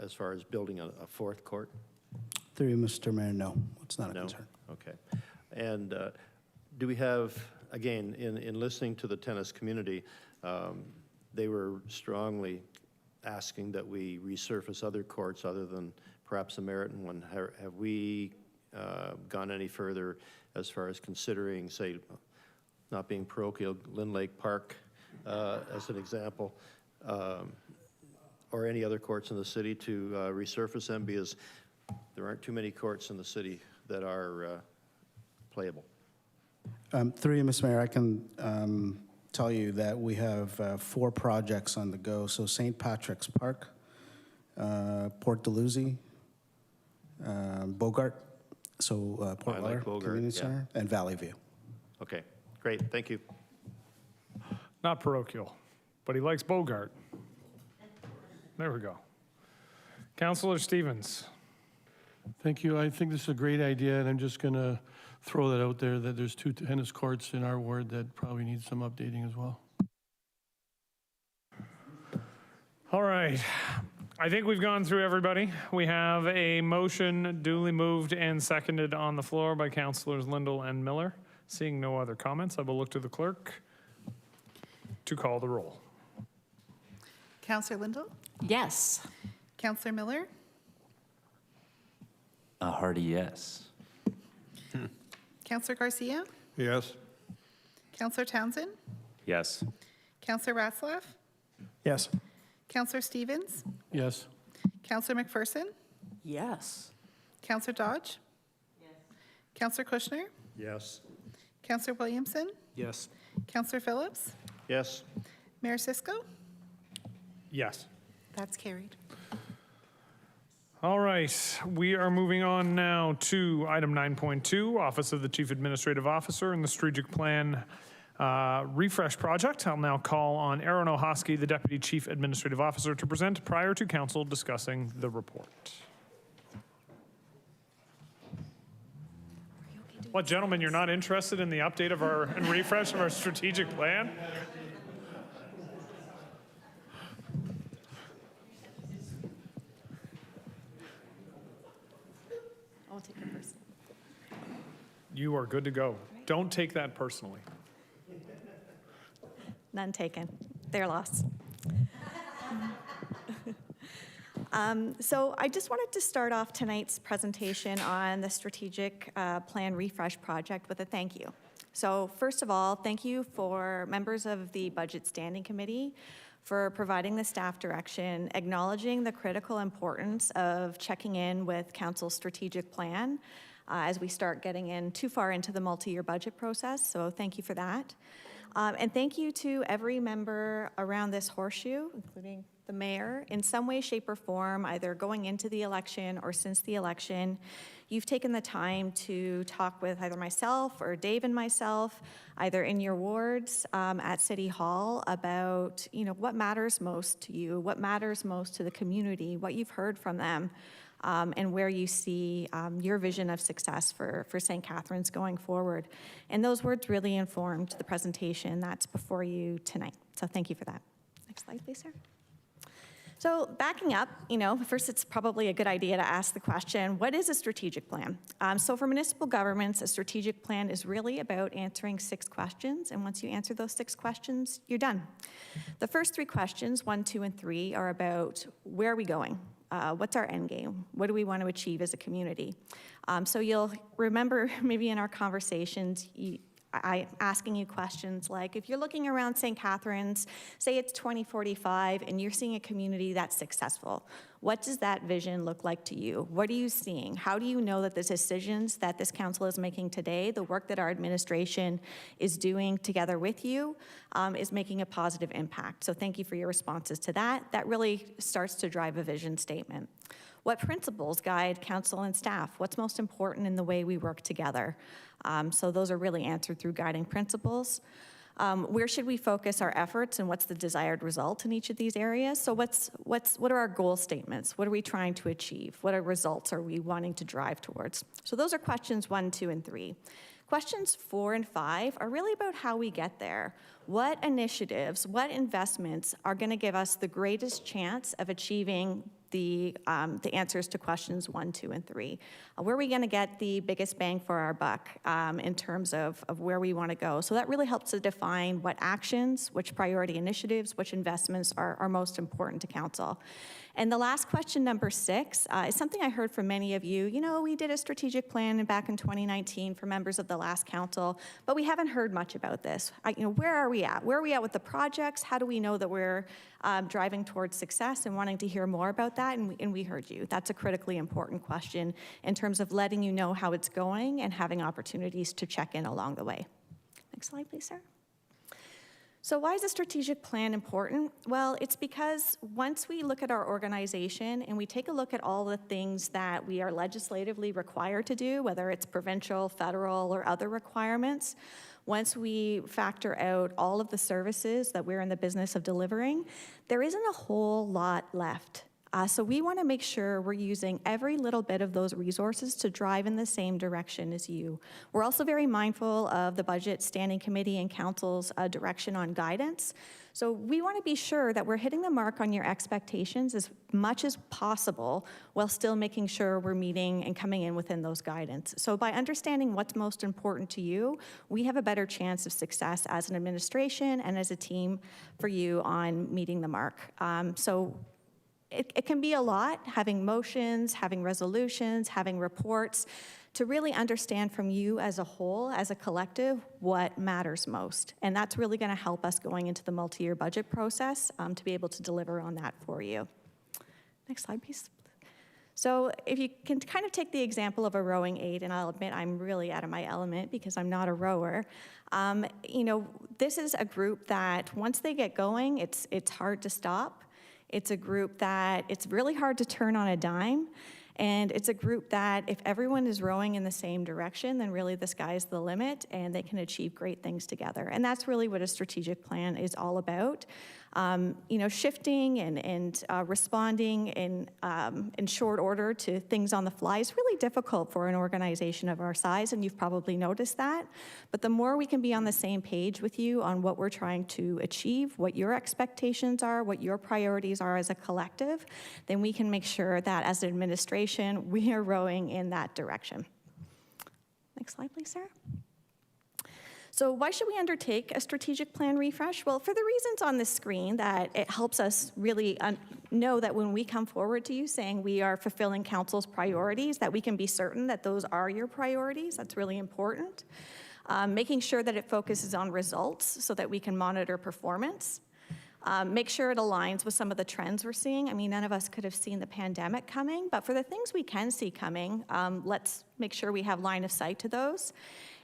as far as building a fourth court? Through you, Mr. Mayor, no, it's not a concern. Okay. And do we have, again, in listening to the tennis community, they were strongly asking that we resurface other courts other than perhaps the Meriton one. Have we gone any further as far as considering, say, not being parochial, Lynn Lake Park as an example, or any other courts in the city to resurface them, because there aren't too many courts in the city that are playable? Through you, Mr. Mayor, I can tell you that we have 4 projects on the go. So St. Patrick's Park, Port Dalhousie, Bogart, so Port Lair Community Center, and Valley View. Okay, great, thank you. Not parochial, but he likes Bogart. There we go. Councilor Stevens. Thank you. I think this is a great idea, and I'm just going to throw that out there that there's 2 tennis courts in our ward that probably need some updating as well. All right. I think we've gone through everybody. We have a motion duly moved and seconded on the floor by Councilors Lindell and Miller. Seeing no other comments, I will look to the clerk to call the roll. Councillor Lindell? Yes. Councillor Miller? A hearty yes. Councillor Garcia? Yes. Councillor Townsend? Yes. Councillor Ratzlaff? Yes. Councillor Stevens? Yes. Councillor McPherson? Yes. Councillor Dodge? Yes. Councillor Kushner? Yes. Councillor Williamson? Yes. Councillor Phillips? Yes. Mayor Cisco? Yes. That's carried. All right, we are moving on now to item 9.2, Office of the Chief Administrative Officer and the Strategic Plan Refresh Project. I'll now call on Aaron Ohoski, the Deputy Chief Administrative Officer, to present prior to council discussing the report. What, gentlemen, you're not interested in the update of our and refresh of our strategic plan? I'll take it personally. You are good to go. Don't take that personally. None taken. Their loss. So I just wanted to start off tonight's presentation on the Strategic Plan Refresh Project with a thank you. So first of all, thank you for members of the Budget Standing Committee for providing the staff direction, acknowledging the critical importance of checking in with Council's strategic plan as we start getting in too far into the multi-year budget process. So thank you for that. And thank you to every member around this horseshoe, including the mayor, in some way, shape, or form, either going into the election or since the election, you've taken the time to talk with either myself or Dave and myself, either in your wards at City Hall, about what matters most to you, what matters most to the community, what you've heard from them, and where you see your vision of success for St. Catharines going forward. And those words really informed the presentation that's before you tonight. So thank you for that. Next slide, please, sir. So backing up, first it's probably a good idea to ask the question, what is a strategic plan? So for municipal governments, a strategic plan is really about answering 6 questions, and once you answer those 6 questions, you're done. The first 3 questions, 1, 2, and 3, are about where are we going? What's our end game? What do we want to achieve as a community? So you'll remember maybe in our conversations, I asking you questions like, if you're looking around St. Catharines, say it's 2045, and you're seeing a community that's successful, what does that vision look like to you? What are you seeing? How do you know that the decisions that this council is making today, the work that our administration is doing together with you, is making a positive impact? So thank you for your responses to that. That really starts to drive a vision statement. What principles guide council and staff? What's most important in the way we work together? So those are really answered through guiding principles. Where should we focus our efforts, and what's the desired result in each of these areas? So what are our goal statements? What are we trying to achieve? What results are we wanting to drive towards? So those are questions 1, 2, and 3. Questions 4 and 5 are really about how we get there. What initiatives, what investments are going to give us the greatest chance of achieving the answers to questions 1, 2, and 3. Where are we going to get the biggest bang for our buck in terms of where we want to go? So that really helps to define what actions, which priority initiatives, which investments are most important to council. And the last question, number 6, is something I heard from many of you. We did a strategic plan back in 2019 for members of the last council, but we haven't heard much about this. Where are we at? Where are we at with the projects? How do we know that we're driving towards success, and wanting to hear more about that? And we heard you. That's a critically important question in terms of letting you know how it's going and having opportunities to check in along the way. Next slide, please, sir. So why is a strategic plan important? Well, it's because once we look at our organization and we take a look at all the things that we are legislatively required to do, whether it's provincial, federal, or other requirements, once we factor out all of the services that we're in the business of delivering, there isn't a whole lot left. So we want to make sure we're using every little bit of those resources to drive in the same direction as you. We're also very mindful of the Budget Standing Committee and Council's direction on guidance. So we want to be sure that we're hitting the mark on your expectations as much as possible while still making sure we're meeting and coming in within those guidance. So by understanding what's most important to you, we have a better chance of success as an administration and as a team for you on meeting the mark. It can be a lot, having motions, having resolutions, having reports, to really understand from you as a whole, as a collective, what matters most. And that's really going to help us going into the multi-year budget process to be able to deliver on that for you. Next slide, please. So if you can kind of take the example of a rowing aid, and I'll admit I'm really out of my element because I'm not a rower. This is a group that once they get going, it's hard to stop. It's a group that it's really hard to turn on a dime. And it's a group that if everyone is rowing in the same direction, then really the sky's the limit and they can achieve great things together. And that's really what a strategic plan is all about. Shifting and responding in short order to things on the fly is really difficult for an organization of our size, and you've probably noticed that. But the more we can be on the same page with you on what we're trying to achieve, what your expectations are, what your priorities are as a collective, then we can make sure that as an administration, we are rowing in that direction. Next slide, please, Sarah. So why should we undertake a strategic plan refresh? Well, for the reasons on the screen, that it helps us really know that when we come forward to you saying we are fulfilling council's priorities, that we can be certain that those are your priorities. That's really important. Making sure that it focuses on results so that we can monitor performance. Make sure it aligns with some of the trends we're seeing. I mean, none of us could have seen the pandemic coming, but for the things we can see coming, let's make sure we have line of sight to those.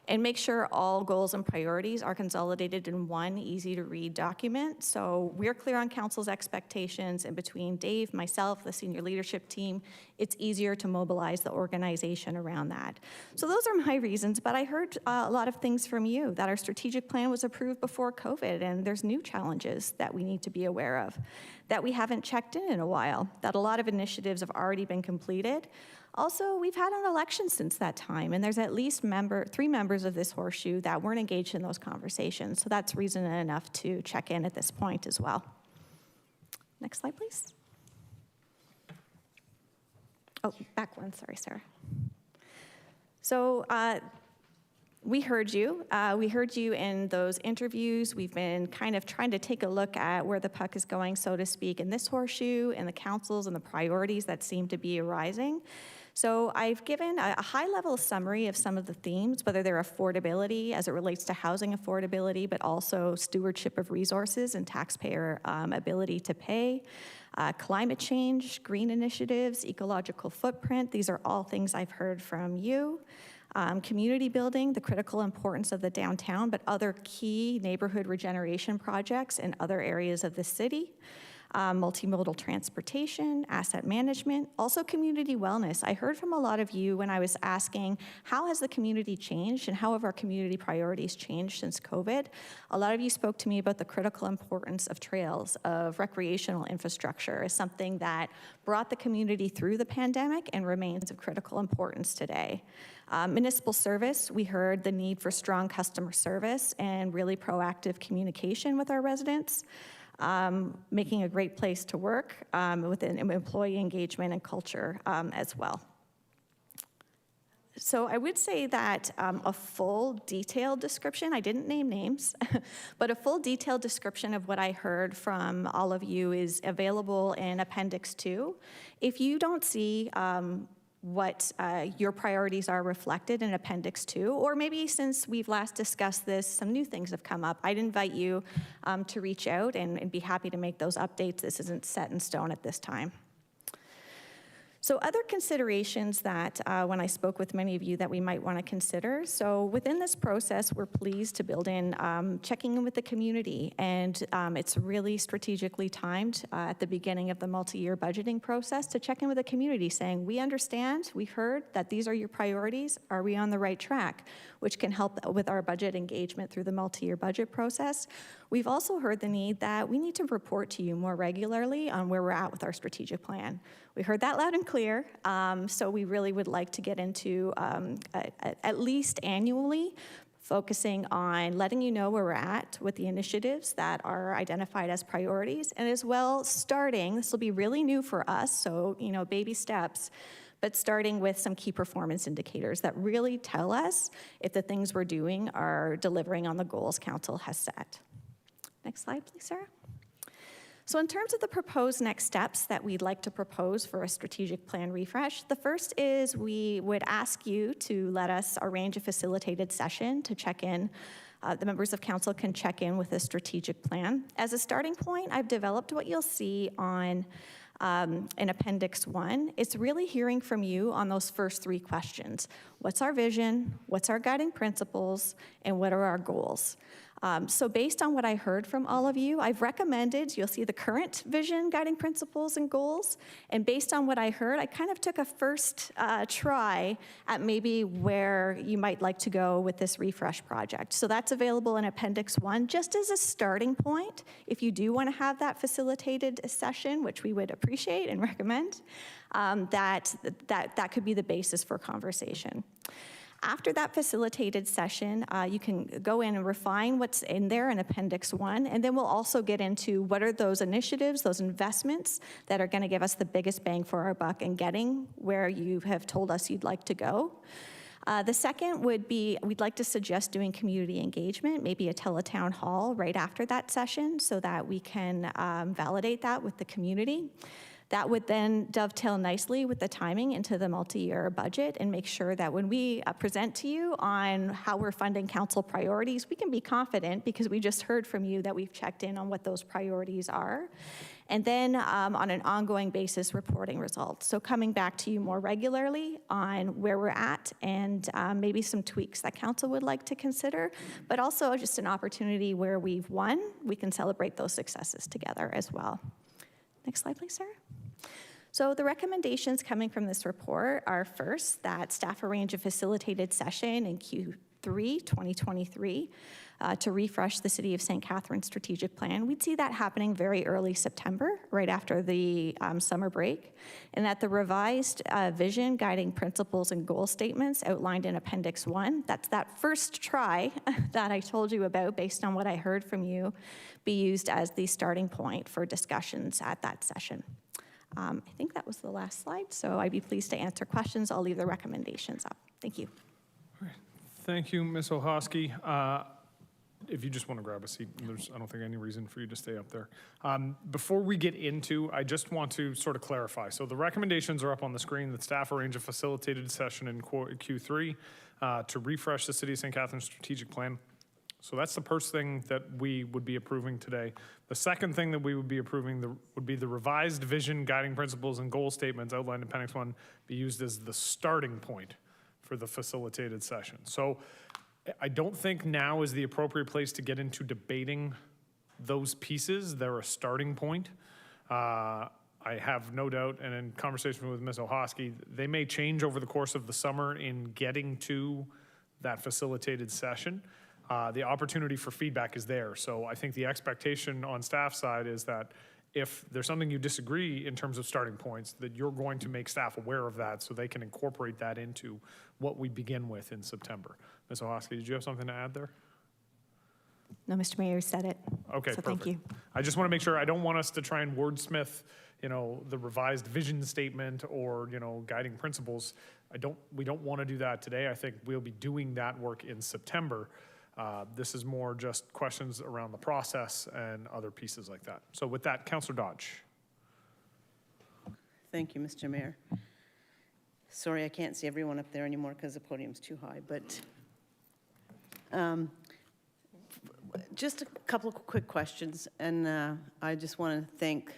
and make sure all goals and priorities are consolidated in one easy-to-read document. So we're clear on council's expectations, and between Dave, myself, the senior leadership team, it's easier to mobilize the organization around that. So those are my reasons, but I heard a lot of things from you, that our strategic plan was approved before COVID, and there's new challenges that we need to be aware of, that we haven't checked in a while, that a lot of initiatives have already been completed. Also, we've had an election since that time, and there's at least 3 members of this horseshoe that weren't engaged in those conversations. So that's reason enough to check in at this point as well. Next slide, please. Oh, back one, sorry, Sarah. So we heard you. We heard you in those interviews. We've been kind of trying to take a look at where the puck is going, so to speak, in this horseshoe, and the councils and the priorities that seem to be arising. So I've given a high-level summary of some of the themes, whether they're affordability as it relates to housing affordability, but also stewardship of resources and taxpayer ability to pay, climate change, green initiatives, ecological footprint. These are all things I've heard from you. Community building, the critical importance of the downtown, but other key neighborhood regeneration projects in other areas of the city. Multimodal transportation, asset management, also community wellness. I heard from a lot of you when I was asking, how has the community changed and how have our community priorities changed since COVID? A lot of you spoke to me about the critical importance of trails, of recreational infrastructure as something that brought the community through the pandemic and remains of critical importance today. Municipal service, we heard the need for strong customer service and really proactive communication with our residents. Making a great place to work with employee engagement and culture as well. So I would say that a full detailed description, I didn't name names, but a full detailed description of what I heard from all of you is available in Appendix 2. If you don't see what your priorities are reflected in Appendix 2, or maybe since we've last discussed this, some new things have come up. I'd invite you to reach out and be happy to make those updates. This isn't set in stone at this time. So other considerations that when I spoke with many of you that we might want to consider. So within this process, we're pleased to build in checking in with the community, and it's really strategically timed at the beginning of the multi-year budgeting process to check in with the community saying, we understand, we heard that these are your priorities, are we on the right track? Which can help with our budget engagement through the multi-year budget process. We've also heard the need that we need to report to you more regularly on where we're at with our strategic plan. We heard that loud and clear, so we really would like to get into at least annually focusing on letting you know where we're at with the initiatives that are identified as priorities, and as well starting, this will be really new for us, so baby steps, but starting with some key performance indicators that really tell us if the things we're doing are delivering on the goals council has set. Next slide, please, Sarah. So in terms of the proposed next steps that we'd like to propose for a strategic plan refresh, the first is we would ask you to let us arrange a facilitated session to check in. The members of council can check in with a strategic plan. As a starting point, I've developed what you'll see on in Appendix 1. It's really hearing from you on those first 3 questions. What's our vision? What's our guiding principles? And what are our goals? So based on what I heard from all of you, I've recommended, you'll see the current vision, guiding principles, and goals. And based on what I heard, I kind of took a first try at maybe where you might like to go with this refresh project. So that's available in Appendix 1, just as a starting point. If you do want to have that facilitated session, which we would appreciate and recommend, that could be the basis for conversation. After that facilitated session, you can go in and refine what's in there in Appendix 1, and then we'll also get into what are those initiatives, those investments that are going to give us the biggest bang for our buck and getting where you have told us you'd like to go. The second would be, we'd like to suggest doing community engagement, maybe a teletown hall right after that session so that we can validate that with the community. That would then dovetail nicely with the timing into the multi-year budget and make sure that when we present to you on how we're funding council priorities, we can be confident because we just heard from you that we've checked in on what those priorities are. And then on an ongoing basis, reporting results. So coming back to you more regularly on where we're at and maybe some tweaks that council would like to consider, but also just an opportunity where we've won, we can celebrate those successes together as well. Next slide, please, Sarah. So the recommendations coming from this report are first, that staff arrange a facilitated session in Q3 2023 to refresh the City of St. Catharines strategic plan. We'd see that happening very early September, right after the summer break, and that the revised vision, guiding principles, and goal statements outlined in Appendix 1, that's that first try that I told you about based on what I heard from you, be used as the starting point for discussions at that session. I think that was the last slide, so I'd be pleased to answer questions. I'll leave the recommendations up. Thank you. Thank you, Ms. Ohoski. If you just want to grab a seat, I don't think any reason for you to stay up there. Before we get into, I just want to sort of clarify. So the recommendations are up on the screen that staff arrange a facilitated session in Q3 to refresh the City of St. Catharines strategic plan. So that's the first thing that we would be approving today. The second thing that we would be approving would be the revised vision, guiding principles, and goal statements outlined in Appendix 1 be used as the starting point for the facilitated session. So I don't think now is the appropriate place to get into debating those pieces. They're a starting point. I have no doubt, and in conversation with Ms. Ohoski, they may change over the course of the summer in getting to that facilitated session. The opportunity for feedback is there. So I think the expectation on staff side is that if there's something you disagree in terms of starting points, that you're going to make staff aware of that so they can incorporate that into what we begin with in September. Ms. Ohoski, did you have something to add there? No, Mr. Mayor said it. Okay, so perfect. Thank you. I just want to make sure, I don't want us to try and wordsmith, the revised vision statement or, guiding principles. We don't want to do that today. I think we'll be doing that work in September. This is more just questions around the process and other pieces like that. So with that, Councillor Dodge. Thank you, Mr. Mayor. Sorry, I can't see everyone up there anymore because the podium's too high, but just a couple of quick questions, and I just want to thank,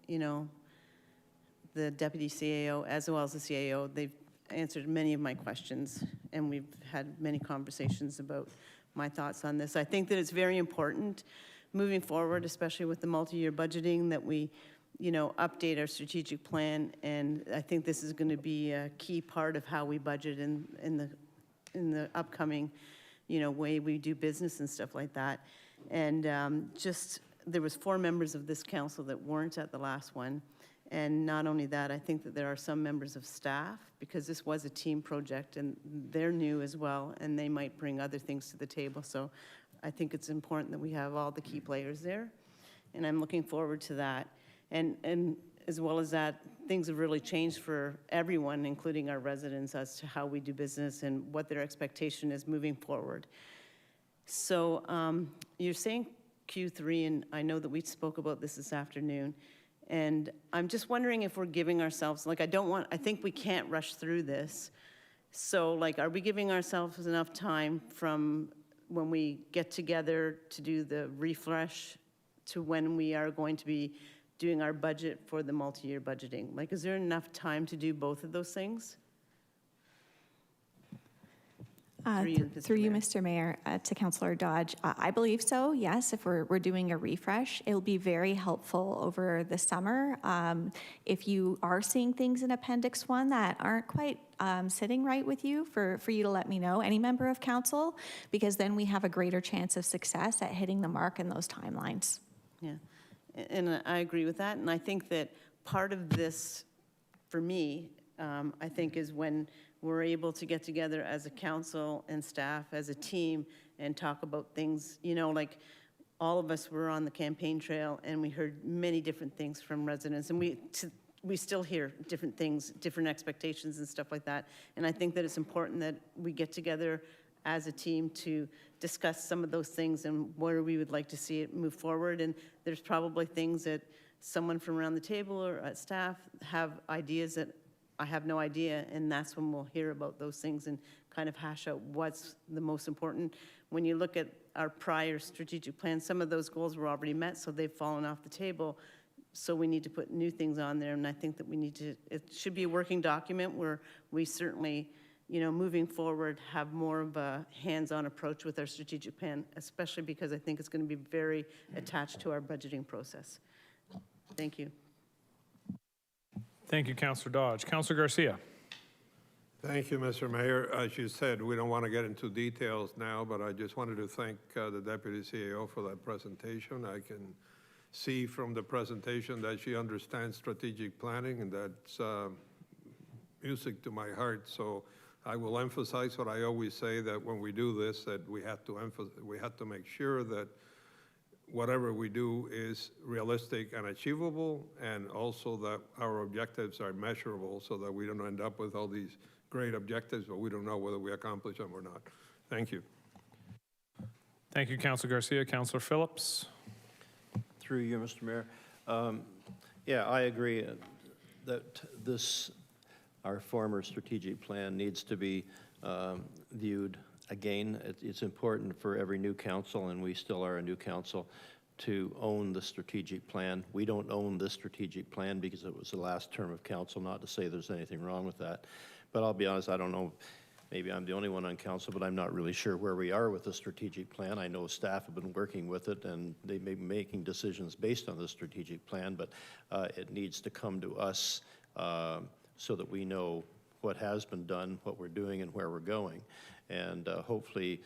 the Deputy CAO as well as the CAO. They've answered many of my questions, and we've had many conversations about my thoughts on this. I think that it's very important moving forward, especially with the multi-year budgeting, that we update our strategic plan, and I think this is going to be a key part of how we budget in the upcoming, way we do business and stuff like that. And there was 4 members of this council that weren't at the last one, and not only that, I think that there are some members of staff, because this was a team project, and they're new as well, and they might bring other things to the table. So I think it's important that we have all the key players there, and I'm looking forward to that. And as well as that, things have really changed for everyone, including our residents, as to how we do business and what their expectation is moving forward. So you're saying Q3, and I know that we spoke about this afternoon, and I'm just wondering if we're giving ourselves, I think we can't rush through this. So are we giving ourselves enough time from when we get together to do the refresh to when we are going to be doing our budget for the multi-year budgeting? Is there enough time to do both of those things? Through you, Mr. Mayor, to Councillor Dodge, I believe so, yes. If we're doing a refresh, it'll be very helpful over the summer. If you are seeing things in Appendix 1 that aren't quite sitting right with you, for you to let me know, any member of council, because then we have a greater chance of success at hitting the mark in those timelines. Yeah, and I agree with that. And I think that part of this, for me, I think is when we're able to get together as a council and staff, as a team, and talk about things, all of us were on the campaign trail, and we heard many different things from residents, and we still hear different things, different expectations and stuff like that. And I think that it's important that we get together as a team to discuss some of those things and where we would like to see it move forward. And there's probably things that someone from around the table or staff have ideas that I have no idea, and that's when we'll hear about those things and kind of hash out what's the most important. When you look at our prior strategic plan, some of those goals were already met, so they've fallen off the table. So we need to put new things on there, and I think that we need to, it should be a working document where we certainly, you know, moving forward, have more of a hands-on approach with our strategic plan, especially because I think it's going to be very attached to our budgeting process. Thank you. Thank you, Councillor Dodge. Councillor Garcia. Thank you, Mr. Mayor. As you said, we don't want to get into details now, but I just wanted to thank the Deputy CAO for that presentation. I can see from the presentation that she understands strategic planning, and that's music to my heart. So I will emphasize what I always say, that when we do this, that we have to make sure that whatever we do is realistic and achievable, and also that our objectives are measurable, so that we don't end up with all these great objectives, but we don't know whether we accomplish them or not. Thank you. Thank you, Councillor Garcia. Councillor Phillips. Through you, Mr. Mayor. Yeah, I agree that our former strategic plan needs to be viewed again. It's important for every new council, and we still are a new council, to own the strategic plan. We don't own this strategic plan because it was the last term of council, not to say there's anything wrong with that. But I'll be honest, I don't know, maybe I'm the only one on council, but I'm not really sure where we are with the strategic plan. I know staff have been working with it, and they may be making decisions based on the strategic plan, but it needs to come to us so that we know what has been done, what we're doing, and where we're going. And hopefully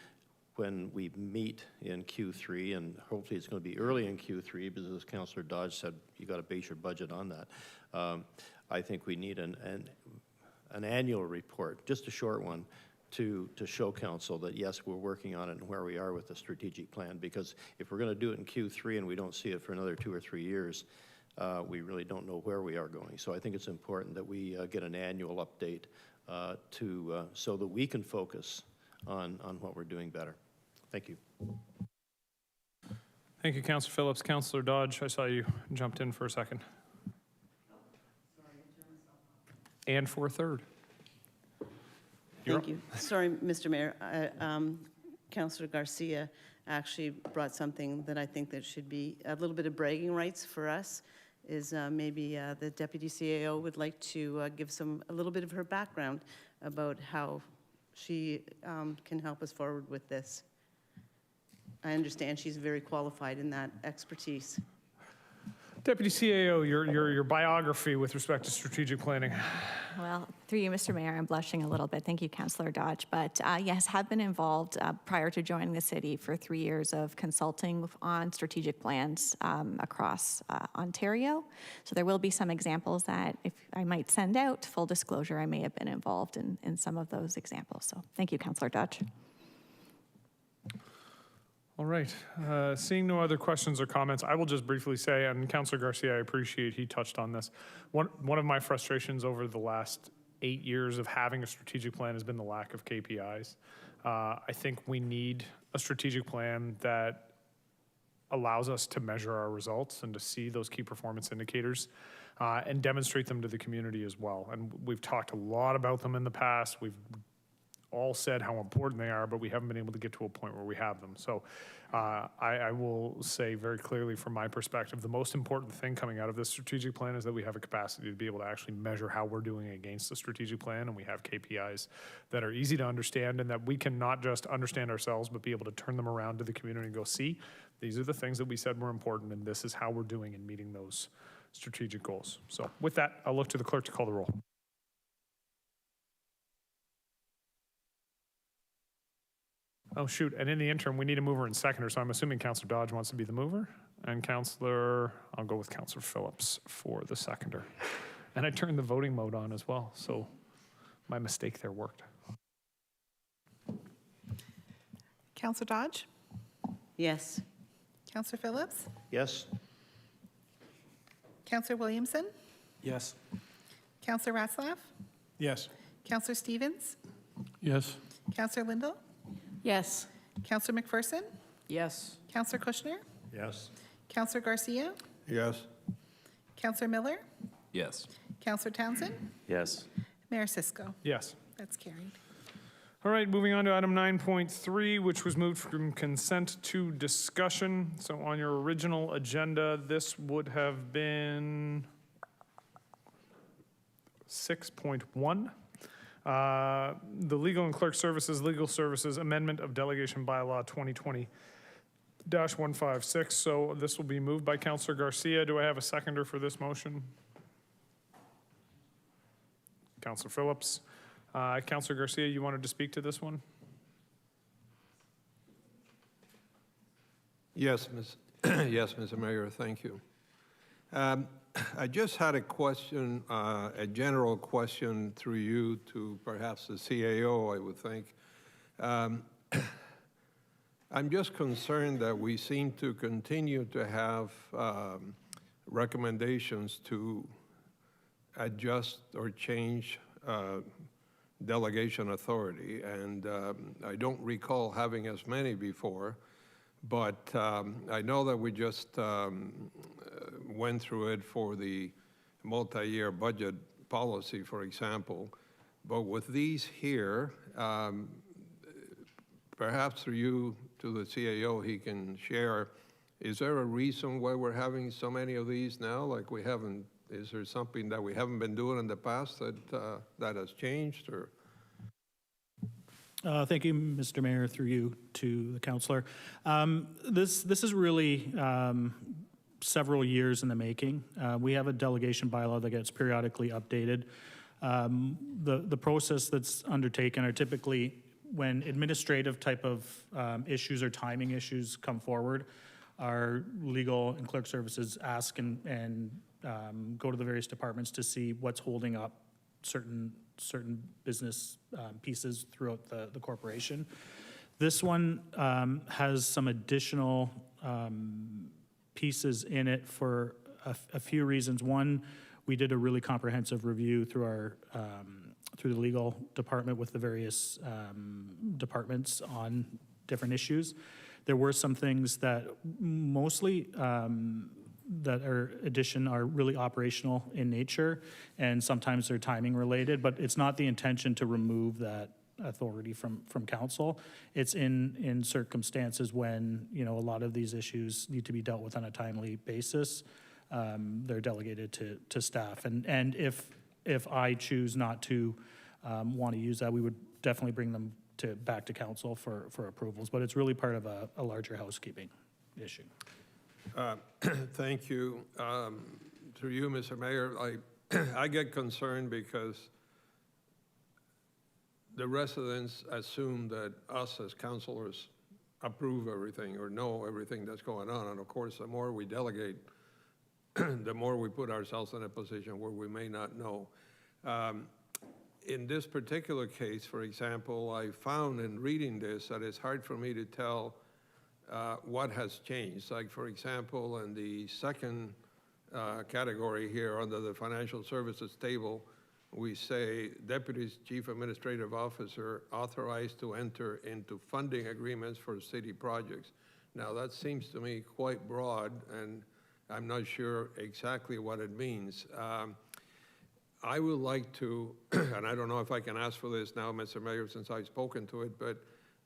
when we meet in Q3, and hopefully it's going to be early in Q3, because as Councillor Dodge said, you got to base your budget on that. I think we need an annual report, just a short one, to show council that yes, we're working on it and where we are with the strategic plan. Because if we're going to do it in Q3 and we don't see it for another 2 or 3 years, we really don't know where we are going. So I think it's important that we get an annual update so that we can focus on what we're doing better. Thank you. Thank you, Councillor Phillips. Councillor Dodge, I saw you jumped in for a second. And for a third. Thank you. Sorry, Mr. Mayor. Councillor Garcia actually brought something that I think that should be a little bit of bragging rights for us, is maybe the Deputy CAO would like to give a little bit of her background about how she can help us forward with this. I understand she's very qualified in that expertise. Deputy CAO, your biography with respect to strategic planning. Well, through you, Mr. Mayor, I'm blushing a little bit. Thank you, Councillor Dodge. But yes, have been involved prior to joining the city for 3 years of consulting on strategic plans across Ontario. So there will be some examples that if I might send out, full disclosure, I may have been involved in some of those examples. So thank you, Councillor Dodge. All right. Seeing no other questions or comments, I will just briefly say, and Councillor Garcia, I appreciate he touched on this. One of my frustrations over the last 8 years of having a strategic plan has been the lack of KPIs. I think we need a strategic plan that allows us to measure our results and to see those key performance indicators and demonstrate them to the community as well. And we've talked a lot about them in the past. We've all said how important they are, but we haven't been able to get to a point where we have them. So I will say very clearly from my perspective, the most important thing coming out of this strategic plan is that we have a capacity to be able to actually measure how we're doing against the strategic plan, and we have KPIs that are easy to understand and that we can not just understand ourselves, but be able to turn them around to the community and go, see, these are the things that we said were important, and this is how we're doing in meeting those strategic goals. So with that, I'll look to the clerk to call the roll. Oh, shoot. And in the interim, we need a mover and seconder. So I'm assuming Councillor Dodge wants to be the mover. And I'll go with Councillor Phillips for the seconder. And I turned the voting mode on as well. So my mistake there worked. Councillor Dodge? Yes. Councillor Phillips? Yes. Councillor Williamson? Yes. Councillor Ratzlaff? Yes. Councillor Stevens? Yes. Councillor Lindell? Yes. Councillor McPherson? Yes. Councillor Kushner? Yes. Councillor Garcia? Yes. Counselor Miller? Yes. Counselor Townsend? Yes. Mayor Cisco? Yes. That's carried. All right, moving on to item 9.3, which was moved from consent to discussion. So on your original agenda, this would have been 6.1. The Legal and Clerk Services, Legal Services Amendment of Delegation Bylaw 2020-156. So this will be moved by Councillor Garcia. Do I have a seconder for this motion? Councillor Phillips. Councillor Garcia, you wanted to speak to this one? Yes, yes, Mr. Mayor, thank you. I just had a question, a general question through you to perhaps the CAO, I would think. I'm just concerned that we seem to continue to have recommendations to adjust or change delegation authority, and I don't recall having as many before, but I know that we just went through it for the multi-year budget policy, for example, but with these here, perhaps through you to the CAO, he can share, is there a reason why we're having so many of these now? Like we haven't, is there something that we haven't been doing in the past that that has changed, or? Thank you, Mr. Mayor, through you to the councillor. This is really several years in the making. We have a delegation bylaw that gets periodically updated. The process that's undertaken are typically when administrative type of issues or timing issues come forward, our legal and clerk services ask and go to the various departments to see what's holding up certain business pieces throughout the corporation. This one has some additional pieces in it for a few reasons. One, we did a really comprehensive review through our through the legal department with the various departments on different issues. There were some things that mostly that are really operational in nature, and sometimes they're timing related, but it's not the intention to remove that authority from council. It's in circumstances when, you know, a lot of these issues need to be dealt with on a timely basis. They're delegated to staff, and if I choose not to want to use that, we would definitely bring them back to council for approvals, but it's really part of a larger housekeeping issue. Thank you. Through you, Mr. Mayor, I get concerned because the residents assume that us as councilors approve everything or know everything that's going on. And of course, the more we delegate, the more we put ourselves in a position where we may not know. In this particular case, for example, I found in reading this that it's hard for me to tell what has changed. Like, for example, in the second category here under the financial services table, we say Deputy Chief Administrative Officer authorized to enter into funding agreements for city projects. Now, that seems to me quite broad, and I'm not sure exactly what it means. I would like to, and I don't know if I can ask for this now, Mr. Mayor, since I've spoken to it, but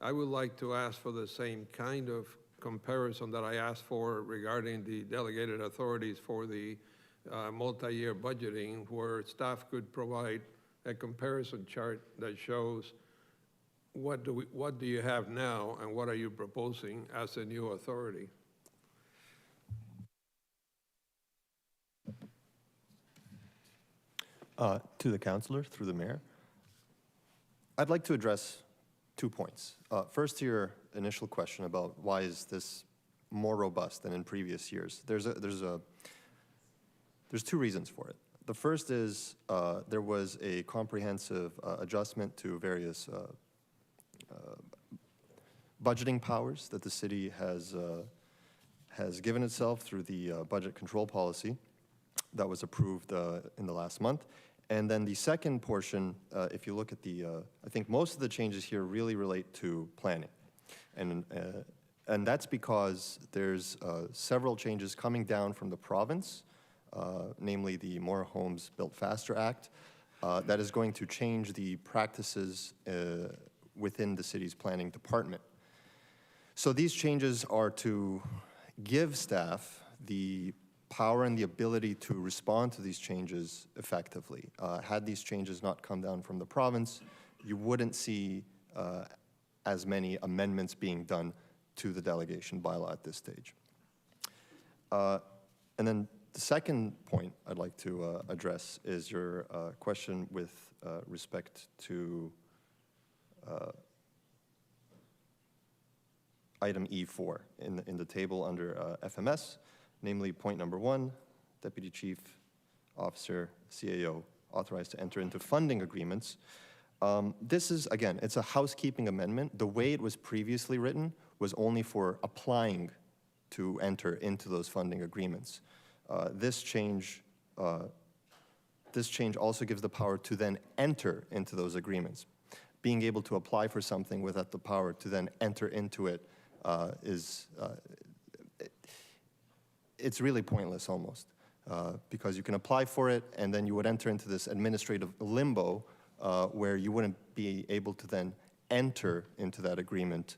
I would like to ask for the same kind of comparison that I asked for regarding the delegated authorities for the multi-year budgeting, where staff could provide a comparison chart that shows what do you have now and what are you proposing as a new authority. To the councillor, through the mayor, I'd like to address 2 points. First, to your initial question about why is this more robust than in previous years. There's 2 reasons for it. The first is there was a comprehensive adjustment to various budgeting powers that the city has given itself through the budget control policy that was approved in the last month. And then the second portion, if you look at I think most of the changes here really relate to planning. And that's because there's several changes coming down from the province namely the More Homes Built Faster Act, that is going to change the practices within the city's planning department. So these changes are to give staff the power and the ability to respond to these changes effectively. Had these changes not come down from the province, you wouldn't see as many amendments being done to the delegation bylaw at this stage. And then the second point I'd like to address is your question with respect to item E4 in the table under FMS, namely point number 1, Deputy Chief Officer, CAO, authorized to enter into funding agreements. This is, again, it's a housekeeping amendment. The way it was previously written was only for applying to enter into those funding agreements. This change also gives the power to then enter into those agreements. Being able to apply for something without the power to then enter into it it's really pointless almost, because you can apply for it and then you would enter into this administrative limbo where you wouldn't be able to then enter into that agreement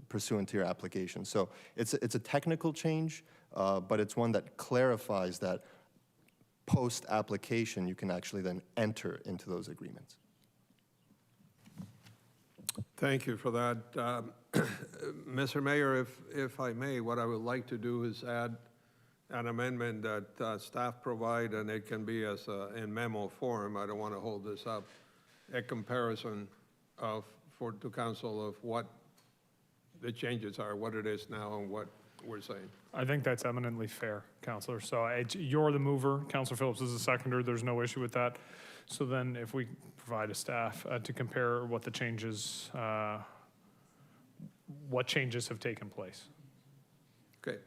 pursuant to your application. So it's a technical change, but it's one that clarifies that post-application you can actually then enter into those agreements. Thank you for that. Mr. Mayor, if I may, what I would like to do is add an amendment that staff provide, and it can be as in memo form. I don't want to hold this up. A comparison to council of what the changes are, what it is now, and what we're saying. I think that's eminently fair, Councillor. So you're the mover. Councillor Phillips is the seconder. There's no issue with that. So then if we provide a staff to compare what the changes, what changes have taken place. Okay.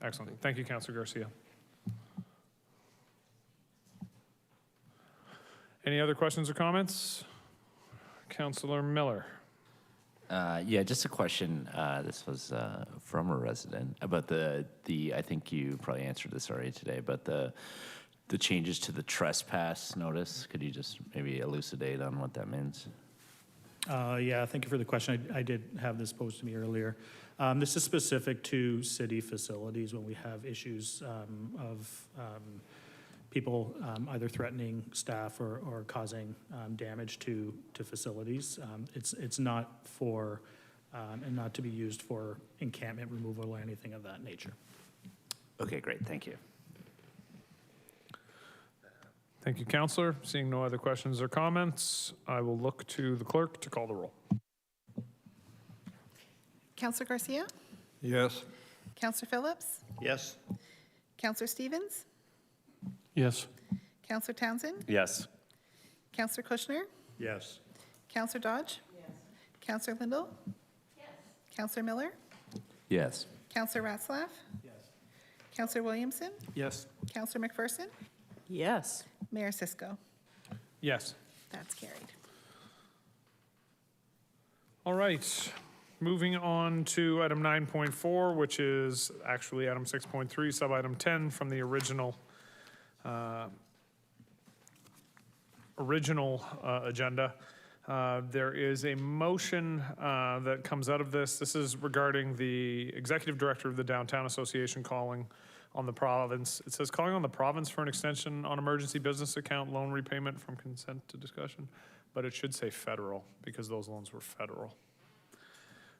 Excellent. Thank you, Councillor Garcia. Any other questions or comments? Councillor Miller. Yeah, just a question. This was from a resident about the I think you probably answered this already today, but the changes to the trespass notice. Could you just maybe elucidate on what that means? Yeah, thank you for the question. I did have this posed to me earlier. This is specific to city facilities when we have issues of people either threatening staff or causing damage to facilities. It's not for, and not to be used for encampment removal or anything of that nature. Okay, great. Thank you. Thank you, Councillor. Seeing no other questions or comments, I will look to the clerk to call the roll. Councillor Garcia? Yes. Councillor Phillips? Yes. Councillor Stevens? Yes. Councillor Townsend? Yes. Councillor Kushner? Yes. Councillor Dodge? Yes. Councillor Lindell? Yes. Councillor Miller? Yes. Councillor Ratzlaff? Yes. Councillor Williamson? Yes. Councillor McPherson? Yes. Mayor Cisco? Yes. That's carried. All right. Moving on to item 9.4, which is actually item 6.3, sub-item 10 from the original agenda. There is a motion that comes out of this. This is regarding the executive director of the Downtown Association calling on the province. It says calling on the province for an extension on emergency business account loan repayment from consent to discussion, but it should say federal because those loans were federal.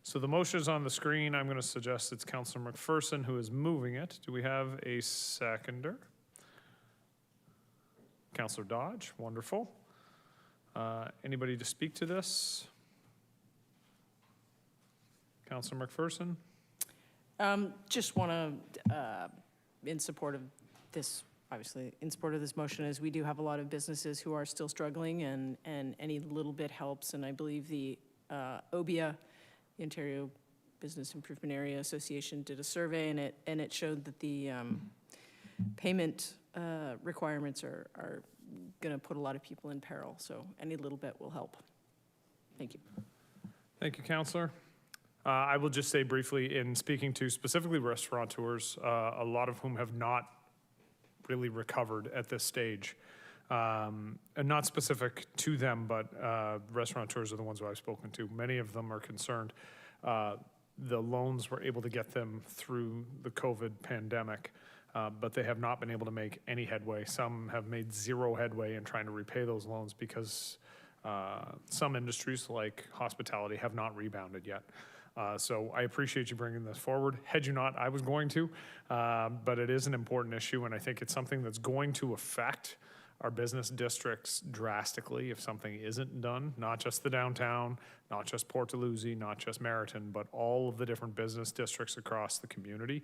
So the motion is on the screen. I'm going to suggest it's Councillor McPherson who is moving it. Do we have a seconder? Councillor Dodge, wonderful. Anybody to speak to this? Councillor McPherson? Just want to, in support of this, obviously, in support of this motion, is we do have a lot of businesses who are still struggling, and any little bit helps. And I believe the OBIA, the Ontario Business Improvement Area Association, did a survey, and it showed that the payment requirements are going to put a lot of people in peril. So any little bit will help. Thank you. Thank you, Councillor. I will just say briefly, in speaking to specifically restaurateurs, a lot of whom have not really recovered at this stage. And not specific to them, but restaurateurs are the ones who I've spoken to. Many of them are concerned. The loans were able to get them through the COVID pandemic, but they have not been able to make any headway. Some have made zero headway in trying to repay those loans because some industries like hospitality have not rebounded yet. So I appreciate you bringing this forward. Had you not, I was going to, but it is an important issue, and I think it's something that's going to affect our business districts drastically if something isn't done, not just the downtown, not just Port Dalhousie, not just Meriton, but all of the different business districts across the community,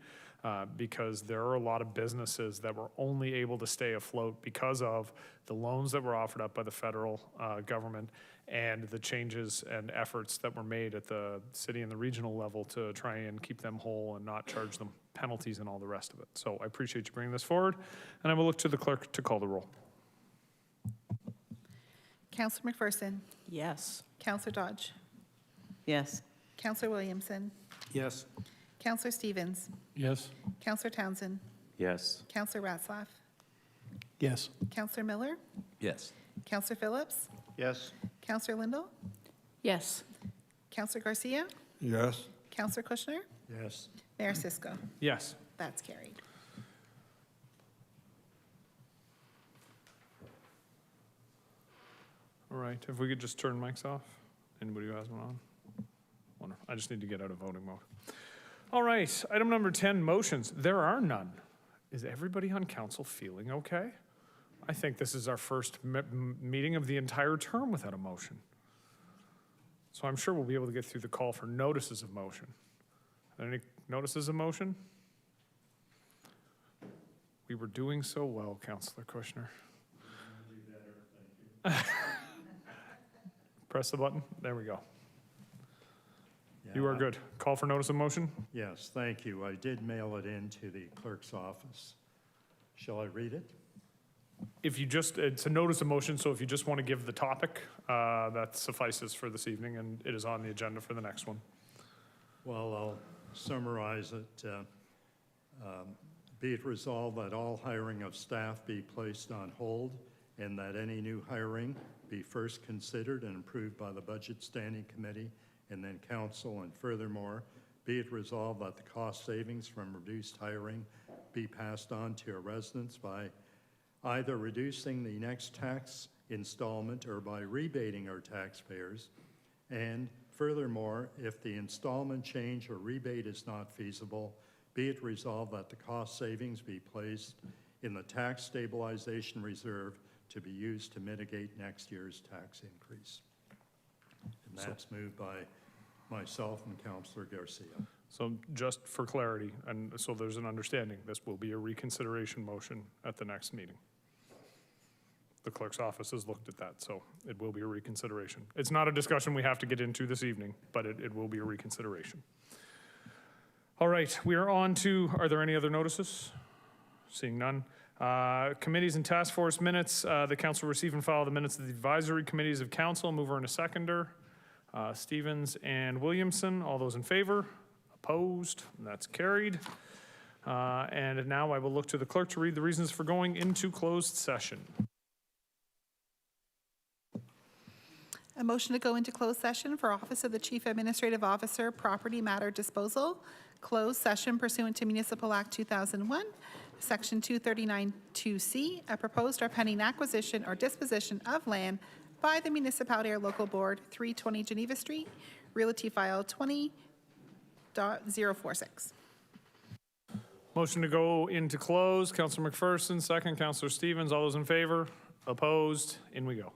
because there are a lot of businesses that were only able to stay afloat because of the loans that were offered up by the federal government and the changes and efforts that were made at the city and the regional level to try and keep them whole and not charge them penalties and all the rest of it. So I appreciate you bringing this forward, and I will look to the clerk to call the roll. Councillor McPherson. Yes. Councillor Dodge. Yes. Councillor Williamson. Yes. Councillor Stevens. Yes. Councillor Townsend. Yes. Councillor Ratzlaff. Yes. Councillor Miller. Yes. Councillor Phillips. Yes. Councillor Lindell. Yes. Councillor Garcia. Yes. Councillor Kushner. Yes. Mayor Cisco. Yes. That's carried. All right, if we could just turn mics off. Anybody who has one on? Wonderful. I just need to get out of voting mode. All right, item number 10, motions. There are none. Is everybody on council feeling okay? I think this is our first meeting of the entire term without a motion. So I'm sure we'll be able to get through the call for notices of motion. Are there any notices of motion? We were doing so well, Councillor Kushner. Press the button. There we go. You are good. Call for notice of motion? Yes, thank you. I did mail it in to the clerk's office. Shall I read it? If you just, it's a notice of motion, so if you just want to give the topic, that suffices for this evening, and it is on the agenda for the next one. Well, I'll summarize it. Be it resolved that all hiring of staff be placed on hold and that any new hiring be first considered and approved by the Budget Standing Committee and then Council, and furthermore, be it resolved that the cost savings from reduced hiring be passed on to our residents by either reducing the next tax installment or by rebating our taxpayers, and furthermore, if the installment change or rebate is not feasible, be it resolved that the cost savings be placed in the tax stabilization reserve to be used to mitigate next year's tax increase. And that's moved by myself and Councillor Garcia. So just for clarity, and so there's an understanding, this will be a reconsideration motion at the next meeting. The clerk's office has looked at that, so it will be a reconsideration. It's not a discussion we have to get into this evening, but it will be a reconsideration. All right, we are on to, are there any other notices? Seeing none. Committees and task force minutes. The council will receive and file the minutes of the advisory committees of council. Mover and a seconder. Stevens and Williamson. All those in favor? Opposed? That's carried. And now I will look to the clerk to read the reasons for going into closed session. A motion to go into closed session for Office of the Chief Administrative Officer, Property Matter Disposal. Closed session pursuant to Municipal Act 2001, Section 239(2)C, a proposed or pending acquisition or disposition of land by the municipality or local board, 320 Geneva Street, Realty File 20.046. Motion to go into close. Councillor McPherson, second. Councillor Stevens. All those in favor? Opposed? In we go.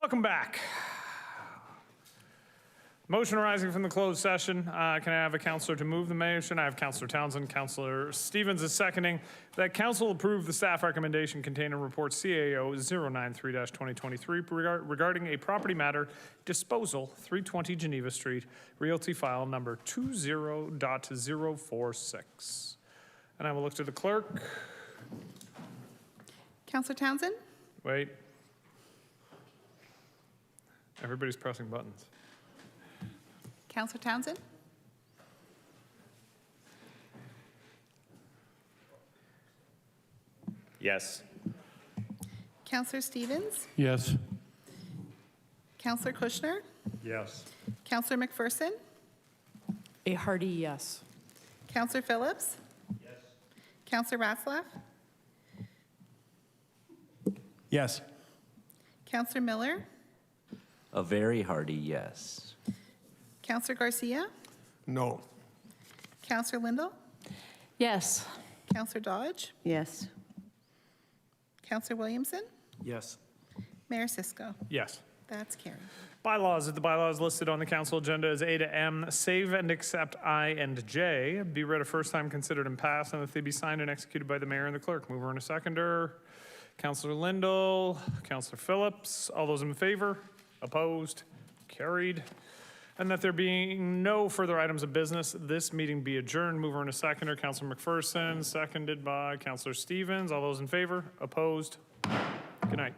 Welcome back. Motion arising from the closed session. Can I have a counselor to move the motion? I have Counselor Townsend. Counselor Stevens is seconding that council approve the staff recommendation contained in report CAO 093-2023 regarding a property matter disposal, 320 Geneva Street, Realty File number 20.046. And I will look to the clerk. Counselor Townsend? Wait. Everybody's pressing buttons. Counselor Townsend? Yes. Counselor Stevens? Yes. Counselor Kushner? Yes. Counselor McPherson? A hearty yes. Counselor Phillips? Yes. Counselor Ratzlaff? Yes. Counselor Miller? A very hearty yes. Counselor Garcia? No. Counselor Lindell? Yes. Counselor Dodge? Yes. Counselor Williamson? Yes. Mayor Cisco? Yes. That's carried. Bylaws. The bylaws listed on the council agenda as A to M, save and accept I and J. Be read a first time, considered and passed, and that they be signed and executed by the mayor and the clerk. Mover and a seconder. Counselor Lindell, Counselor Phillips. All those in favor? Opposed? Carried. And that there being no further items of business, this meeting be adjourned. Mover and a seconder. Counselor McPherson, seconded by Counselor Stevens. All those in favor? Opposed? Good night.